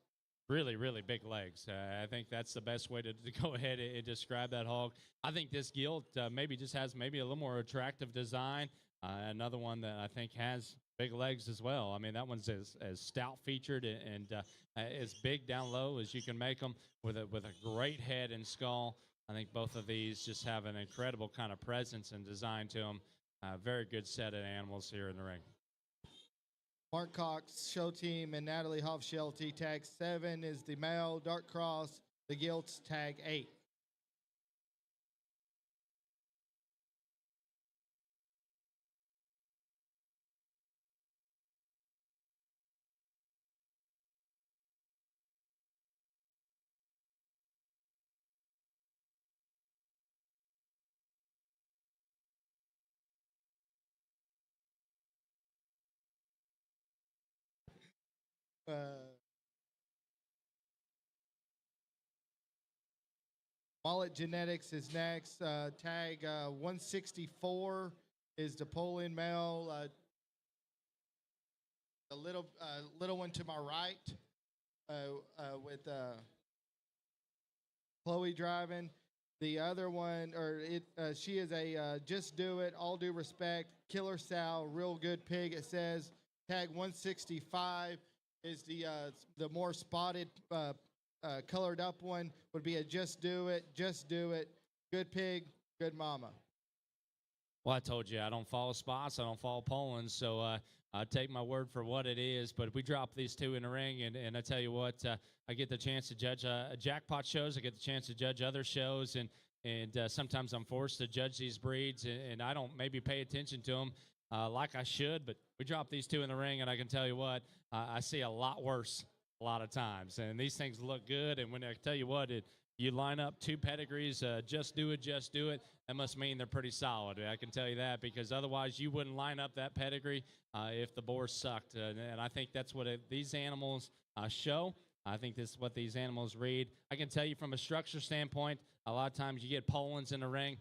[SPEAKER 7] really, really big legs. I think that's the best way to go ahead and describe that hog. I think this gilt maybe just has maybe a little more attractive design. Another one that I think has big legs as well. I mean, that one's as stout featured and as big down low as you can make them, with a great head and skull. I think both of these just have an incredible kind of presence and design to them. Very good set of animals here in the ring.
[SPEAKER 6] Mark Cox Show Team and Natalie Hofschulte, tag 7 is the male. Dark Cross, the gilt's tag 8. Mullet Genetics is next. Tag 164 is the pull-in male. The little one to my right with Chloe driving. The other one, she is a Just Do It, All Due Respect, Killer Sal, real good pig. It says tag 165 is the more spotted, colored up one would be a Just Do It, good pig, good mama.
[SPEAKER 7] Well, I told you I don't follow spots, I don't follow Poland, so I take my word for what it is. But we drop these two in the ring, and I tell you what, I get the chance to judge jackpot shows, I get the chance to judge other shows, and sometimes I'm forced to judge these breeds, and I don't maybe pay attention to them like I should. But we drop these two in the ring, and I can tell you what, I see a lot worse a lot of times, and these things look good. And when I tell you what, you line up two pedigrees, just do it. That must mean they're pretty solid. I can tell you that, because otherwise you wouldn't line up that pedigree if the boar sucked. And I think that's what these animals show. I think this is what these animals read. I can tell you from a structure standpoint, a lot of times you get Polands in the ring.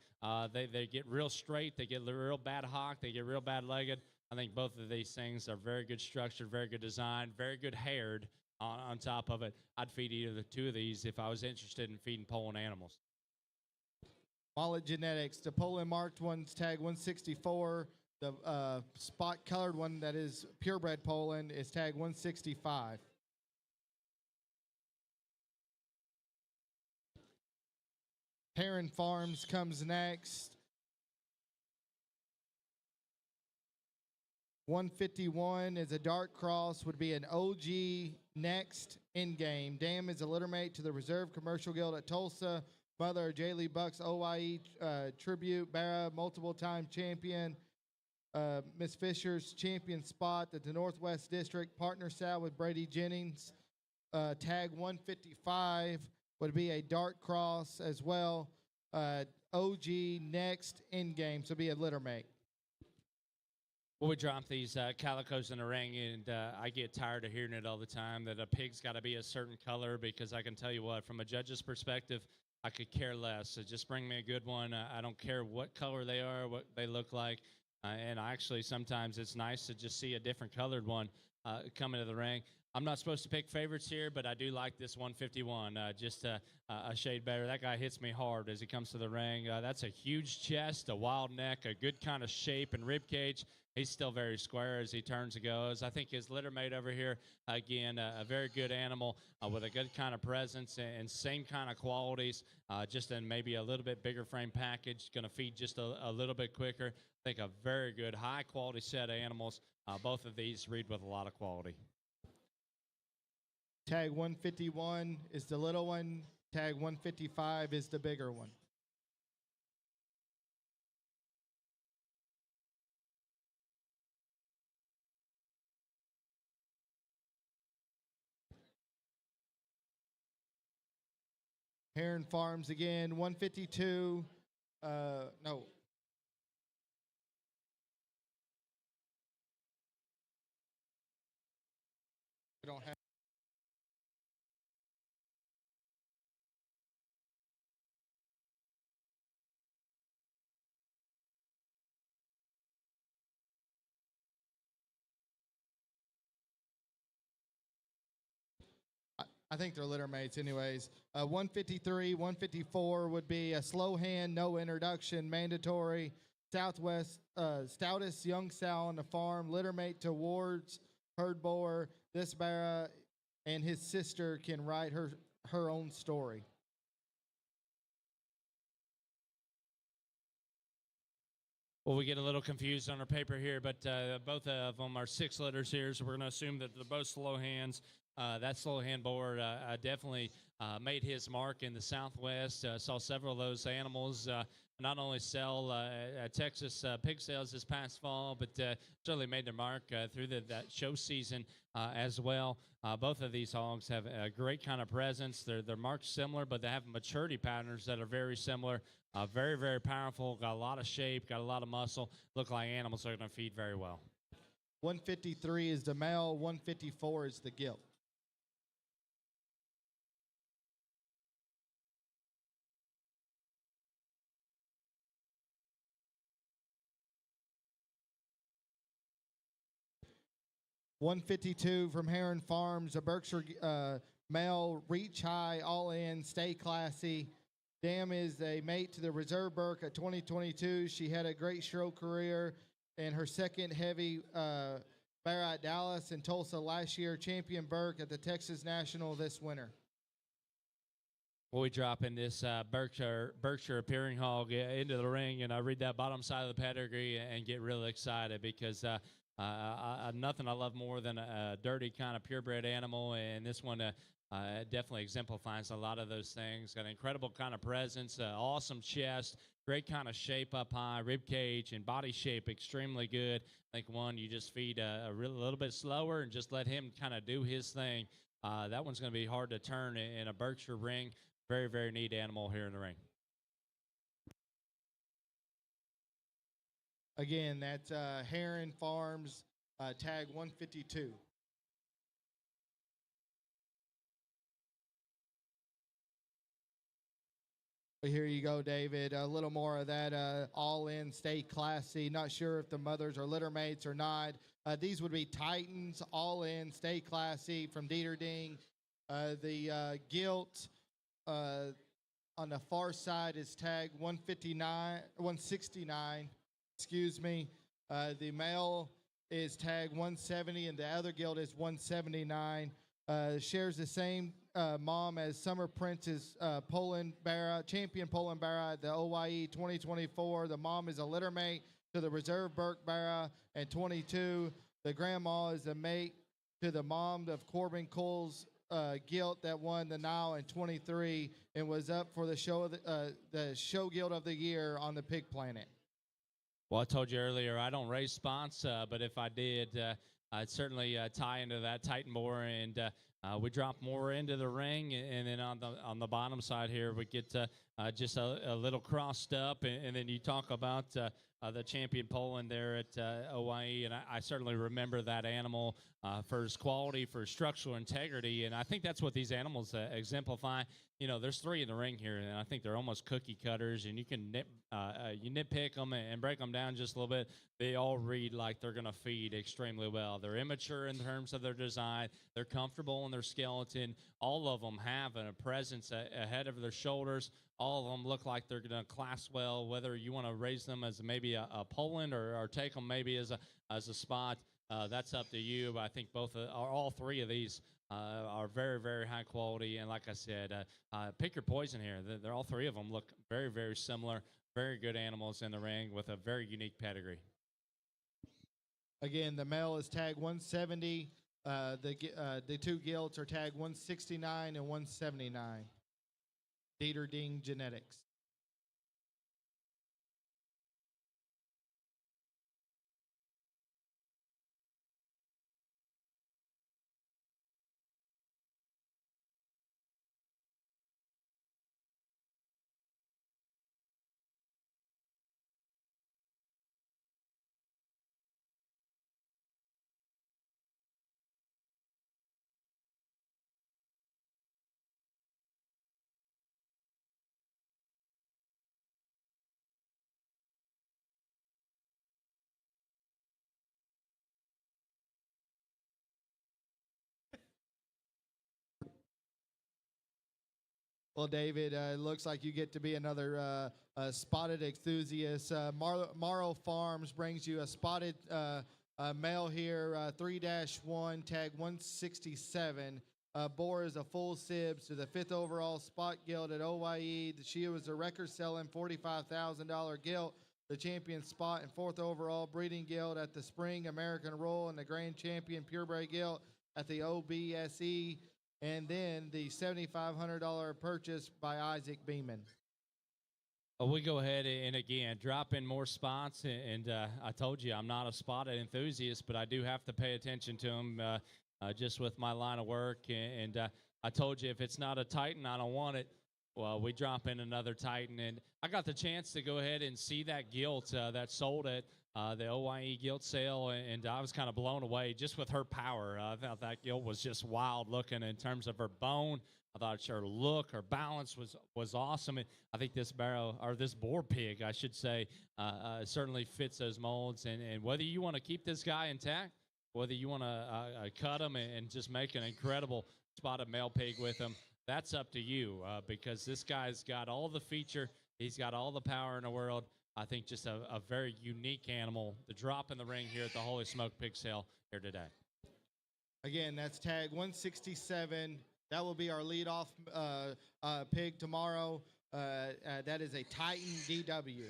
[SPEAKER 7] They get real straight. They get real bad hock. They get real bad legged. I think both of these things are very good structured, very good design, very good haired. On top of it, I'd feed either the two of these if I was interested in feeding Poland animals.
[SPEAKER 6] Mullet Genetics, the Poland marked one's tag 164. The spot colored one that is purebred Poland is tag 165. Heron Farms comes next. 151 is a dark cross, would be an OG next in game. Dam is a littermate to the Reserve Commercial Guild at Tulsa. Mother, J. Lee Bucks, OYE tribute. Barra, multiple time champion. Miss Fisher's champion spot at the Northwest District. Partner Sal with Brady Jennings. Tag 155 would be a dark cross as well. OG next in game, so be a littermate.
[SPEAKER 7] Well, we drop these calicos in the ring, and I get tired of hearing it all the time that a pig's got to be a certain color, because I can tell you what, from a judge's perspective, I could care less. So just bring me a good one. I don't care what color they are, what they look like. And actually, sometimes it's nice to just see a different colored one come into the ring. I'm not supposed to pick favorites here, but I do like this 151, just a shade better. That guy hits me hard as he comes to the ring. That's a huge chest, a wild neck, a good kind of shape and rib cage. He's still very square as he turns and goes. I think his littermate over here, again, a very good animal with a good kind of presence and same kind of qualities, just in maybe a little bit bigger frame package, going to feed just a little bit quicker. I think a very good, high-quality set of animals. Both of these read with a lot of quality.
[SPEAKER 6] Tag 151 is the little one. Tag 155 is the bigger one. Heron Farms again, 152. No. We don't have. I think they're litter mates anyways. 153, 154 would be a slow hand, no introduction, mandatory. Southwest, stoutest young sow on the farm, litter mate to Ward's herd boar. This Barra and his sister can write her own story.
[SPEAKER 7] Well, we get a little confused on our paper here, but both of them are 6 litters here, so we're going to assume that they're both slow hands. That slow hand board definitely made his mark in the Southwest. Saw several of those animals not only sell at Texas pig sales this past fall, but certainly made their mark through that show season as well. Both of these hogs have a great kind of presence. They're marked similar, but they have maturity patterns that are very similar. Very, very powerful, got a lot of shape, got a lot of muscle. Look like animals are going to feed very well.
[SPEAKER 6] 153 is the male, 154 is the gilt. 152 from Heron Farms, a Berkshire male, reach high, all in, stay classy. Dam is a mate to the Reserve Burke at 2022. She had a great show career in her second heavy bear at Dallas and Tulsa last year. Champion Burke at the Texas National this winter.
[SPEAKER 7] Well, we drop in this Berkshire appearing hog into the ring, and I read that bottom side of the pedigree and get really excited because nothing I love more than a dirty kind of purebred animal, and this one definitely exemplifies a lot of those things. Got an incredible kind of presence, awesome chest, great kind of shape up high, rib cage and body shape extremely good. I think one you just feed a little bit slower and just let him kind of do his thing. That one's going to be hard to turn in a Berkshire ring. Very, very neat animal here in the ring.
[SPEAKER 6] Again, that's Heron Farms, tag 152. Here you go, David. A little more of that all in, stay classy. Not sure if the mothers are litter mates or not. These would be Titans, all in, stay classy from Dieter Ding. The gilt on the far side is tag 169, excuse me. The male is tag 170 and the other gilt is 179. Shares the same mom as Summer Prince's Poland Barra, champion Poland Barra at the OYE 2024. The mom is a litter mate to the Reserve Burke Barra and 22. The grandma is a mate to the mom of Corbin Cole's gilt that won the Nile in 23 and was up for the show gilt of the year on the Pig Planet.
[SPEAKER 7] Well, I told you earlier I don't raise spots, but if I did, I'd certainly tie into that Titan more, and we drop more into the ring, and then on the bottom side here we get just a little crossed up, and then you talk about the champion Poland there at OYE, and I certainly remember that animal for his quality, for his structural integrity, and I think that's what these animals exemplify. You know, there's three in the ring here, and I think they're almost cookie cutters, and you can nitpick them and break them down just a little bit. They all read like they're going to feed extremely well. They're immature in terms of their design. They're comfortable in their skeleton. All of them have a presence ahead of their shoulders. All of them look like they're going to class well, whether you want to raise them as maybe a Poland or take them maybe as a spot. That's up to you. But I think all three of these are very, very high quality. And like I said, pick your poison here. They're all three of them look very, very similar. Very good animals in the ring with a very unique pedigree.
[SPEAKER 6] Again, the male is tag 170. The two gilts are tag 169 and 179. Dieter Ding Genetics. Well, David, it looks like you get to be another spotted enthusiast. Morrow Farms brings you a spotted male here, 3-1, tag 167. Bore is a full sibs to the 5th overall spot gilt at OYE. She was a record-selling $45,000 gilt, the champion spot and 4th overall breeding gilt at the Spring American Roll and the grand champion purebred gilt at the OBSE. And then the $7,500 purchase by Isaac Beeman.
[SPEAKER 7] Well, we go ahead and again drop in more spots, and I told you I'm not a spotted enthusiast, but I do have to pay attention to them just with my line of work. And I told you if it's not a Titan, I don't want it. Well, we drop in another Titan, and I got the chance to go ahead and see that gilt that sold at the OYE gilt sale, and I was kind of blown away just with her power. I thought that gilt was just wild looking in terms of her bone. I thought her look, her balance was awesome. And I think this boar pig, I should say, certainly fits those molds. And whether you want to keep this guy intact, whether you want to cut them and just make an incredible spotted male pig with them, that's up to you because this guy's got all the feature. He's got all the power in the world. I think just a very unique animal. The drop in the ring here at the Holy Smoke Pig Sale here today.
[SPEAKER 6] Again, that's tag 167. That will be our leadoff pig tomorrow. That is a Titan DW.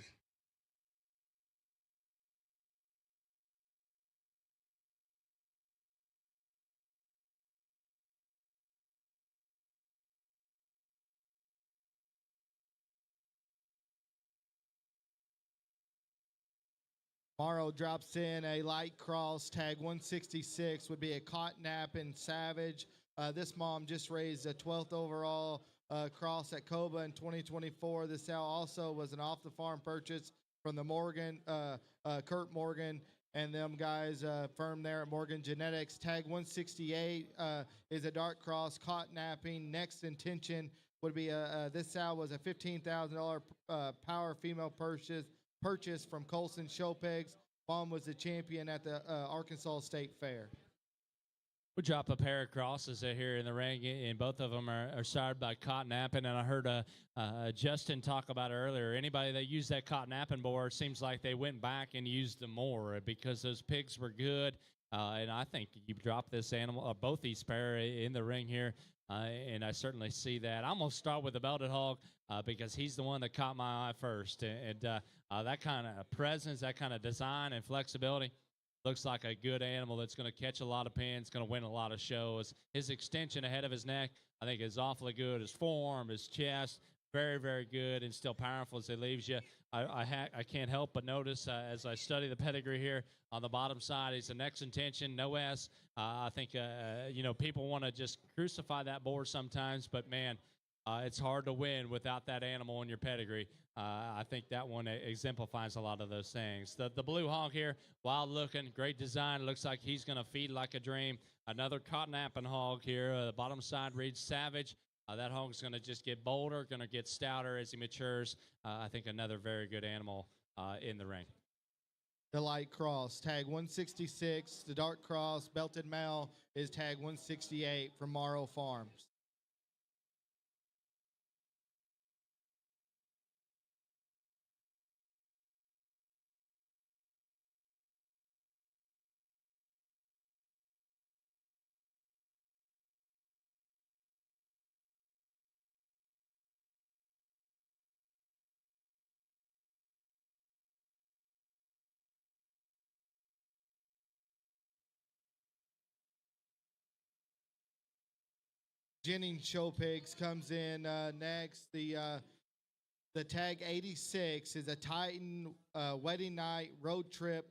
[SPEAKER 6] Morrow drops in a light cross, tag 166 would be a Cottonapin Savage. This mom just raised a 12th overall cross at Coba in 2024. This sow also was an off-the-farm purchase from the Kurt Morgan and them guys firm there at Morgan Genetics. Tag 168 is a dark cross, Cottonapping. Next intention would be this sow was a $15,000 power female purchase from Colson Show Pigs. Mom was the champion at the Arkansas State Fair.
[SPEAKER 7] We drop a pair of crosses here in the ring, and both of them are sired by Cottonappin. And I heard Justin talk about it earlier. Anybody that used that Cottonappin board seems like they went back and used them more because those pigs were good. And I think you drop this animal, both these pair in the ring here, and I certainly see that. I'm going to start with the Belted Hog because he's the one that caught my eye first. And that kind of presence, that kind of design and flexibility looks like a good animal that's going to catch a lot of pins, going to win a lot of shows. His extension ahead of his neck, I think, is awfully good. His form, his chest, very, very good and still powerful as he leaves you. I can't help but notice as I study the pedigree here on the bottom side, he's the next intention, no S. I think, people want to just crucify that board sometimes, but, man, it's hard to win without that animal in your pedigree. I think that one exemplifies a lot of those things. The Blue Hog here, wild looking, great design. Looks like he's going to feed like a dream. Another Cottonappin hog here. The bottom side reads Savage. That hog's going to just get bolder, going to get stouter as he matures. I think another very good animal in the ring.
[SPEAKER 6] The light cross, tag 166. The dark cross, belted male, is tag 168 from Morrow Farms. Jennings Show Pigs comes in next. The tag 86 is a Titan wedding night road trip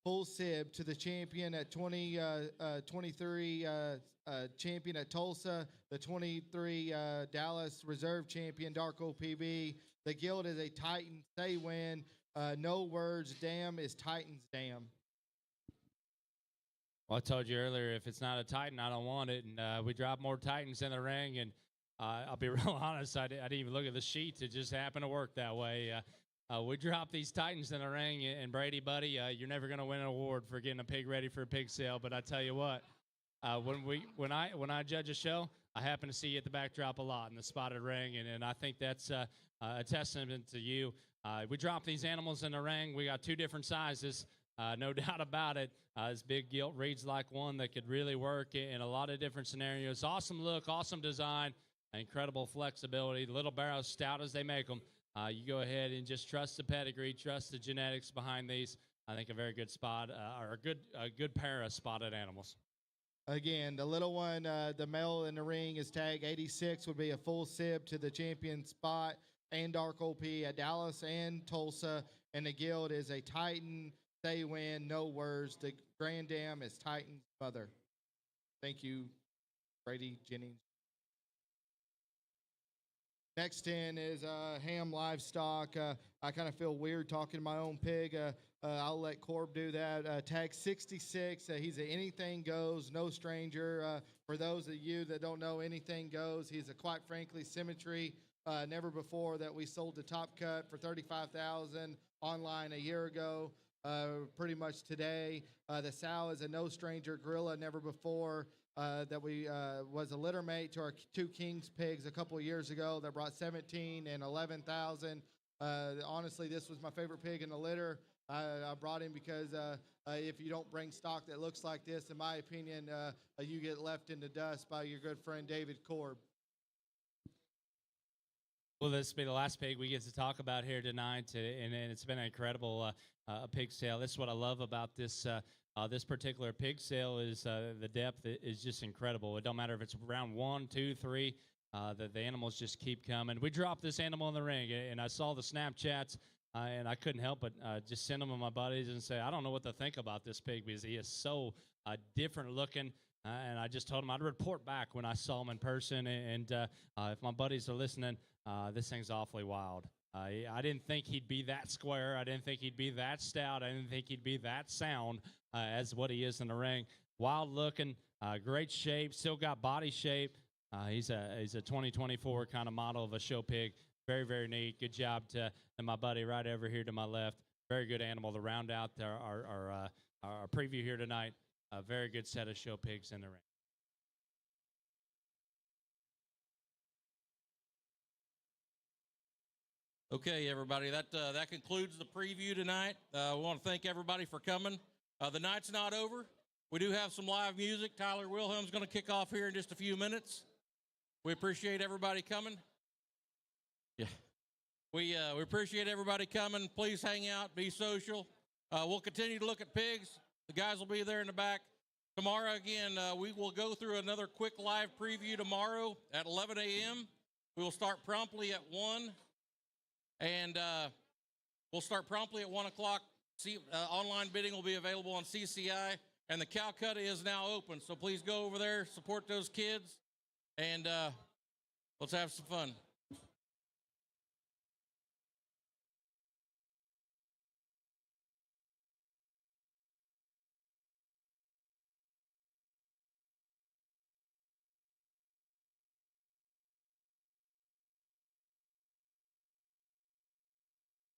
[SPEAKER 6] full sib to the champion at 2023 champion at Tulsa, the 23 Dallas Reserve champion Darko PB. The Guild is a Titan stay win. No words. Dam is Titan's dam.
[SPEAKER 7] Well, I told you earlier, if it's not a Titan, I don't want it. And we drop more Titans in the ring. And I'll be real honest, I didn't even look at the sheets. It just happened to work that way. We drop these Titans in the ring. And Brady, buddy, you're never going to win an award for getting a pig ready for a pig sale. But I tell you what, when I judge a show, I happen to see you at the backdrop a lot in the spotted ring. And I think that's a testament to you. We drop these animals in the ring. We got two different sizes. No doubt about it. This big gilt reads like one that could really work in a lot of different scenarios. Awesome look, awesome design, incredible flexibility. Little barrels, stout as they make them. You go ahead and just trust the pedigree, trust the genetics behind these. I think a very good spot, or a good pair of spotted animals.
[SPEAKER 6] Again, the little one, the male in the ring is tag 86, would be a full sib to the champion spot and Dark OP at Dallas and Tulsa. And the Guild is a Titan. They win, no words. The Grand Dam is Titan's mother. Thank you, Brady Jennings. Next in is Ham Livestock. I kind of feel weird talking to my own pig. I'll let Corb do that. Tag 66, he's a anything goes, no stranger. For those of you that don't know, anything goes. He's a quite frankly symmetry. Never before that we sold the top cut for $35,000 online a year ago. pretty much today. The sow is a no stranger gorilla, never before. That we was a litter mate to our two Kings pigs a couple of years ago that brought 17 and 11,000. Honestly, this was my favorite pig in the litter. I brought him because if you don't bring stock that looks like this, in my opinion, you get left in the dust by your good friend David Korb.
[SPEAKER 7] Well, this will be the last pig we get to talk about here tonight, and it's been an incredible pig sale. This is what I love about this this particular pig sale is the depth is just incredible. It don't matter if it's round 1, 2, 3. The animals just keep coming. We dropped this animal in the ring, and I saw the Snapchats, and I couldn't help but just send them to my buddies and say, I don't know what to think about this pig because he is so different looking. And I just told him I'd report back when I saw him in person. And if my buddies are listening, this thing's awfully wild. I didn't think he'd be that square. I didn't think he'd be that stout. I didn't think he'd be that sound as what he is in the ring. Wild looking, great shape, still got body shape. He's a 2024 kind of model of a show pig. Very, very neat. Good job to my buddy right over here to my left. Very good animal to round out our preview here tonight. A very good set of show pigs in the ring.
[SPEAKER 8] Okay, everybody, that concludes the preview tonight. We want to thank everybody for coming. The night's not over. We do have some live music. Tyler Wilhelm's going to kick off here in just a few minutes. We appreciate everybody coming. Yeah, we appreciate everybody coming. Please hang out, be social. We'll continue to look at pigs. The guys will be there in the back. Tomorrow, again, we will go through another quick live preview tomorrow at 11 a.m. We will start promptly at 1. And we'll start promptly at 1 o'clock. Online bidding will be available on CCI. And the Calcutta is now open. So please go over there, support those kids, and let's have some fun.